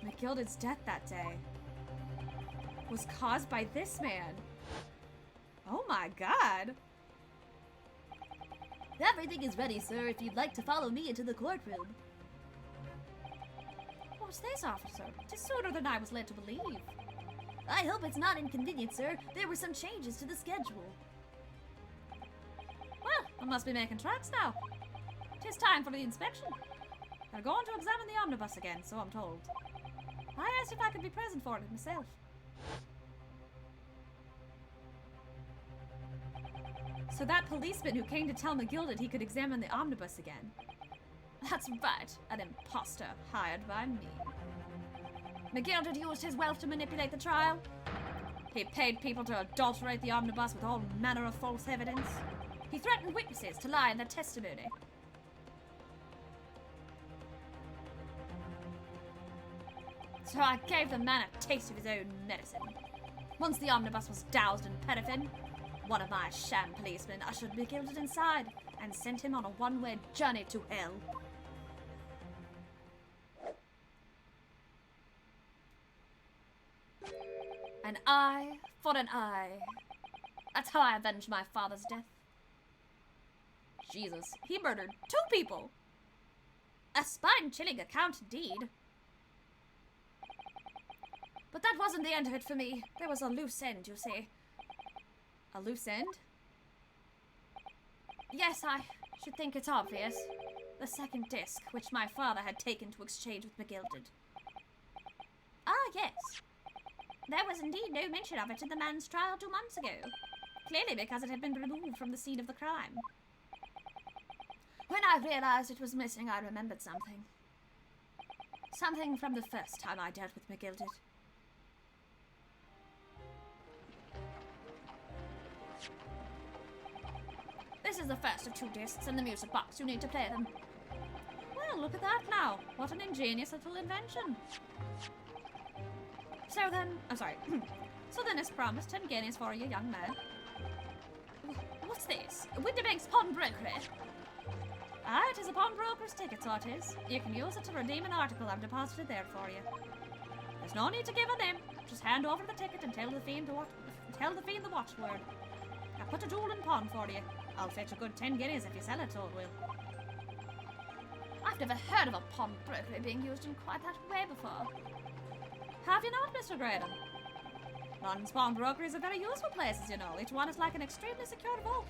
McGilded's death that day was caused by this man. Oh my god. Everything is ready, sir, if you'd like to follow me into the courtroom. What's this, officer? 'Tis sooner than I was led to believe. I hope it's not inconvenient, sir. There were some changes to the schedule. Well, I must be making tracks now. 'Tis time for the inspection. They're going to examine the omnibus again, so I'm told. I asked if I could be present for it myself. So that policeman who came to tell McGilded he could examine the omnibus again. That's right, an imposter hired by me. McGilded used his wealth to manipulate the trial. He paid people to adulterate the omnibus with all manner of false evidence. He threatened witnesses to lie in their testimony. So I gave the man a taste of his own medicine. Once the omnibus was doused in paraffin, one of my sham policemen ushered McGilded inside and sent him on a one-way journey to hell. An eye for an eye. That's how I avenged my father's death. Jesus, he murdered 2 people. A spine-chilling account indeed. But that wasn't the end of it for me. There was a loose end, you see. A loose end? Yes, I should think it's obvious. The second disc, which my father had taken to exchange with McGilded. Ah, yes. There was indeed no mention of it in the man's trial 2 months ago. Clearly because it had been removed from the scene of the crime. When I realized it was missing, I remembered something. Something from the first time I dealt with McGilded. This is the first of 2 discs in the music box. You need to play them. Well, look at that now. What an ingenious little invention. So then, I'm sorry. So then as promised, 10 guineas for you, young man. What's this? Winterbank's pawnbrokery. Ah, it is a pawnbroker's ticket, so it is. You can use it to redeem an article I've deposited there for you. There's no need to give a name. Just hand over the ticket and tell the fiend the watchword. I'll put a jewel in pawn for you. I'll fetch a good 10 guineas if you sell it, so it will. I've never heard of a pawnbrokery being used in quite that way before. Have you not, Mr. Graydon? London's pawnbrokeries are very useful places, you know. Each one is like an extremely secure vault.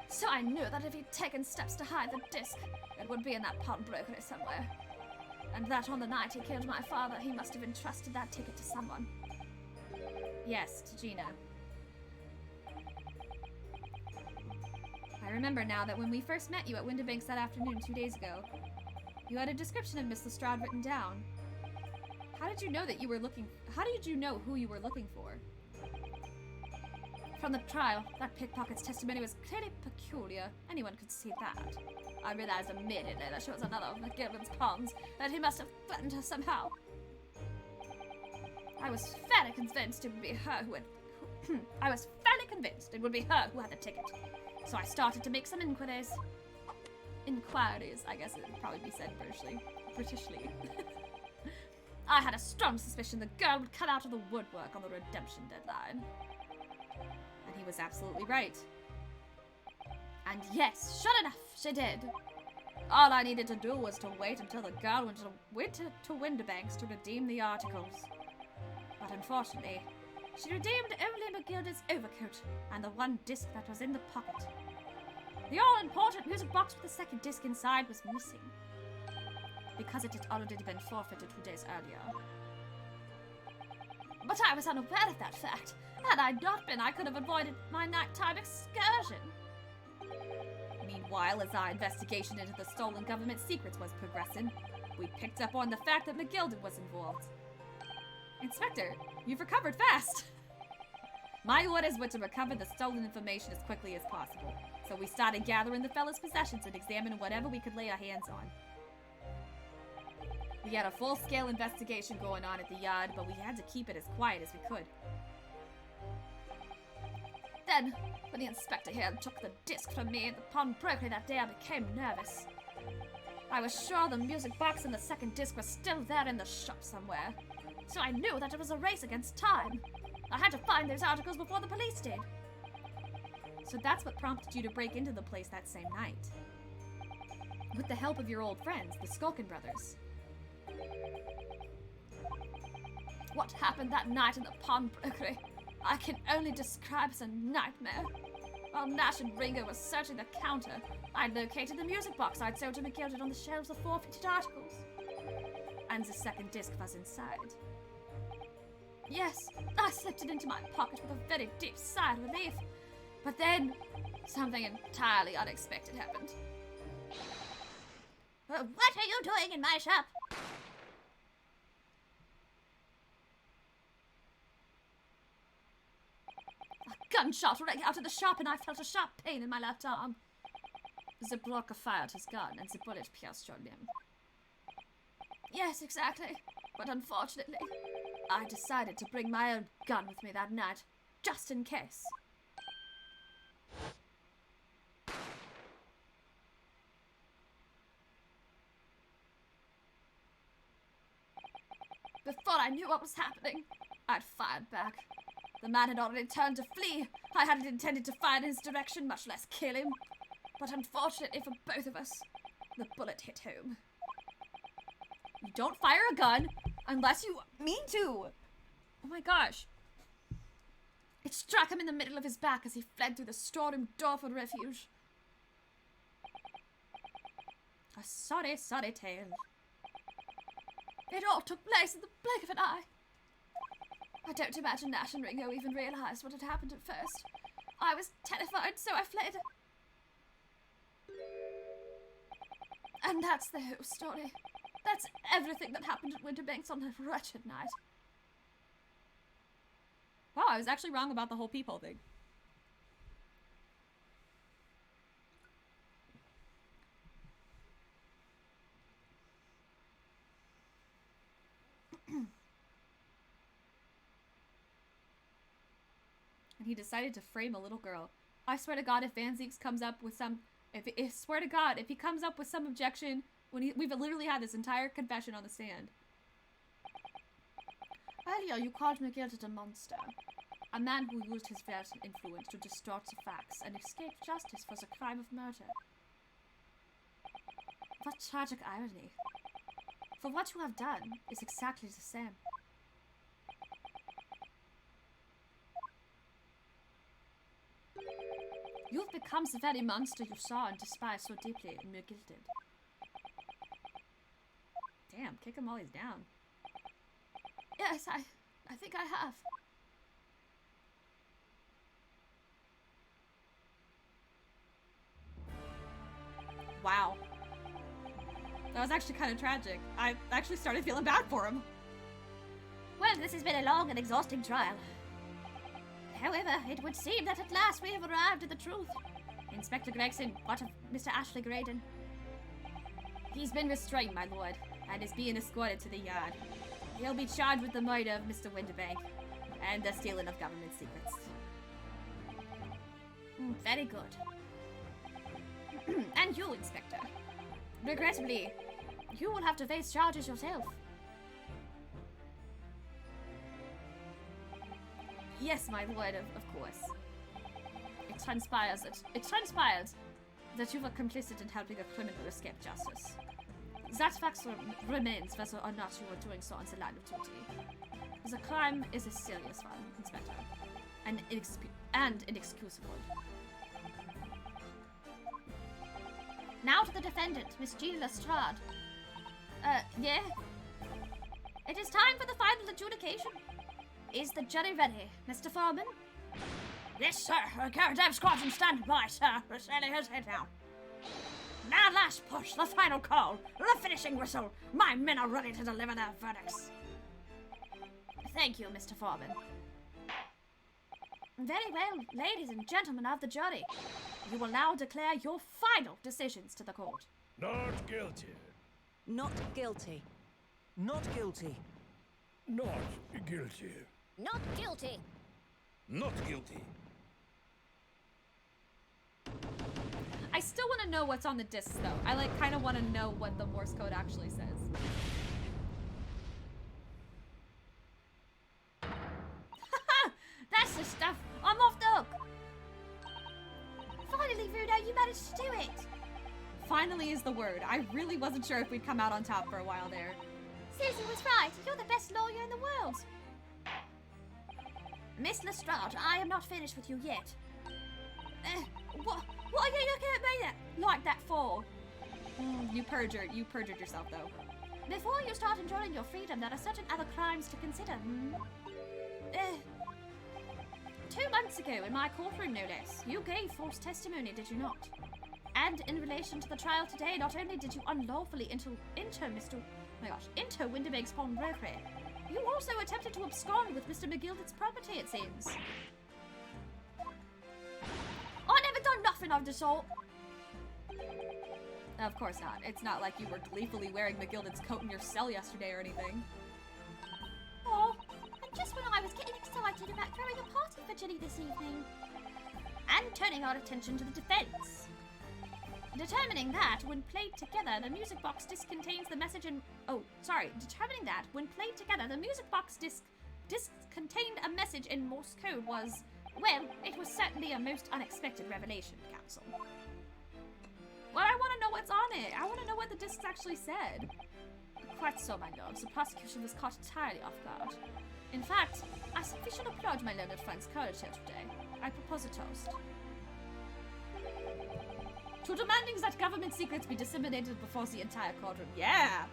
So I knew that if he'd taken steps to hide the disc, it would be in that pawnbrokery somewhere. And that on the night he killed my father, he must have entrusted that ticket to someone. Yes, to Gina. I remember now that when we first met you at Winterbanks that afternoon 2 days ago, you had a description of Miss Lestrade written down. How did you know that you were looking... How did you know who you were looking for? From the trial, that pickpocket's testimony was clearly peculiar. Anyone could see that. I realized immediately that she was another of McGilded's pawns, that he must have threatened her somehow. I was fairly convinced it would be her who had... I was fairly convinced it would be her who had the ticket. So I started to make some inquiries. Inquiries, I guess it would probably be said Britishly. I had a strong suspicion the girl would cut out of the woodwork on the redemption deadline. And he was absolutely right. And yes, sure enough, she did. All I needed to do was to wait until the girl went to Winterbanks to redeem the articles. But unfortunately, she redeemed only McGilda's overcoat and the one disc that was in the pocket. The all-important music box with the second disc inside was missing, because it had already been forfeited 2 days earlier. But I was unaware of that fact. Had I not been, I could have avoided my nighttime excursion. Meanwhile, as our investigation into the stolen government secrets was progressing, we picked up on the fact that McGilda was involved. Inspector, you've recovered fast! My orders were to recover the stolen information as quickly as possible, so we started gathering the fella's possessions and examining whatever we could lay our hands on. We had a full-scale investigation going on at the yard, but we had to keep it as quiet as we could. Then, when the inspector here took the disc from me and the pawnbroker that day, I became nervous. I was sure the music box and the second disc were still there in the shop somewhere, so I knew that it was a race against time. I had to find those articles before the police did. So that's what prompted you to break into the place that same night. With the help of your old friends, the Skulkin brothers. What happened that night in the pawnbrokery, I can only describe as a nightmare. While Nash and Ringo were searching the counter, I located the music box I'd sold to McGilda on the shelves of forfeited articles. And the second disc was inside. Yes, I slipped it into my pocket with a very deep sigh of relief. But then, something entirely unexpected happened. What are you doing in my shop? A gunshot rang out of the shop and I felt a sharp pain in my left arm. The blocker fired his gun and the bullet pierced your limb. Yes, exactly. But unfortunately, I decided to bring my own gun with me that night, just in case. Before I knew what was happening, I'd fired back. The man had already turned to flee. I hadn't intended to fire in his direction, much less kill him. But unfortunately for both of us, the bullet hit home. You don't fire a gun unless you mean to. Oh my gosh. It struck him in the middle of his back as he fled through the storeroom door for refuge. A sorry, sorry tale. It all took place in the blink of an eye. I don't imagine Nash and Ringo even realized what had happened at first. I was terrified, so I fled. And that's the whole story. That's everything that happened at Winterbanks on that wretched night. Wow, I was actually wrong about the whole peephole thing. And he decided to frame a little girl. I swear to God, if Van Zeeks comes up with some... swear to God, if he comes up with some objection... We've literally had this entire confession on the stand. Earlier, you called McGilda a monster. A man who used his wealth and influence to distort the facts and escape justice for the crime of murder. What tragic irony. For what you have done is exactly the same. You've become the very monster you saw and despised so deeply in McGilda. Damn, kick him while he's down. Yes, I think I have. Wow. That was actually kind of tragic. I actually started feeling bad for him. Well, this has been a long and exhausting trial. However, it would seem that at last we have arrived at the truth. Inspector Gregson, what of Mr. Ashley Graydon? He's been restrained, my lord, and is being escorted to the yard. He'll be charged with the murder of Mr. Winterbank and the stealing of government secrets. Very good. And you, Inspector. Regrettably, you will have to face charges yourself. Yes, my lord, of course. It transpires that you were complicit in helping a criminal escape justice. That fact remains whether or not you were doing so on the line of duty. The crime is a serious one, Inspector, and inexcusable. Now to the defendant, Miss Jean Lestrade. Yeah? It is time for the final adjudication. Is the jury ready, Mr. Foreman? Yes, sir. Dev Squadron standing by, sir. Sally has head now. Now, last push, the final call, the finishing whistle. My men are ready to deliver their verdicts. Thank you, Mr. Foreman. Very well, ladies and gentlemen of the jury. You will now declare your final decisions to the court. Not guilty. Not guilty. Not guilty. Not guilty. Not guilty. Not guilty. I still want to know what's on the discs, though. I kind of want to know what the Morse code actually says. That's the stuff. I'm off the hook. Finally, Rudo, you managed to do it. Finally is the word. I really wasn't sure if we'd come out on top for a while there. Susan was right. You're the best lawyer in the world. Miss Lestrade, I am not finished with you yet. What are you looking at me like that for? You perjured yourself, though. Before you start enjoying your freedom, there are certain other crimes to consider. 2 months ago, in my courtroom, no less, you gave false testimony, did you not? And in relation to the trial today, not only did you unlawfully enter Windermegg's pawnbrokery, you also attempted to abscond with Mr. McGilder's property, it seems. I never done nothing of the sort. Of course not. It's not like you were gleefully wearing McGilden's coat in your cell yesterday or anything. Oh, and just when I was getting excited about throwing a party for Ginny this evening. And turning our attention to the defense. Determining that, when played together, the music box disc contains the message in... Determining that, when played together, the music box disc contained a message in Morse code was... Well, it was certainly a most unexpected revelation, Counsel. Well, I want to know what's on it. I want to know what the discs actually said. Quite so, my lord. The prosecution was caught entirely off guard. In fact, I simply should applaud my learned friend's courage here today. I propose a toast. To demanding that government secrets be disseminated before the entire courtroom. Yeah!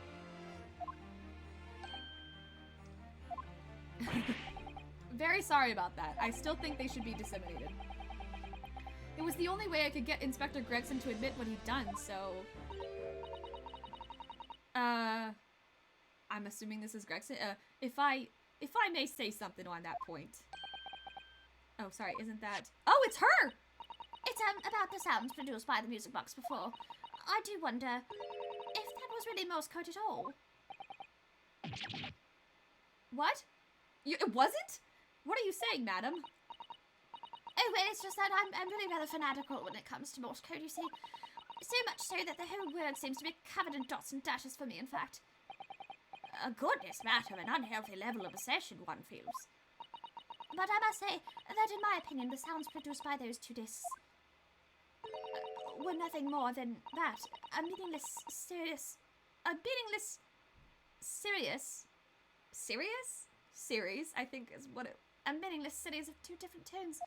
Very sorry about that. I still think they should be disseminated. It was the only way I could get Inspector Gregson to admit what he'd done, so... I'm assuming this is Gregson. If I may say something on that point. Oh, sorry, isn't that... Oh, it's her! It's about the sounds produced by the music box before. I do wonder if that was really Morse code at all. What? It wasn't? What are you saying, madam? Oh, well, it's just that I'm really rather fanatical when it comes to Morse code, you see. So much so that the whole word seems to be covered in dots and dashes for me, in fact. A goodness matter, an unhealthy level of obsession one feels. But I must say that, in my opinion, the sounds produced by those two discs were nothing more than that. A meaningless series I think is what it... A meaningless series of two different tones.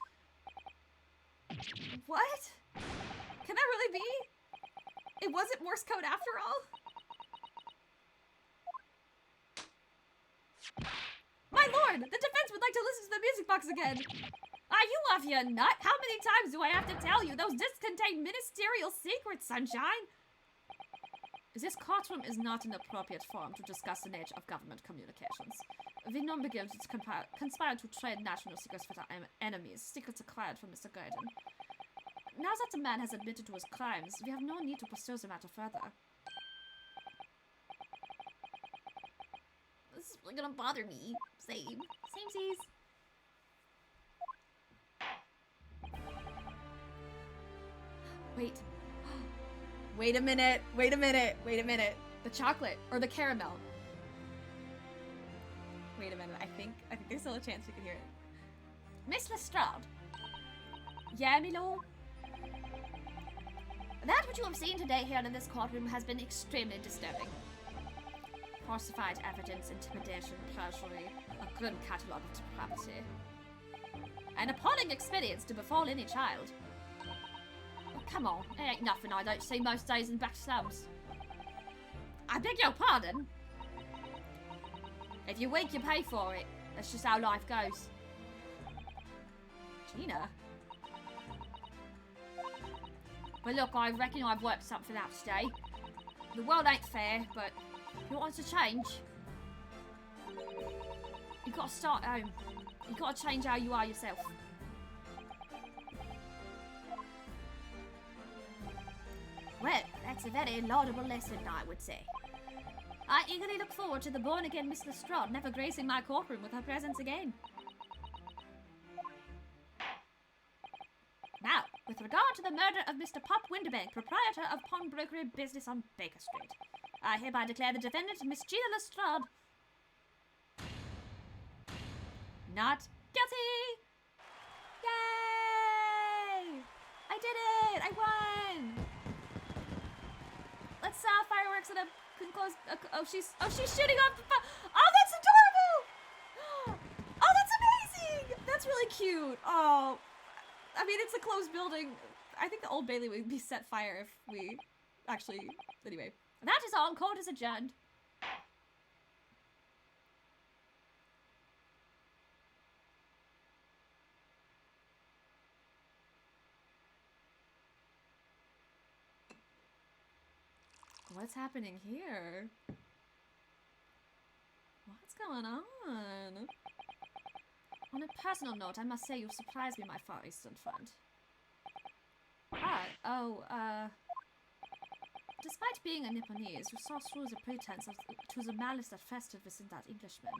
What? Can that really be? It wasn't Morse code after all? My lord, the defense would like to listen to the music box again. Are you off your nut? How many times do I have to tell you? Those discs contain ministerial secrets, sunshine. This courtroom is not an appropriate forum to discuss the nature of government communications. We non-begins conspire to trade national secrets with our enemies, secrets acquired from Mr. Gordon. Now that the man has admitted to his crimes, we have no need to pursue the matter further. This is really gonna bother me. Same. Samesies. Wait. Wait a minute. The chocolate or the caramel. Wait a minute. I think there's still a chance we can hear it. Miss Lestrade. Yeah, my lord? That which you have seen today here in this courtroom has been extremely disturbing. Falsified evidence, intimidation, perjury, a grim catalogue of depravity. An appalling experience to befall any child. Oh, come on, it ain't nothing I don't see most days in back slums. I beg your pardon? If you're weak, you pay for it. That's just how life goes. Gina? But look, I reckon I've worked something out today. The world ain't fair, but if you want to change, you gotta start at home. You gotta change how you are yourself. Well, that's a very laudable lesson, I would say. I eagerly look forward to the born-again Miss Lestrade never gracing my courtroom with her presence again. Now, with regard to the murder of Mr. Pop Winterbank, proprietor of pawnbrokery business on Baker Street, I hereby declare the defendant, Miss Gina Lestrade, not guilty! Yay! I did it! I won! Let's fireworks at a oh, she's shooting off the oh, that's adorable! Oh, that's amazing! That's really cute. Oh, I mean, it's a closed building. I think the Old Bailey would be set fire if we actually... Anyway. That is all. Court is adjourned. What's happening here? What's going on? On a personal note, I must say you've surprised me, my Far Eastern friend. Despite being a Nipponese, you saw through the pretense to the malice that festered within that Englishman.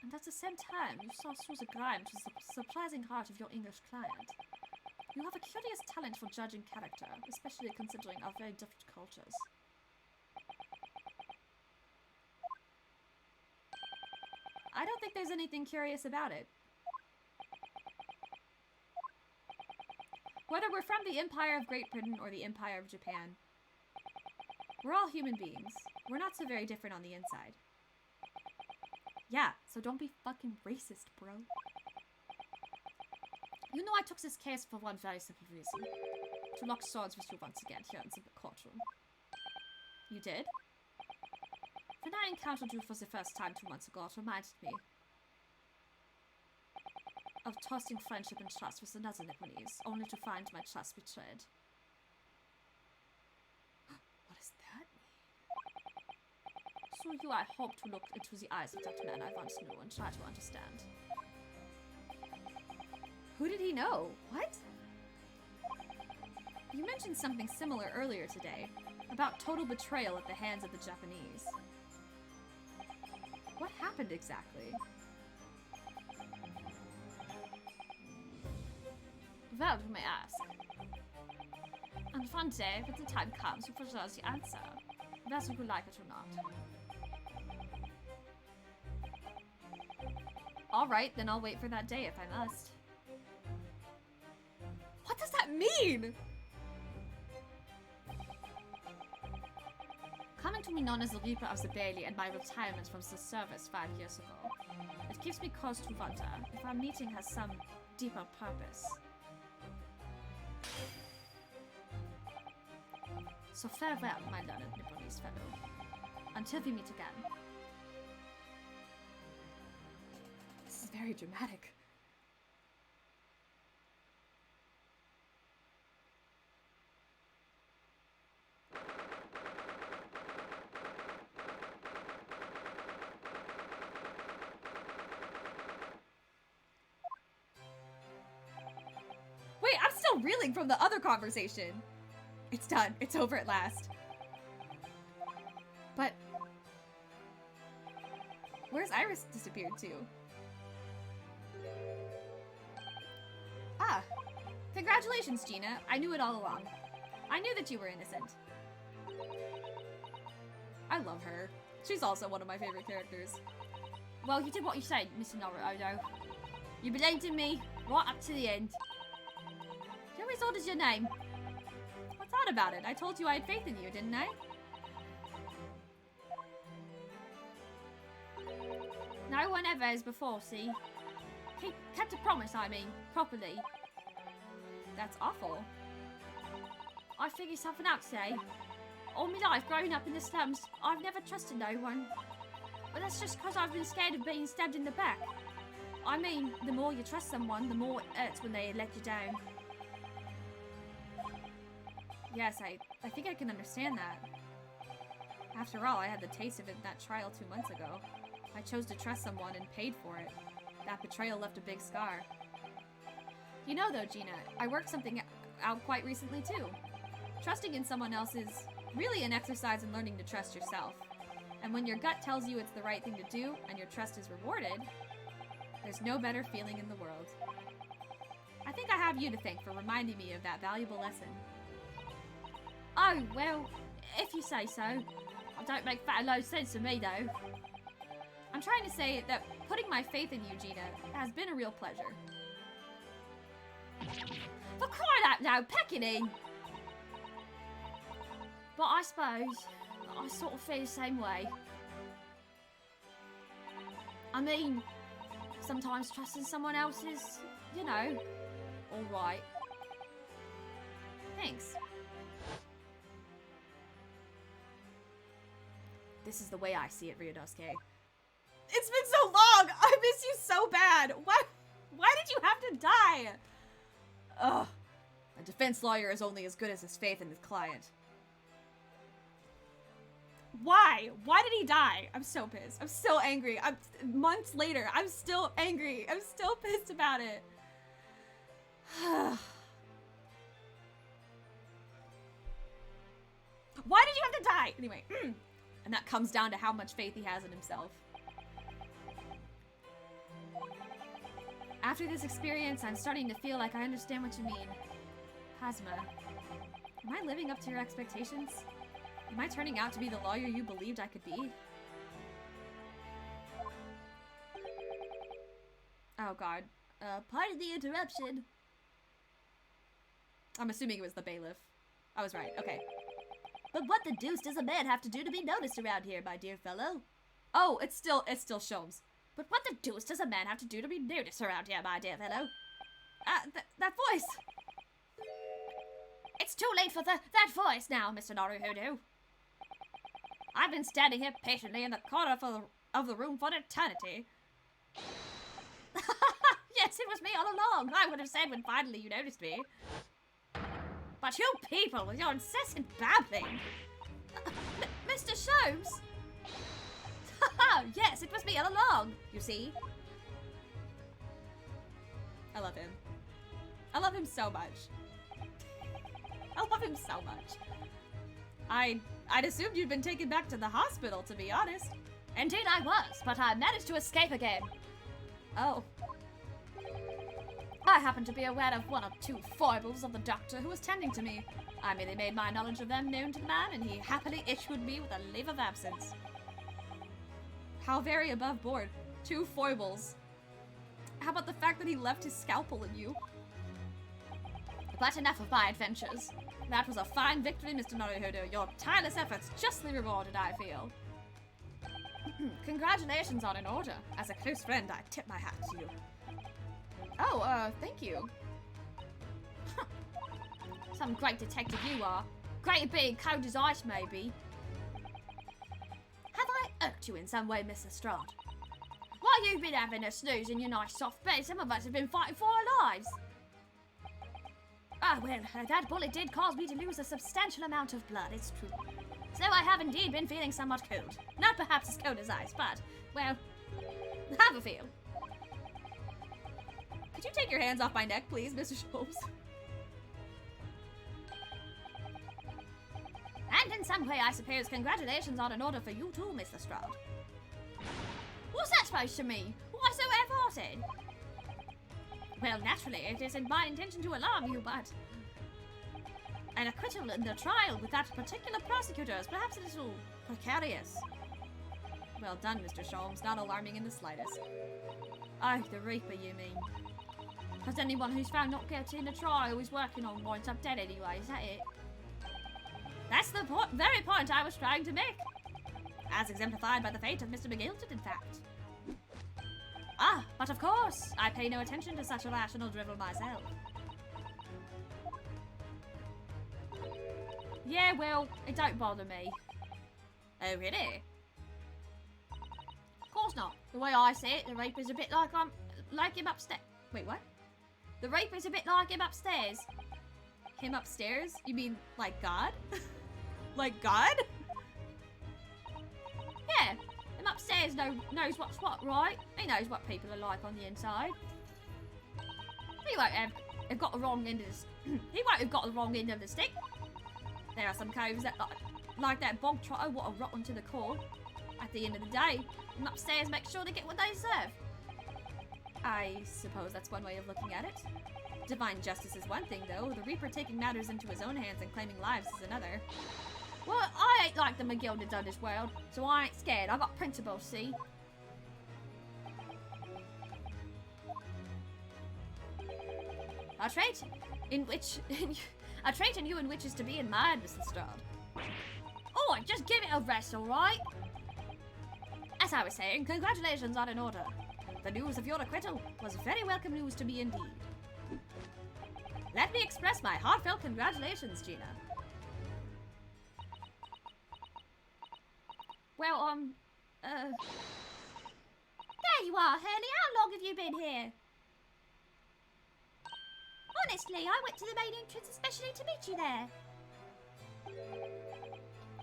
And at the same time, you saw through the grime to the surprising heart of your English client. You have a curious talent for judging character, especially considering our very different cultures. I don't think there's anything curious about it. Whether we're from the Empire of Great Britain or the Empire of Japan, we're all human beings. We're not so very different on the inside. Yeah, so don't be fucking racist, bro. You know I took this case for one very simple reason. To lock swords with you once again here in the courtroom. You did? When I encountered you for the first time 2 months ago, it reminded me of tossing friendship and trust with another Nipponese, only to find my trust betrayed. What does that mean? Through you, I hope to look into the eyes of that man I once knew and try to understand. Who did he know? What? You mentioned something similar earlier today, about total betrayal at the hands of the Japanese. What happened exactly? Well, you may ask. And one day, when the time comes, you will know the answer, whether you like it or not. Alright, then I'll wait for that day if I must. What does that mean? Coming to be known as the Reaper of the Bailey and my retirement from the service 5 years ago, it gives me cause to wonder if our meeting has some deeper purpose. So farewell, my learned Nipponese fellow. Until we meet again. This is very dramatic. Wait, I'm still reeling from the other conversation. It's done. It's over at last. But where's Iris disappeared to? Ah, congratulations, Gina. I knew it all along. I knew that you were innocent. I love her. She's also one of my favorite characters. Well, you did what you said, Mr. Naruto. You believed in me right up to the end. Tell me, what is your name? What's thought about it. I told you I had faith in you, didn't I? No one ever has before, see? Kept a promise, I mean, properly. That's awful. I figured something out today. All my life growing up in the slums, I've never trusted no one. But that's just because I've been scared of being stabbed in the back. I mean, the more you trust someone, the more it hurts when they let you down. Yes, I think I can understand that. After all, I had the taste of it in that trial 2 months ago. I chose to trust someone and paid for it. That betrayal left a big scar. You know though, Gina, I worked something out quite recently too. Trusting in someone else is really an exercise in learning to trust yourself. And when your gut tells you it's the right thing to do and your trust is rewarded, there's no better feeling in the world. I think I have you to thank for reminding me of that valuable lesson. Oh, well, if you say so. I don't make fat low sense to me, though. I'm trying to say that putting my faith in you, Gina, has been a real pleasure. For crying out loud, Peckiny! But I suppose I sort of feel the same way. I mean, sometimes trusting someone else is, you know, alright. Thanks. This is the way I see it, Ryunosuke. It's been so long! I miss you so bad! Why did you have to die? Ugh. A defense lawyer is only as good as his faith in his client. Why? Why did he die? I'm so pissed. I'm so angry. Months later, I'm still angry. I'm still pissed about it. Why did you have to die? Anyway, and that comes down to how much faith he has in himself. After this experience, I'm starting to feel like I understand what you mean. Hazma, am I living up to your expectations? Am I turning out to be the lawyer you believed I could be? Oh god. Pardon the interruption. I'm assuming it was the bailiff. I was right, okay. But what the deuce does a man have to do to be noticed around here, my dear fellow? Oh, it's still Sholmes. But what the deuce does a man have to do to be noticed around here, my dear fellow? That voice! It's too late for that voice now, Mr. Naruhodo. I've been standing here patiently in the corner of the room for an eternity. Yes, it was me all along. I would have said when finally you noticed me. But you people with your incessant babbling. Mr. Sholmes! Yes, it was me all along, you see. I love him. I love him so much. I love him so much. I'd assumed you'd been taken back to the hospital, to be honest. Indeed I was, but I managed to escape again. Oh. I happened to be aware of one or two foibles of the doctor who was tending to me. I merely made my knowledge of them known to the man, and he happily issued me with a leave of absence. How very above board. 2 foibles. How about the fact that he left his scalpel in you? But enough of my adventures. That was a fine victory, Mr. Naruhodo. Your tireless efforts justly rewarded, I feel. Congratulations on an order. As a close friend, I tip my hat to you. Oh, thank you. Some great detective you are. Great at being cold as ice, maybe. Have I irked you in some way, Miss Lestrade? While you've been having a snooze in your nice soft bed, some of us have been fighting for our lives. Ah, well, that bullet did cause me to lose a substantial amount of blood, it's true. So I have indeed been feeling somewhat cold. Not perhaps as cold as ice, but, well, have a feel. Could you take your hands off my neck, please, Mr. Sholmes? And in some way, I suppose, congratulations on an order for you too, Miss Lestrade. What's that supposed to mean? Why so airported? Well, naturally, it isn't my intention to alarm you, but an acquittal in the trial with that particular prosecutor is perhaps a little precarious. Well done, Mr. Sholmes. Not alarming in the slightest. Oh, the Reaper, you mean? Because anyone who's found not guilty in the trial is working on winds up dead anyway, is that it? That's the very point I was trying to make. As exemplified by the fate of Mr. McGilton, in fact. Ah, but of course, I pay no attention to such irrational drivel myself. Yeah, well, it don't bother me. Oh, really? Of course not. The way I see it, the rape is a bit like him upstairs. Wait, what? The rape is a bit like him upstairs. Him upstairs? You mean like God? Like God? Yeah, him upstairs knows what's what, right? He knows what people are like on the inside. He won't have got the wrong end of the he won't have got the wrong end of the stick. There are some coves that like that bog trotter what are rotten to the core. At the end of the day, him upstairs make sure they get what they deserve. I suppose that's one way of looking at it. Divine justice is one thing, though. The Reaper taking matters into his own hands and claiming lives is another. Well, I ain't like the McGildeds of this world, so I ain't scared. I got principles, see? A trait in you in which is to be admired, Mr. Strahd. Oh, just give it a rest, alright? As I was saying, congratulations are in order. The news of your acquittal was very welcome news to me indeed. Let me express my heartfelt congratulations, Gina. Well, there you are, Hurley. How long have you been here? Honestly, I went to the main entrance especially to meet you there.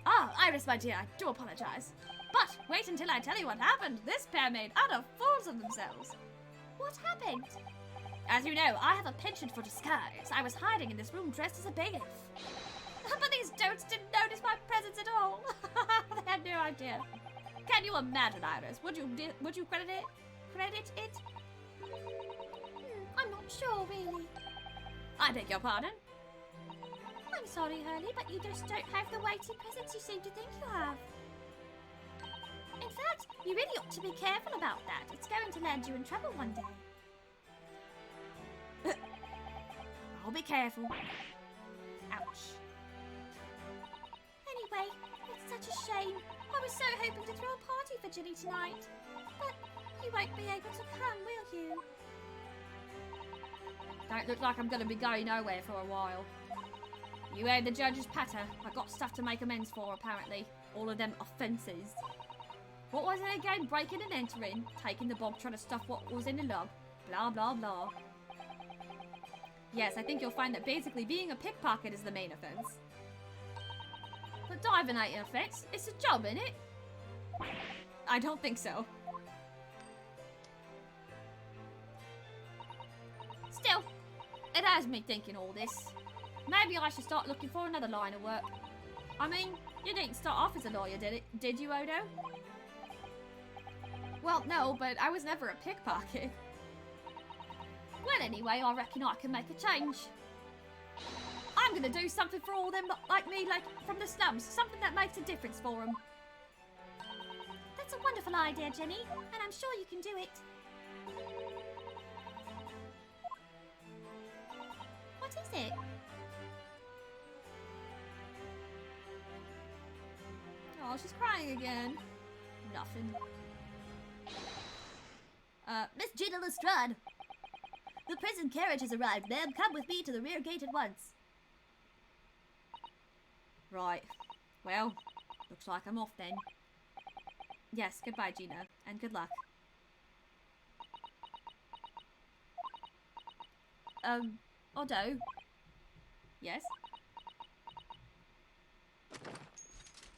Ah, Iris, my dear, I do apologize. But wait until I tell you what happened. This pair made utter fools of themselves. What happened? As you know, I have a penchant for disguise. I was hiding in this room dressed as a bailiff. But these dotes didn't notice my presence at all. They had no idea. Can you imagine, Iris? Would you credit it? I'm not sure, really. I beg your pardon? I'm sorry, Hurley, but you just don't have the weighty presence you seem to think you have. In fact, you really ought to be careful about that. It's going to land you in trouble one day. I'll be careful. Ouch. Anyway, it's such a shame. I was so hoping to throw a party for Ginny tonight. But you won't be able to come, will you? Don't look like I'm going to be going nowhere for a while. You heard the judge's patter. I got stuff to make amends for, apparently. All of them offences. What was it again? Breaking and entering, taking the bog, trying to stuff what was in the log, blah blah blah. Yes, I think you'll find that basically being a pickpocket is the main offence. But diving ain't an offence. It's a job, isn't it? I don't think so. Still, it has me thinking all this. Maybe I should start looking for another line of work. I mean, you didn't start off as a lawyer, did you, Odo? Well, no, but I was never a pickpocket. Well, anyway, I reckon I can make a change. I'm gonna do something for all them like me, like from the slums. Something that makes a difference for them. That's a wonderful idea, Jenny, and I'm sure you can do it. What is it? Oh, she's crying again. Nothing. Miss Gina Lestrade. The prison carriage has arrived, ma'am. Come with me to the rear gate at once. Right. Well, looks like I'm off then. Yes, goodbye, Gina, and good luck. Odo? Yes?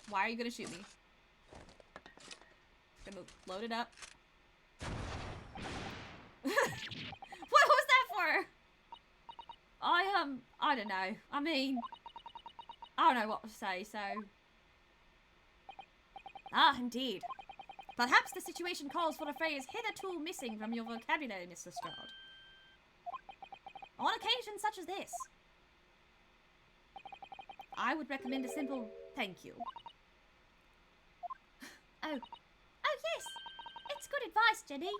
Why are you gonna shoot me? Gonna load it up. What was that for? I don't know. I mean, I don't know what to say, so... Ah, indeed. Perhaps the situation calls for a phrase hitherto missing from your vocabulary, Mr. Strahd. On occasions such as this, I would recommend a simple thank you. Oh yes! It's good advice, Jenny.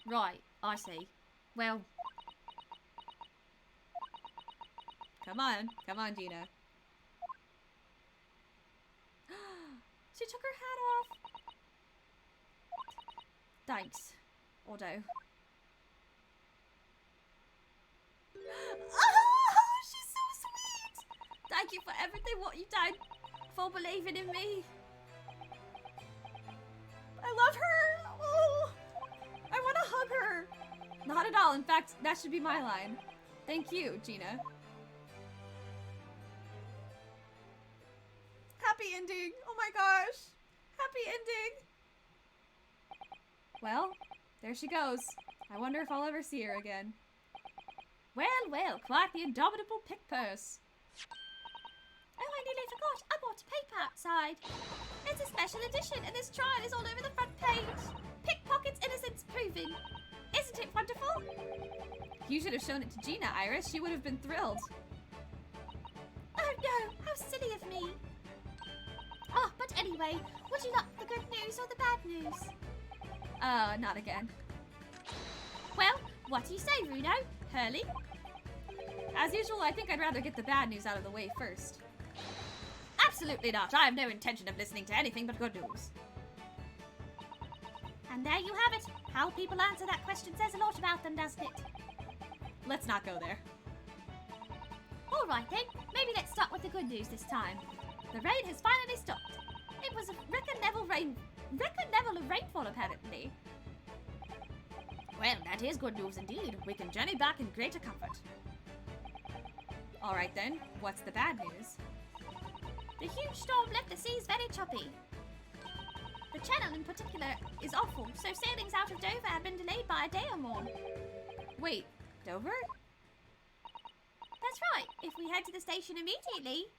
Right, I see. Well, Come on. Come on, Gina. She took her hat off. Thanks, Odo. Oh, she's so sweet. Thank you for everything what you done, for believing in me. I love her. Oh, I want to hug her. Not at all. In fact, that should be my line. Thank you, Gina. Happy ending. Oh my gosh. Happy ending. Well, there she goes. I wonder if I'll ever see her again. Well, well, quite the indomitable pick purse. Oh, I nearly forgot. I bought a paper outside. It's a special edition, and this trial is all over the front page. Pickpocket's innocence proven. Isn't it wonderful? You should have shown it to Gina, Iris. She would have been thrilled. Oh no, how silly of me. Oh, but anyway, would you like the good news or the bad news? Not again. Well, what do you say, Runo? Hurley? As usual, I think I'd rather get the bad news out of the way first. Absolutely not. I have no intention of listening to anything but good news. And there you have it. How people answer that question says a lot about them, doesn't it? Let's not go there. All right then, maybe let's start with the good news this time. The rain has finally stopped. It was a record level of rainfall apparently. Well, that is good news indeed. We can journey back in greater comfort. All right then, what's the bad news? The huge storm left the seas very choppy. The channel in particular is awful, so sailings out of Dover have been delayed by a day or more. Wait, Dover? That's right. If we head to the station immediately,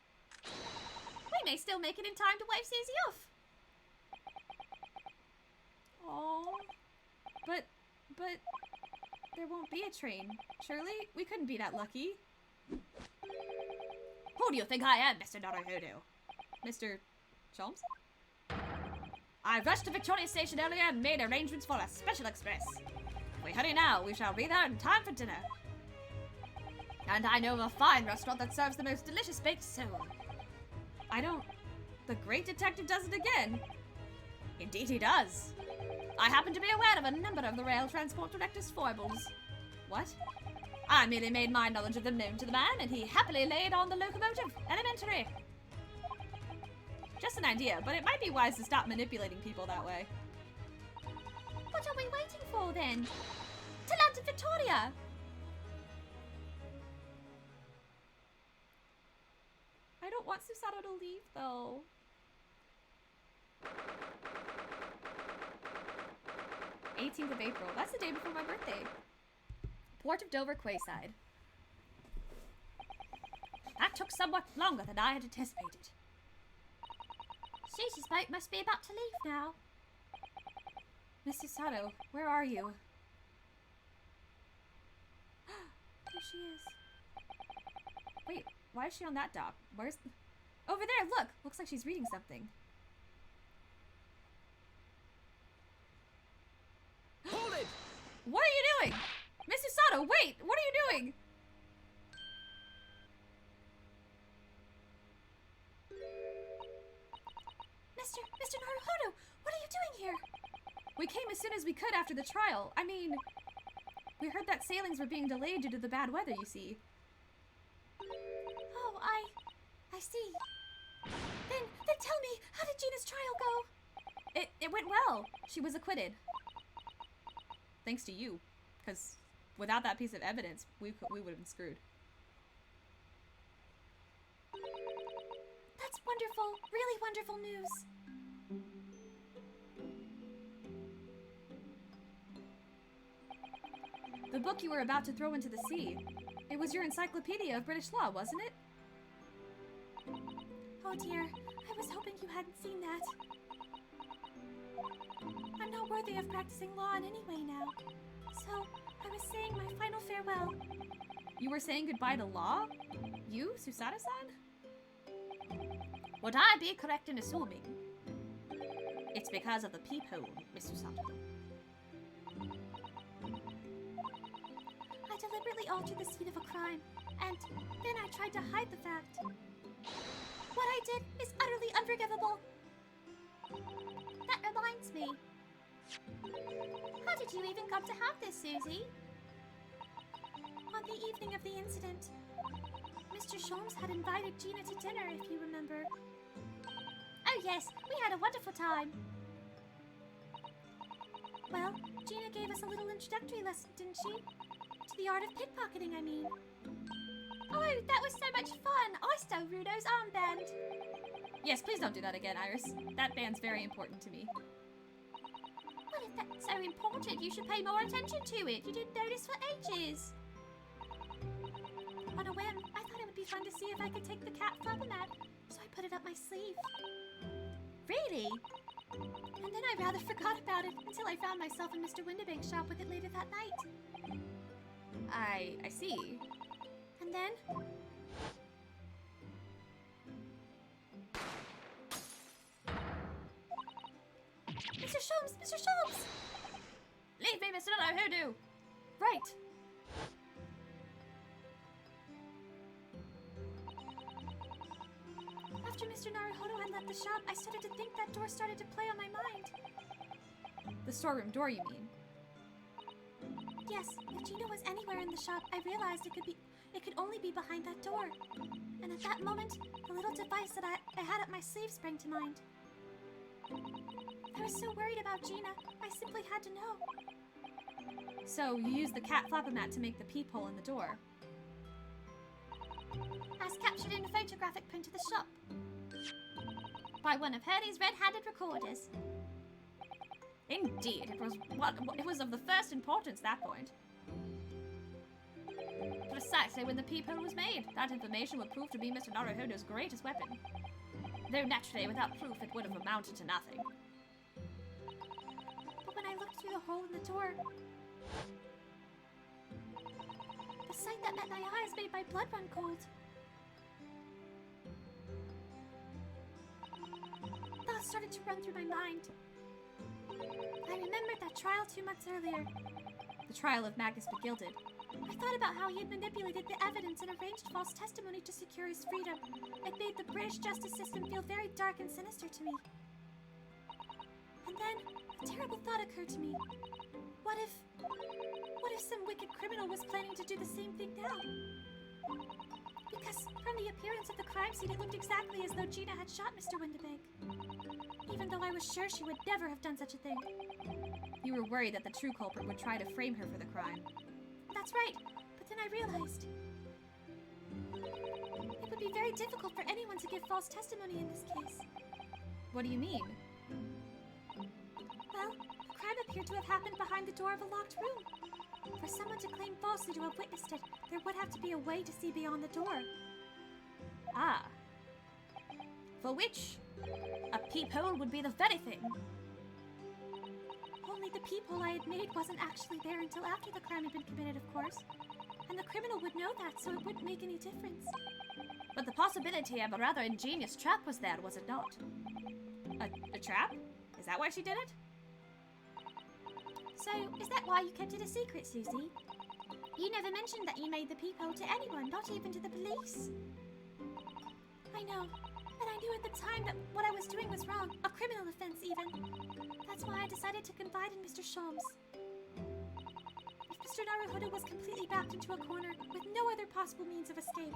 we may still make it in time to wave Susie off. Oh, but there won't be a train. Surely we couldn't be that lucky. Who do you think I am, Mr. Naruhodo? Mr. Chalmers? I rushed to Victoria Station earlier and made arrangements for a special express. If we hurry now, we shall be there in time for dinner. And I know of a fine restaurant that serves the most delicious baked sole. The great detective does it again. Indeed he does. I happen to be aware of a number of the rail transport director's foibles. What? I merely made my knowledge of them known to the man, and he happily laid on the locomotive. Elementary. Just an idea, but it might be wise to stop manipulating people that way. What are we waiting for then? To land in Victoria! I don't want Susato to leave, though. '18th of April. That's the day before my birthday. Port of Dover, Quayside. That took somewhat longer than I had anticipated. Susie's boat must be about to leave now. Miss Susato, where are you? There she is. Wait, why is she on that dock? Where's... Over there, look! Looks like she's reading something. Hold it! What are you doing? Miss Susato, wait! What are you doing? Mr. Naruhodo, what are you doing here? We came as soon as we could after the trial. I mean, we heard that sailings were being delayed due to the bad weather, you see. Oh, I see. Then tell me, how did Gina's trial go? It went well. She was acquitted. Thanks to you, because without that piece of evidence, we would have been screwed. That's wonderful, really wonderful news. The book you were about to throw into the sea. It was your encyclopedia of British law, wasn't it? Oh dear, I was hoping you hadn't seen that. I'm not worthy of practicing law in any way now. So, I was saying my final farewell. You were saying goodbye to law? You, Susato-san? Would I be correct in assuming it's because of the peephole, Miss Susato? I deliberately altered the scene of a crime. And then I tried to hide the fact. What I did is utterly unforgivable. That reminds me. How did you even come to have this, Susie? On the evening of the incident, Mr. Sholmes had invited Gina to dinner, if you remember. Oh yes, we had a wonderful time. Well, Gina gave us a little introductory lesson, didn't she? To the art of pickpocketing, I mean. Oh, that was so much fun! I stole Rudo's armband. Yes, please don't do that again, Iris. That band's very important to me. Well, if that's so important, you should pay more attention to it. You didn't notice for ages. On a whim, I thought it would be fun to see if I could take the cat Frankumjay, so I put it up my sleeve. Really? And then I rather forgot about it until I found myself in Mr. Windibank's shop with it later that night. I see. And then... Mr. Sholmes! Mr. Sholmes! Leave me, Mr. Little Hoodoo! Right. After Mr. Naruhodo had left the shop, I started to think that door started to play on my mind. The storeroom door, you mean? Yes, if Gina was anywhere in the shop, I realized it could only be behind that door. And at that moment, the little device that I had up my sleeve sprang to mind. I was so worried about Gina, I simply had to know. So, you used the cat Frankumjay to make the peephole in the door. As captured in a photographic print of the shop. By one of Hurley's red-handed recorders. Indeed, it was of the first importance at that point. Precisely when the peephole was made, that information would prove to be Mr. Naruhodo's greatest weapon. Though naturally, without proof, it would have amounted to nothing. But when I looked through the hole in the door, the sight that met my eyes made my blood run cold. Thoughts started to run through my mind. I remembered that trial 2 months earlier. The trial of Magus Begilded. I thought about how he had manipulated the evidence and arranged false testimony to secure his freedom. It made the British justice system feel very dark and sinister to me. And then, a terrible thought occurred to me. What if some wicked criminal was planning to do the same thing now? Because from the appearance of the crime scene, it looked exactly as though Gina had shot Mr. Windibank. Even though I was sure she would never have done such a thing. You were worried that the true culprit would try to frame her for the crime. That's right, but then I realized it would be very difficult for anyone to give false testimony in this case. What do you mean? Well, the crime appeared to have happened behind the door of a locked room. For someone to claim falsely to have witnessed it, there would have to be a way to see beyond the door. Ah. For which, a peephole would be the very thing. Only the peephole I had made wasn't actually there until after the crime had been committed, of course. And the criminal would know that, so it wouldn't make any difference. But the possibility of a rather ingenious trap was there, was it not? A trap? Is that why she did it? So, is that why you kept it a secret, Susie? You never mentioned that you made the peephole to anyone, not even to the police. I know, and I knew at the time that what I was doing was wrong, a criminal offense even. That's why I decided to confide in Mr. Sholmes. If Mr. Naruhodo was completely backed into a corner with no other possible means of escape,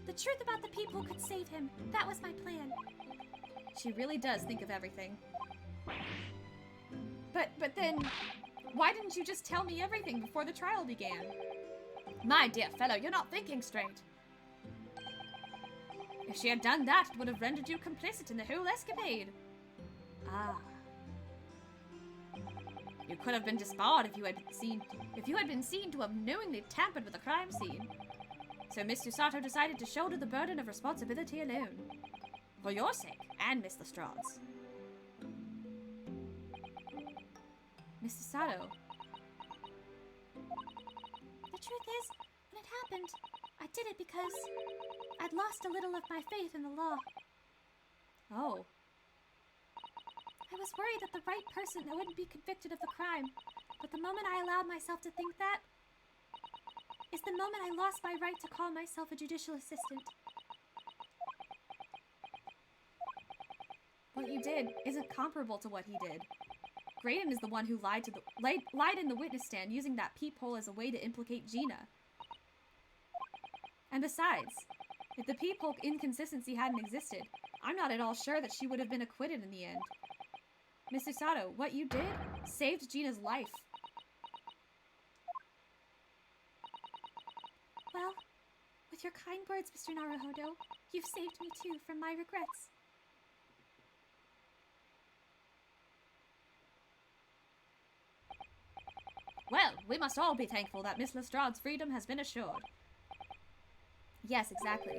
the truth about the peephole could save him. That was my plan. She really does think of everything. But then, why didn't you just tell me everything before the trial began? My dear fellow, you're not thinking straight. If she had done that, it would have rendered you complicit in the whole escapade. Ah. You could have been disbarred if you had been seen to have knowingly tampered with the crime scene. So Miss Susato decided to shoulder the burden of responsibility alone. For your sake, and Miss Lestrade's. Miss Susato. The truth is, when it happened, I did it because I'd lost a little of my faith in the law. Oh. I was worried that the right person wouldn't be convicted of the crime, but the moment I allowed myself to think that, is the moment I lost my right to call myself a judicial assistant. What you did isn't comparable to what he did. Graydon is the one who lied in the witness stand using that peephole as a way to implicate Gina. And besides, if the peephole inconsistency hadn't existed, I'm not at all sure that she would have been acquitted in the end. Mr. Sato, what you did saved Gina's life. Well, with your kind words, Mr. Naruhodo, you've saved me too from my regrets. Well, we must all be thankful that Miss Lestrade's freedom has been assured. Yes, exactly.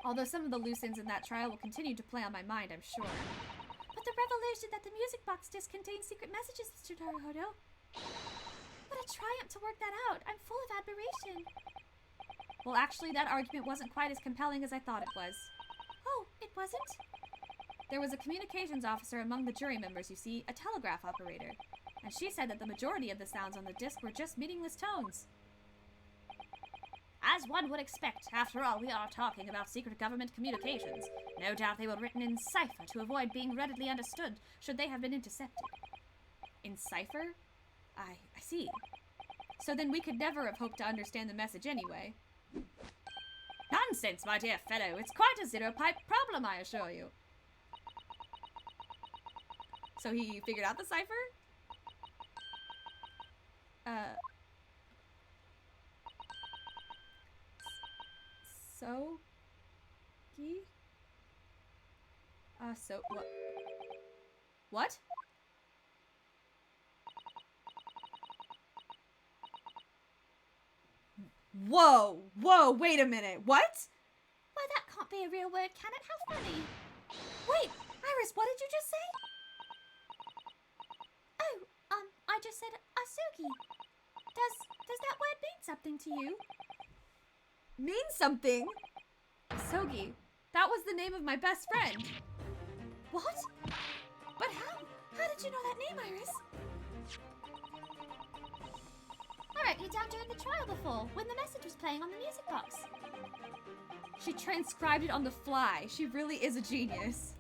Although some of the loose ends in that trial will continue to play on my mind, I'm sure. But the revelation that the music box disc contains secret messages, Mr. Naruhodo. What a triumph to work that out. I'm full of admiration. Well, actually, that argument wasn't quite as compelling as I thought it was. Oh, it wasn't? There was a communications officer among the jury members, you see, a telegraph operator. And she said that the majority of the sounds on the disc were just meaningless tones. As one would expect, after all, we are talking about secret government communications. No doubt they were written in cipher to avoid being readily understood should they have been intercepted. In cipher? I see. So then we could never have hoped to understand the message anyway. Nonsense, my dear fellow. It's quite a zero-pipe problem, I assure you. So he figured out the cipher? So what? What? Whoa, wait a minute, what? Why, that can't be a real word, can it? How funny. Wait, Iris, what did you just say? Oh, I just said Asugi. Does that word mean something to you? Mean something? Asogi, that was the name of my best friend. What? But how? How did you know that name, Iris? I wrote you down during the trial before, when the message was playing on the music box. She transcribed it on the fly. She really is a genius.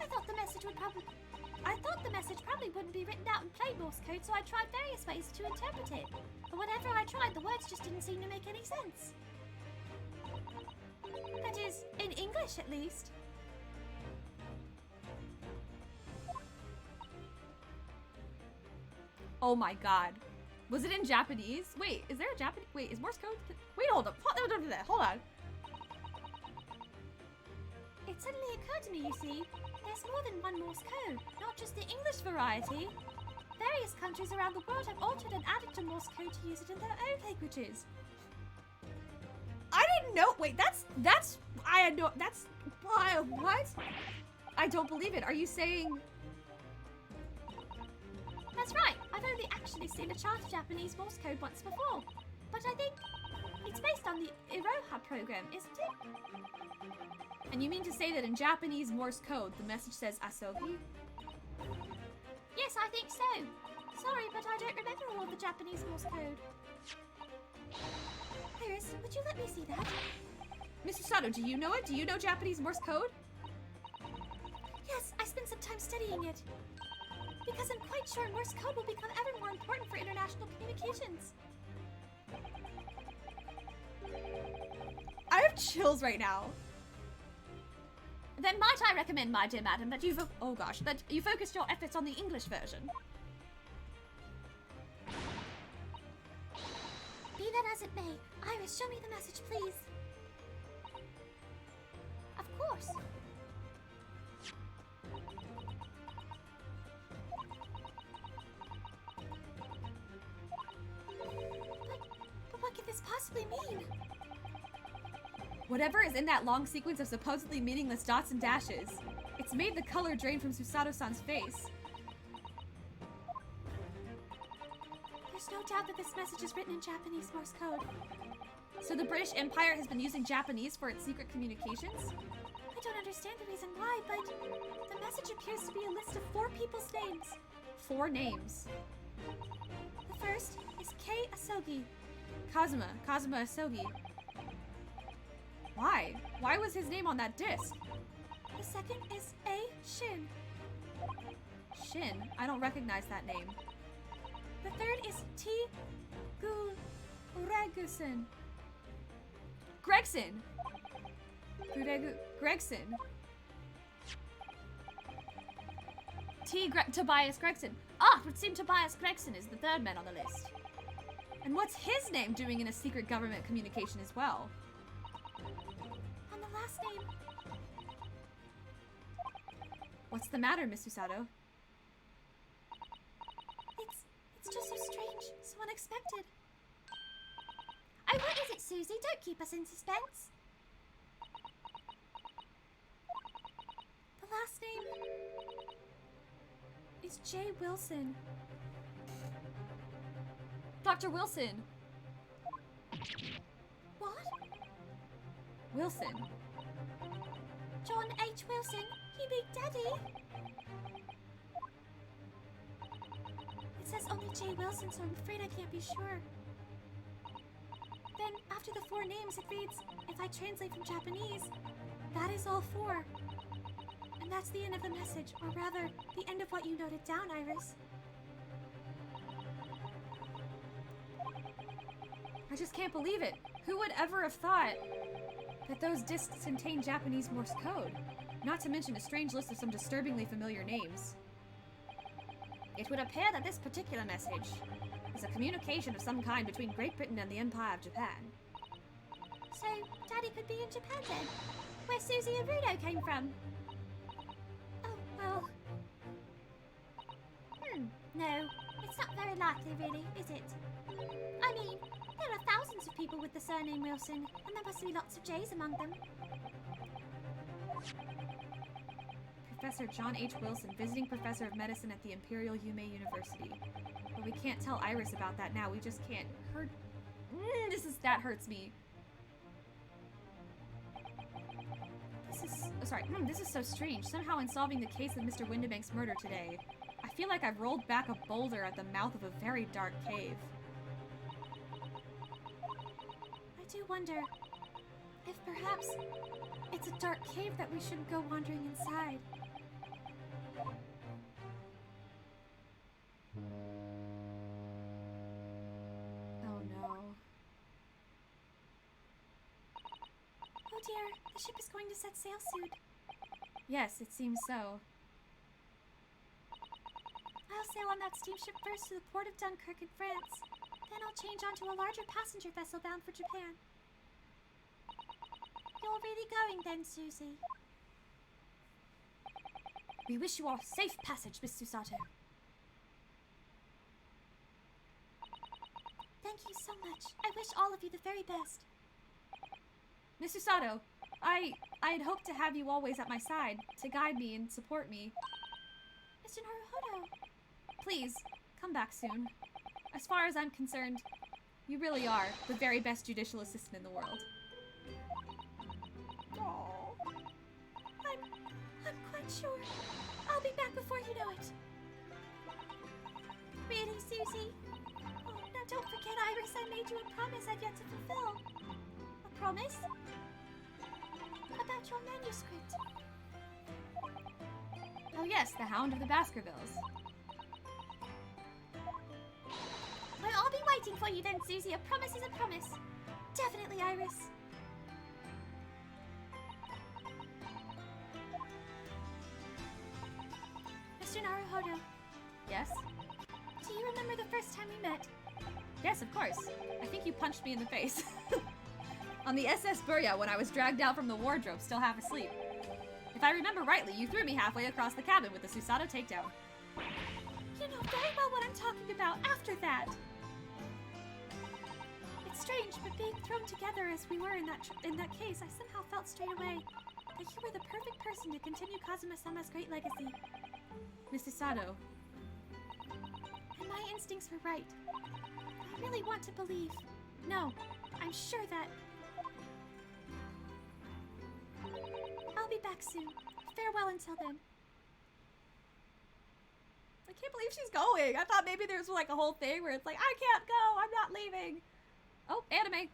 I thought the message probably wouldn't be written out in plain Morse code, so I tried various ways to interpret it. But whenever I tried, the words just didn't seem to make any sense. That is, in English at least. Oh my god. Was it in Japanese? Wait, is there a Japanese? Wait, is Morse code? Wait, hold up. Hold on. It suddenly occurred to me, you see, there's more than one Morse code, not just the English variety. Various countries around the world have altered and added to Morse code to use it in their own languages. I didn't know. Wait, I had no, that's, what? I don't believe it. Are you saying? That's right. I've only actually seen a chart of Japanese Morse code once before. But I think it's based on the Iroha program, isn't it? And you mean to say that in Japanese Morse code, the message says Asogi? Yes, I think so. Sorry, but I don't remember all of the Japanese Morse code. Iris, would you let me see that? Mr. Sato, do you know it? Do you know Japanese Morse code? Yes, I spent some time studying it. Because I'm quite sure Morse code will become ever more important for international communications. I have chills right now. Then might I recommend, my dear madam, that you focus your efforts on the English version. Be that as it may, Iris, show me the message, please. Of course. But what could this possibly mean? Whatever is in that long sequence of supposedly meaningless dots and dashes, it's made the color drain from Susato-san's face. There's no doubt that this message is written in Japanese Morse code. So the British Empire has been using Japanese for its secret communications? I don't understand the reason why, but the message appears to be a list of 4 people's names. 4 names. The first is Kei Asogi. Kazuma Asogi. Why? Why was his name on that disc? The second is A. Shin. Shin? I don't recognize that name. The third is T. Gregson. Gregson. Tobias Gregson. Ah, it would seem Tobias Gregson is the third man on the list. And what's his name doing in a secret government communication as well? And the last name. What's the matter, Miss Susato? It's just so strange, so unexpected. Oh, what is it, Susie? Don't keep us in suspense. The last name is J. Wilson. Dr. Wilson. What? Wilson. John H. Wilson? You mean Daddy? It says only J. Wilson, so I'm afraid I can't be sure. Then, after the four names, it reads, if I translate from Japanese, that is all four. And that's the end of the message, or rather, the end of what you noted down, Iris. I just can't believe it. Who would ever have thought that those discs contain Japanese Morse code? Not to mention a strange list of some disturbingly familiar names. It would appear that this particular message is a communication of some kind between Great Britain and the Empire of Japan. So, Daddy could be in Japan then, where Susie and Rudo came from. Oh, well. No, it's not very likely, really, is it? I mean, there are thousands of people with the surname Wilson, and there must be lots of J's among them. Professor John H. Wilson, visiting professor of medicine at the Imperial Yume University. But we can't tell Iris about that now. We just can't. That hurts me. This is so strange. Somehow in solving the case of Mr. Windibank's murder today, I feel like I've rolled back a boulder at the mouth of a very dark cave. I do wonder if perhaps it's a dark cave that we shouldn't go wandering inside. Oh no. Oh dear, the ship is going to set sail soon. Yes, it seems so. I'll sail on that steamship first to the port of Dunkirk in France. Then I'll change onto a larger passenger vessel bound for Japan. You're really going then, Susie? We wish you all safe passage, Miss Susato. Thank you so much. I wish all of you the very best. Miss Susato, I'd hoped to have you always at my side, to guide me and support me. Mr. Naruhodo. Please, come back soon. As far as I'm concerned, you really are the very best judicial assistant in the world. Oh, I'm quite sure. I'll be back before you know it. Really, Susie? Oh, now don't forget, Iris, I made you a promise I've yet to fulfill. A promise? About your manuscript. Oh yes, the Hound of the Baskervilles. Well, I'll be waiting for you then, Susie. A promise is a promise. Definitely, Iris. Mr. Naruhodo, Yes? do you remember the first time we met? Yes, of course. I think you punched me in the face. On the SS Burya when I was dragged out from the wardrobe, still half asleep. If I remember rightly, you threw me halfway across the cabin with the Susato takedown. You know very well what I'm talking about after that. It's strange, but being thrown together as we were in that case, I somehow felt straight away that you were the perfect person to continue Kazuma-sama's great legacy. Miss Susato. And my instincts were right. I really want to believe. No, I'm sure that... I'll be back soon. Farewell until then. can't believe she's going. I thought maybe there's like a whole thing where it's like, I can't go, I'm not leaving. Oh, anime.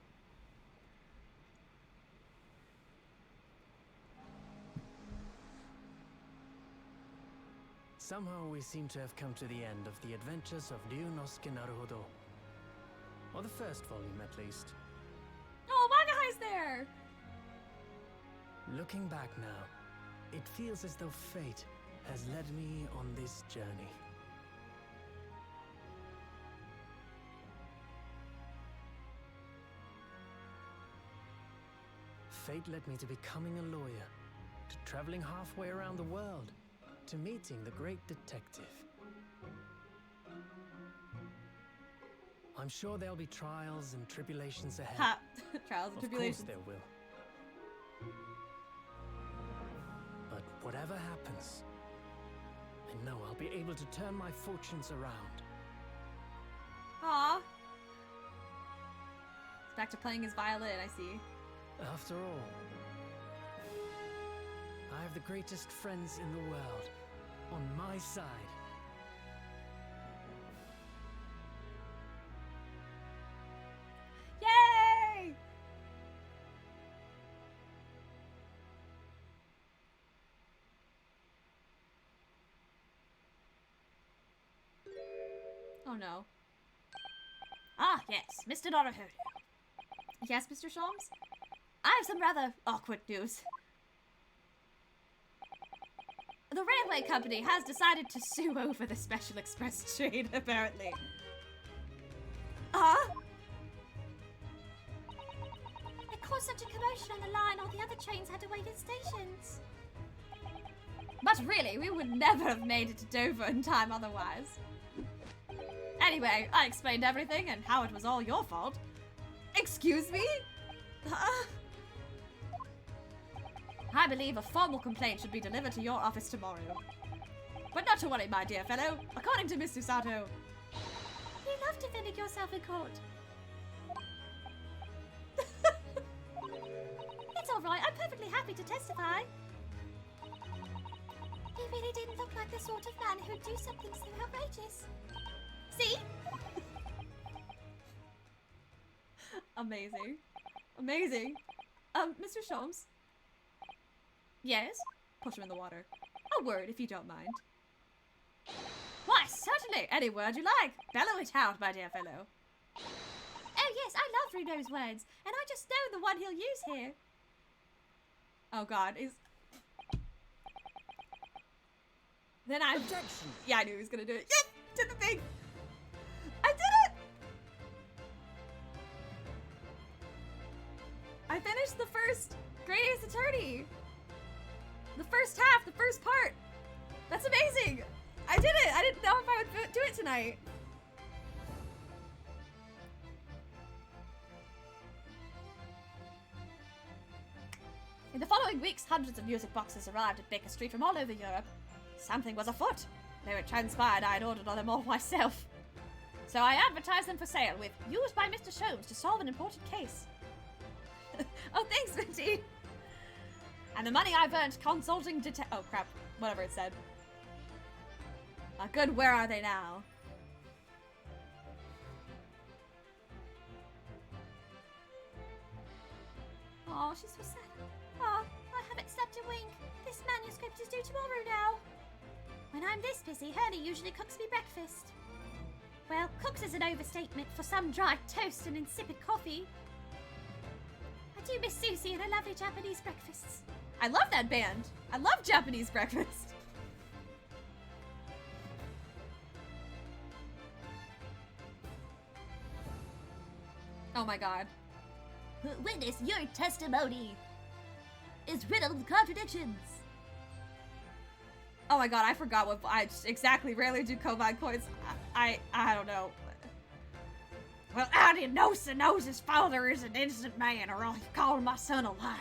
Somehow we seem to have come to the end of the adventures of Ryunosuke Naruhodo. Or the first volume, at least. Oh, Magahai's there! Looking back now, it feels as though fate has led me on this journey. Fate led me to becoming a lawyer, to traveling halfway around the world, to meeting the great detective. I'm sure there'll be trials and tribulations ahead. Ha! Trials and Of tribulations. course there will. But whatever happens, I know I'll be able to turn my fortunes around. Aw. He's back to playing his violin, I see. After all, I have the greatest friends in the world on my side. Yay! Oh no. Ah, yes, Mr. Naruhodo. Yes, Mr. Sholmes? I have some rather awkward news. The railway company has decided to sue over the Special Express train, apparently. It caused such a commotion on the line, all the other trains had to wait at stations. But really, we would never have made it to Dover in time otherwise. Anyway, I explained everything and how it was all your fault. Excuse me? I believe a formal complaint should be delivered to your office tomorrow. But not to worry, my dear fellow. According to Miss Susato, You love defending yourself in court. It's alright, I'm perfectly happy to testify. He really didn't look like the sort of man who'd do something so outrageous. See? amazing. Amazing. Mr. Sholmes? Yes? Push him in the water. A word, if you don't mind. Why, certainly. Any word you like. Bellow it out, my dear fellow. Oh yes, I love Runo's words, and I just know the one he'll use here. Oh god, is... Then I... Objection! Yeah, I knew he was gonna do it. Yes! Did the thing! I did it! I finished the first Great Ace Attorney! The first half, the first part! That's amazing! I did it! I didn't know if I would do it tonight. In the following weeks, hundreds of music boxes arrived at Baker Street from all over Europe. Something was afoot. Though it transpired I had ordered all them all myself. So I advertised them for sale with "Used by Mr. Sholmes to solve an important case." Oh, thanks, Minty! And the money I've earned consulting oh crap, whatever it said. Good, where are they now? Oh, she's so sad. Oh, I haven't slept a wink. This manuscript is due tomorrow now. When I'm this busy, Hurley usually cooks me breakfast. Well, cooks is an overstatement for some dry toast and insipid coffee. I do miss Susie and her lovely Japanese breakfasts. I love that band. I love Japanese breakfast. Oh my god. Witness, your testimony is riddled with contradictions. Oh my god, I forgot what I just exactly rarely do Kawaii coins. I don't know. Well, Andy knows his father is an innocent man, or I'll call my son a liar.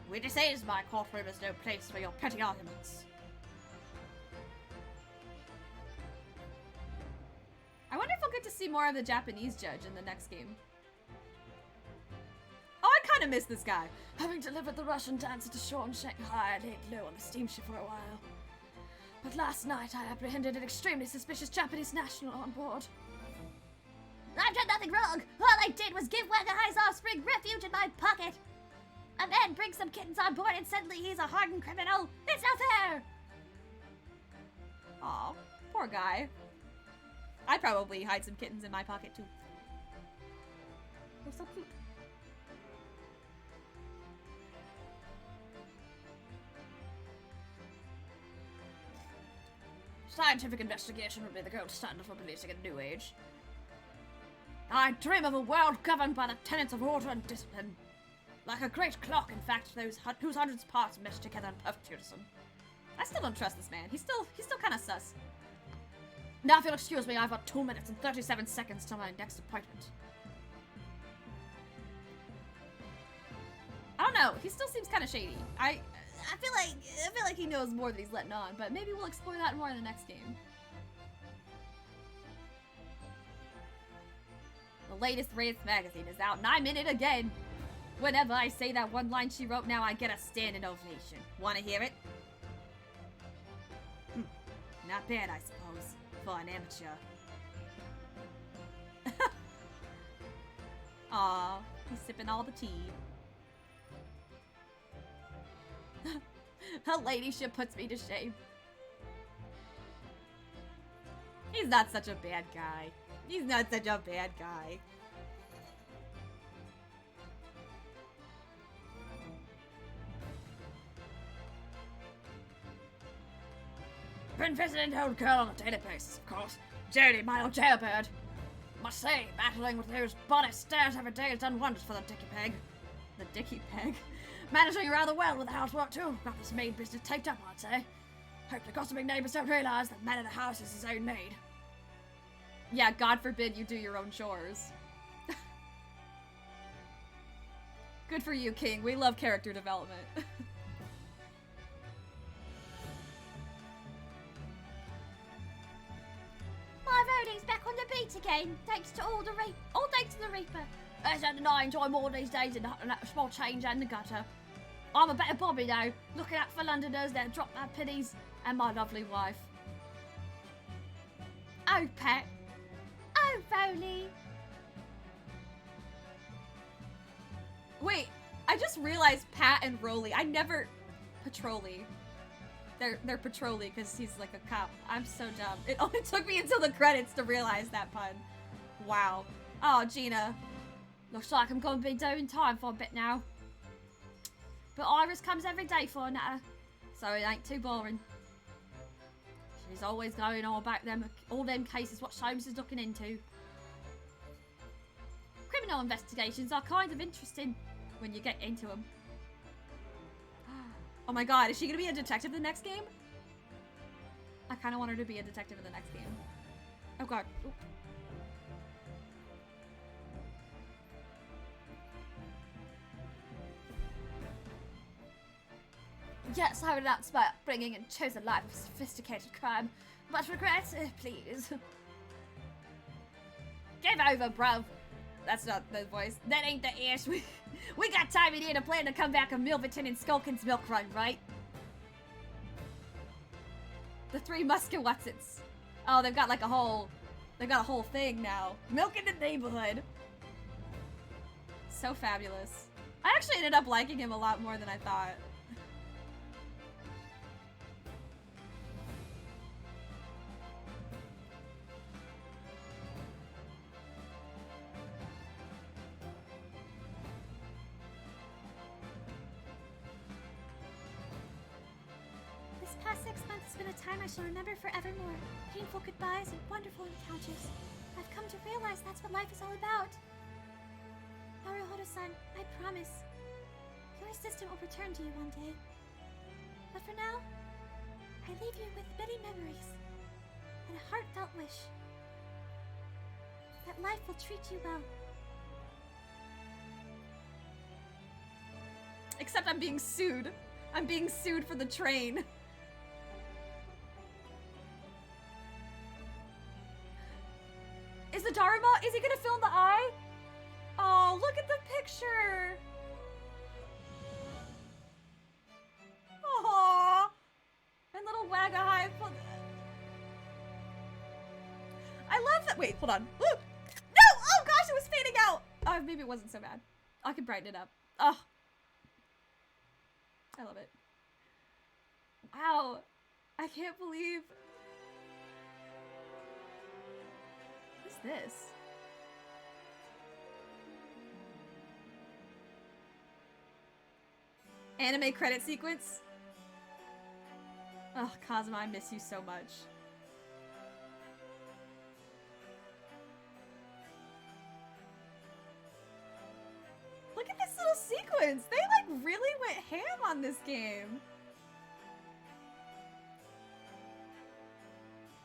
Witnesses, my courtroom is no place for your petty arguments. I wonder if we'll get to see more of the Japanese judge in the next game. Oh, I kind of miss this guy. Having delivered the Russian dancer to shore in Shanghai, I laid low on the steamship for a while. But last night I apprehended an extremely suspicious Japanese national on board. I've done nothing wrong. All I did was give Wagahai's offspring refuge in my pocket. A man brings some kittens on board and suddenly he's a hardened criminal. It's not fair. Aw, poor guy. I'd probably hide some kittens in my pocket too. They're so cute. Scientific investigation would be the gold standard for policing a new age. I dream of a world governed by the tenets of order and discipline. Like a great clock, in fact, whose hundreds of parts mesh together in perfect unison. I still don't trust this man. He's still kind of sus. Now, if you'll excuse me, I've got 2 minutes and 37 seconds till my next appointment. I don't know. He still seems kind of shady. I feel like he knows more than he's letting on, but maybe we'll explore that more in the next game. The latest Wraith magazine is out, and I'm in it again. Whenever I say that one line she wrote now, I get a standing ovation. Wanna hear it? Not bad, I suppose, for an amateur. Aw, he's sipping all the tea. Her ladyship puts me to shame. He's not such a bad guy. He's not such a bad guy. Been visiting the old girl on a daily basis, of course. Jodie, my old jailbird. Must say, battling with those bonnet stairs every day has done wonders for the dicky peg. The dicky peg? Managing rather well with the housework too. Got this maid business taped up, I'd say. Hope the gossiping neighbors don't realize that man of the house is his own maid. Yeah, God forbid you do your own chores. Good for you, King. We love character development. My roadie's back on the beat again, thanks to all thanks to the Reaper. As and I enjoy more these days in a small change and the gutter. I'm a better Bobby now, looking out for Londoners that drop my pennies and my lovely wife. Oh, Pat. Oh, Rolly. Wait, I just realized Pat and Rolly. I never... Patrolly. They're Patrolly because he's like a cop. I'm so dumb. It only took me until the credits to realize that pun. Wow. Oh, Gina. Looks like I'm gonna be doing time for a bit now. But Iris comes every day for a natter, so it ain't too boring. She's always going on about all them cases what Soames is looking into. Criminal investigations are kind of interesting when you get into them. Oh my god, is she gonna be a detective in the next game? I kind of want her to be a detective in the next game. Oh god. Oop. Yes, I would announce my upbringing and chose a life of sophisticated crime. Much regret, please. Give over, bruv. That's not the voice. That ain't the ish. We got time in here to plan to come back of Milverton and Skulkin's milk run, right? The Three Muskewatsits. Oh, they've got like a whole thing now. Milk in the neighborhood. So fabulous. I actually ended up liking him a lot more than I thought. This past 6 months has been a time I shall remember forevermore. Painful goodbyes and wonderful encounters. I've come to realize that's what life is all about. Naruhodo-san, I promise. Your assistant will return to you one day. But for now, I leave you with many memories and a heartfelt wish that life will treat you well. Except I'm being sued. I'm being sued for the train. Is the Dharma? Is he gonna film the eye? Oh, look at the picture. Aww. And little Wagahai Wait, hold on. Woo! No! Oh gosh, it was fading out! Oh, maybe it wasn't so bad. I can brighten it up. Oh. I love it. Wow. I can't believe... What is this? Anime credit sequence? Oh, Kazuma, I miss you so much. Look at this little sequence! They like really went ham on this game.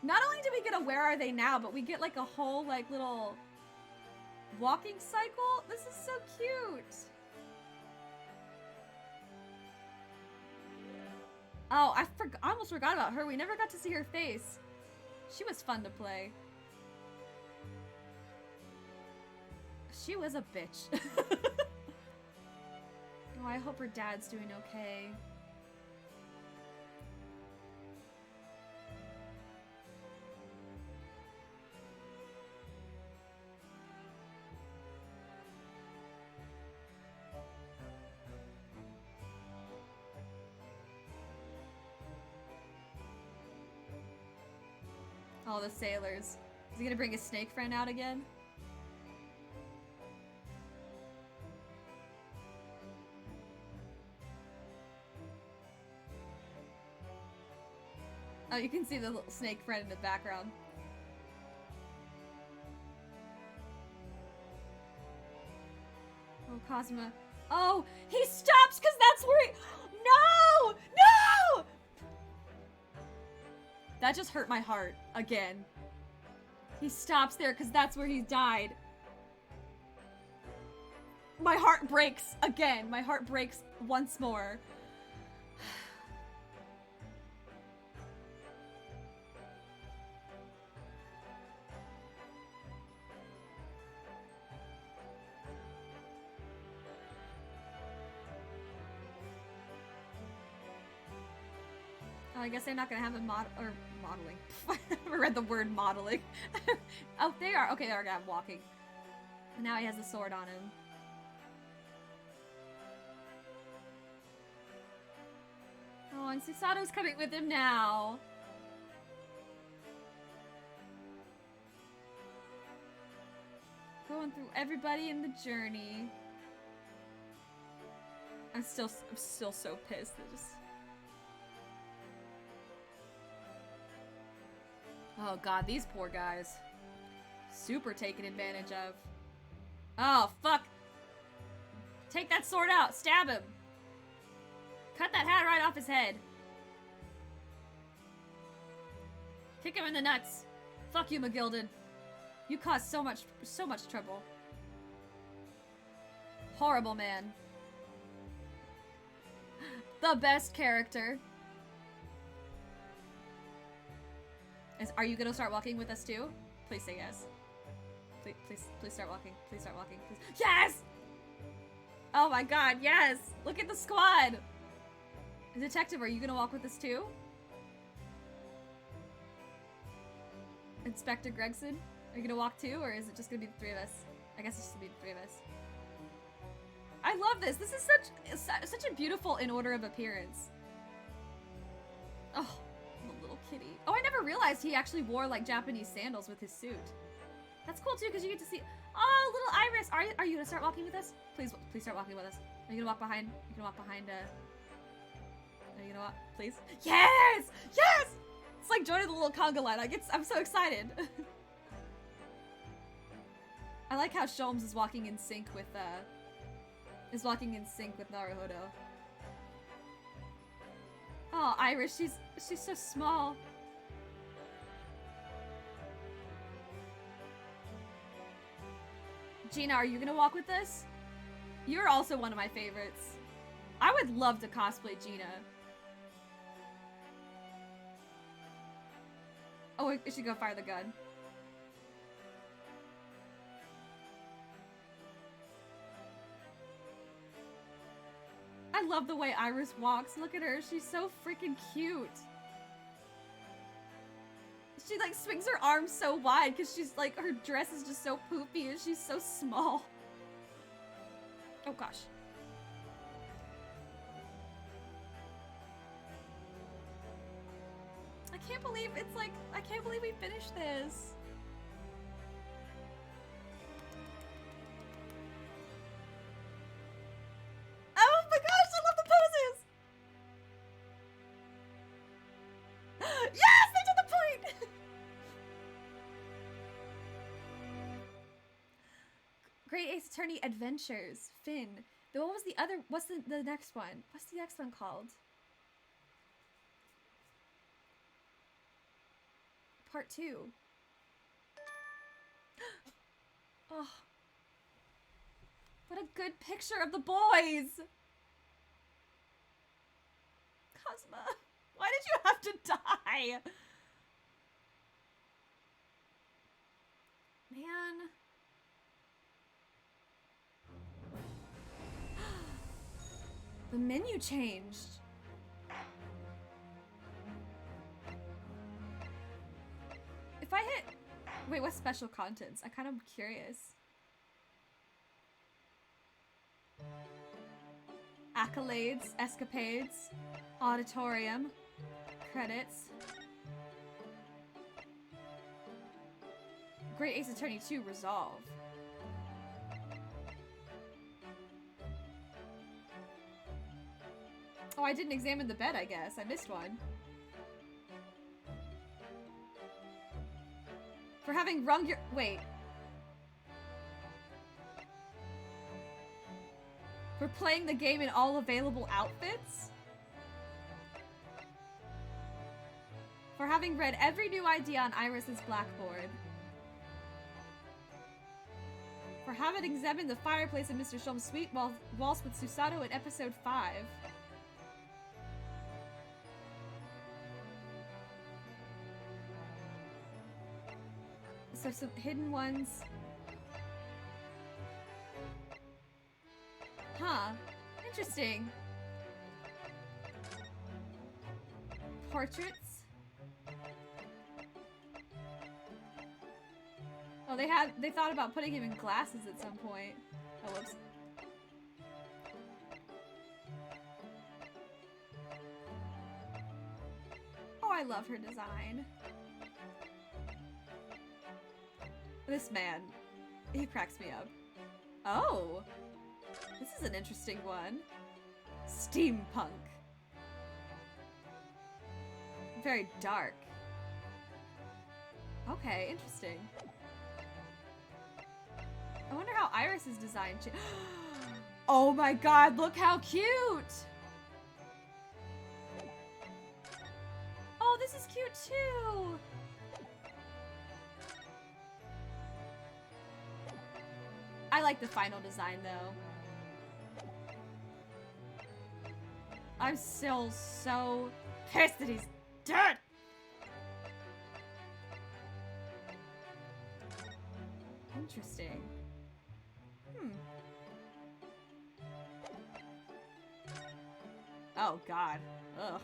Not only do we get a where are they now, but we get like a whole like little walking cycle. This is so cute. Oh, I almost forgot about her. We never got to see her face. She was fun to play. She was a bitch. Oh, I hope her dad's doing okay. All the sailors. Is he gonna bring his snake friend out again? Oh, you can see the little snake friend in the background. Oh, Cosma. Oh, he stops because that's where he... No! No! That just hurt my heart again. He stops there because that's where he died. My heart breaks again. My heart breaks once more. I guess they're not gonna have a modeling. I never read the word modeling. Oh, they are. Okay, they are gonna have walking. And now he has a sword on him. Oh, and Susato's coming with him now. Going through everybody in the journey. I'm still so pissed. Oh god, these poor guys. Super taken advantage of. Oh, fuck. Take that sword out. Stab him. Cut that hat right off his head. Kick him in the nuts. Fuck you, McGilded. You caused so much trouble. Horrible man. The best character. Are you gonna start walking with us too? Please say yes. Please start walking. Please start walking. Please. Yes! Oh my god, yes! Look at the squad! Detective, are you gonna walk with us too? Inspector Gregson, are you gonna walk too, or is it just gonna be the three of us? I guess it's just gonna be the three of us. I love this. This is such a beautiful in order of appearance. Oh. Kitty. Oh, I never realized he actually wore like Japanese sandals with his suit. That's cool too, because you get to see. Oh, little Iris, are you gonna start walking with us? Please start walking with us. Are you gonna walk behind? You gonna walk behind? Are you gonna walk? Please. Yes, yes. It's like joining the little conga line. I'm so excited. I like how Sholmes is walking in sync with Naruhodo. Oh, Iris, she's so small. Gina, are you gonna walk with us? You're also one of my favorites. I would love to cosplay Gina. Oh, we should go fire the gun. I love the way Iris walks. Look at her. She's so freaking cute. She like swings her arms so wide because she's like, her dress is just so poofy and she's so small. Oh gosh. I can't believe it's like, I can't believe we finished this. Oh my gosh, I love the poses! Yes, they did the point! Great Ace Attorney Adventures, Finn. What was the other, what's the next one? What's the next one called? Part 2. Oh. What a good picture of the boys! Cosma, why did you have to die? Man. The menu changed. If I hit... Wait, what's special contents? I kind of curious. Accolades, escapades, auditorium, credits. Great Ace Attorney 2 Resolve. Oh, I didn't examine the bed, I guess. I missed one. For having rung your... Wait. For playing the game in all available outfits? For having read every new idea on Iris's blackboard. For having examined the fireplace in Mr. Shulm's suite while waltz with Susato in episode 5. So some hidden ones. Huh. Interesting. Portraits. Oh, they thought about putting him in glasses at some point. Oh, whoops. Oh, I love her design. This man, he cracks me up. Oh, this is an interesting one. Steampunk. Very dark. Okay, interesting. I wonder how Iris's design changed. Oh my god, look how cute! Oh, this is cute too! I like the final design though. I'm still so pissed that he's dead! Interesting. Oh god. Ugh.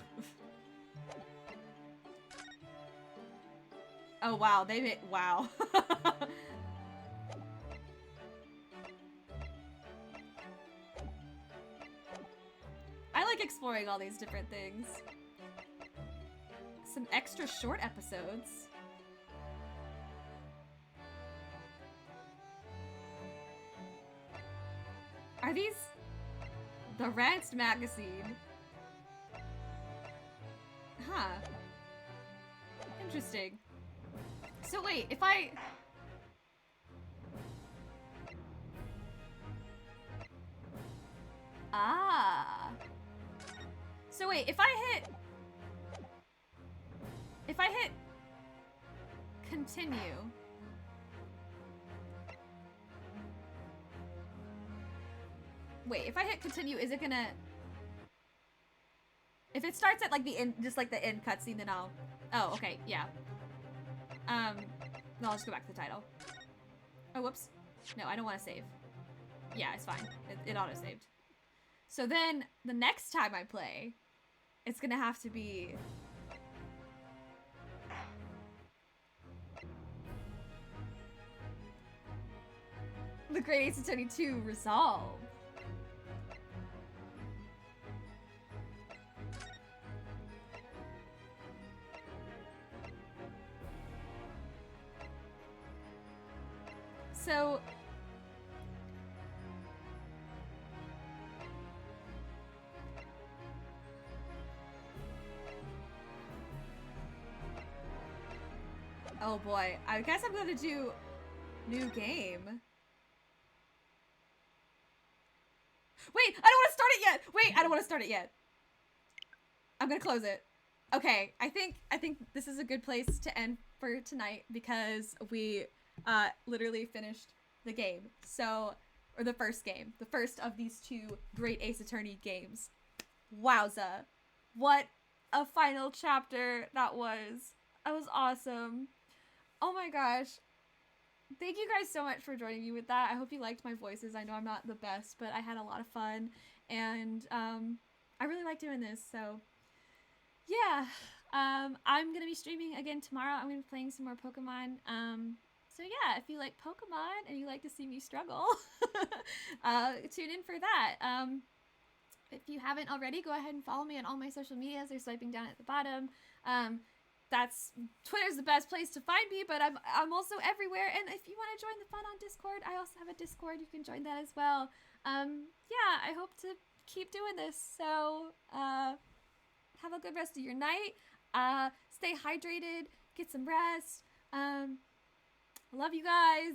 Oh wow, they made- wow. I like exploring all these different things. Some extra short episodes. Are these the Rants magazine? Huh. Interesting. So wait, if I... Ah. So wait, if I hit... If I hit... Continue... Wait, if I hit continue, is it gonna... If it starts at like the end, just like the end cutscene, then I'll... Oh, okay, yeah. No, I'll just go back to the title. Oh, whoops. No, I don't want to save. Yeah, it's fine. It auto-saved. So then, the next time I play, it's gonna have to be... the Great Ace Attorney 2 Resolve. So oh boy, I guess I'm gonna do new game. Wait, I don't want to start it yet. Wait, I don't want to start it yet. I'm gonna close it. Okay, I think this is a good place to end for tonight because we literally finished the game. So, or the first game, the first of these two Great Ace Attorney games. Wowza, what a final chapter that was. That was awesome. Oh my gosh. Thank you guys so much for joining me with that. I hope you liked my voices. I know I'm not the best, but I had a lot of fun, and I really like doing this. So yeah, I'm gonna be streaming again tomorrow. I'm gonna be playing some more Pokemon. So yeah, if you like Pokemon and you like to see me struggle, tune in for that. If you haven't already, go ahead and follow me on all my social medias. They're swiping down at the bottom. Twitter's the best place to find me, but I'm also everywhere. And if you want to join the fun on Discord, I also have a Discord. You can join that as well. Yeah, I hope to keep doing this. So have a good rest of your night. Stay hydrated. Get some rest. I love you guys.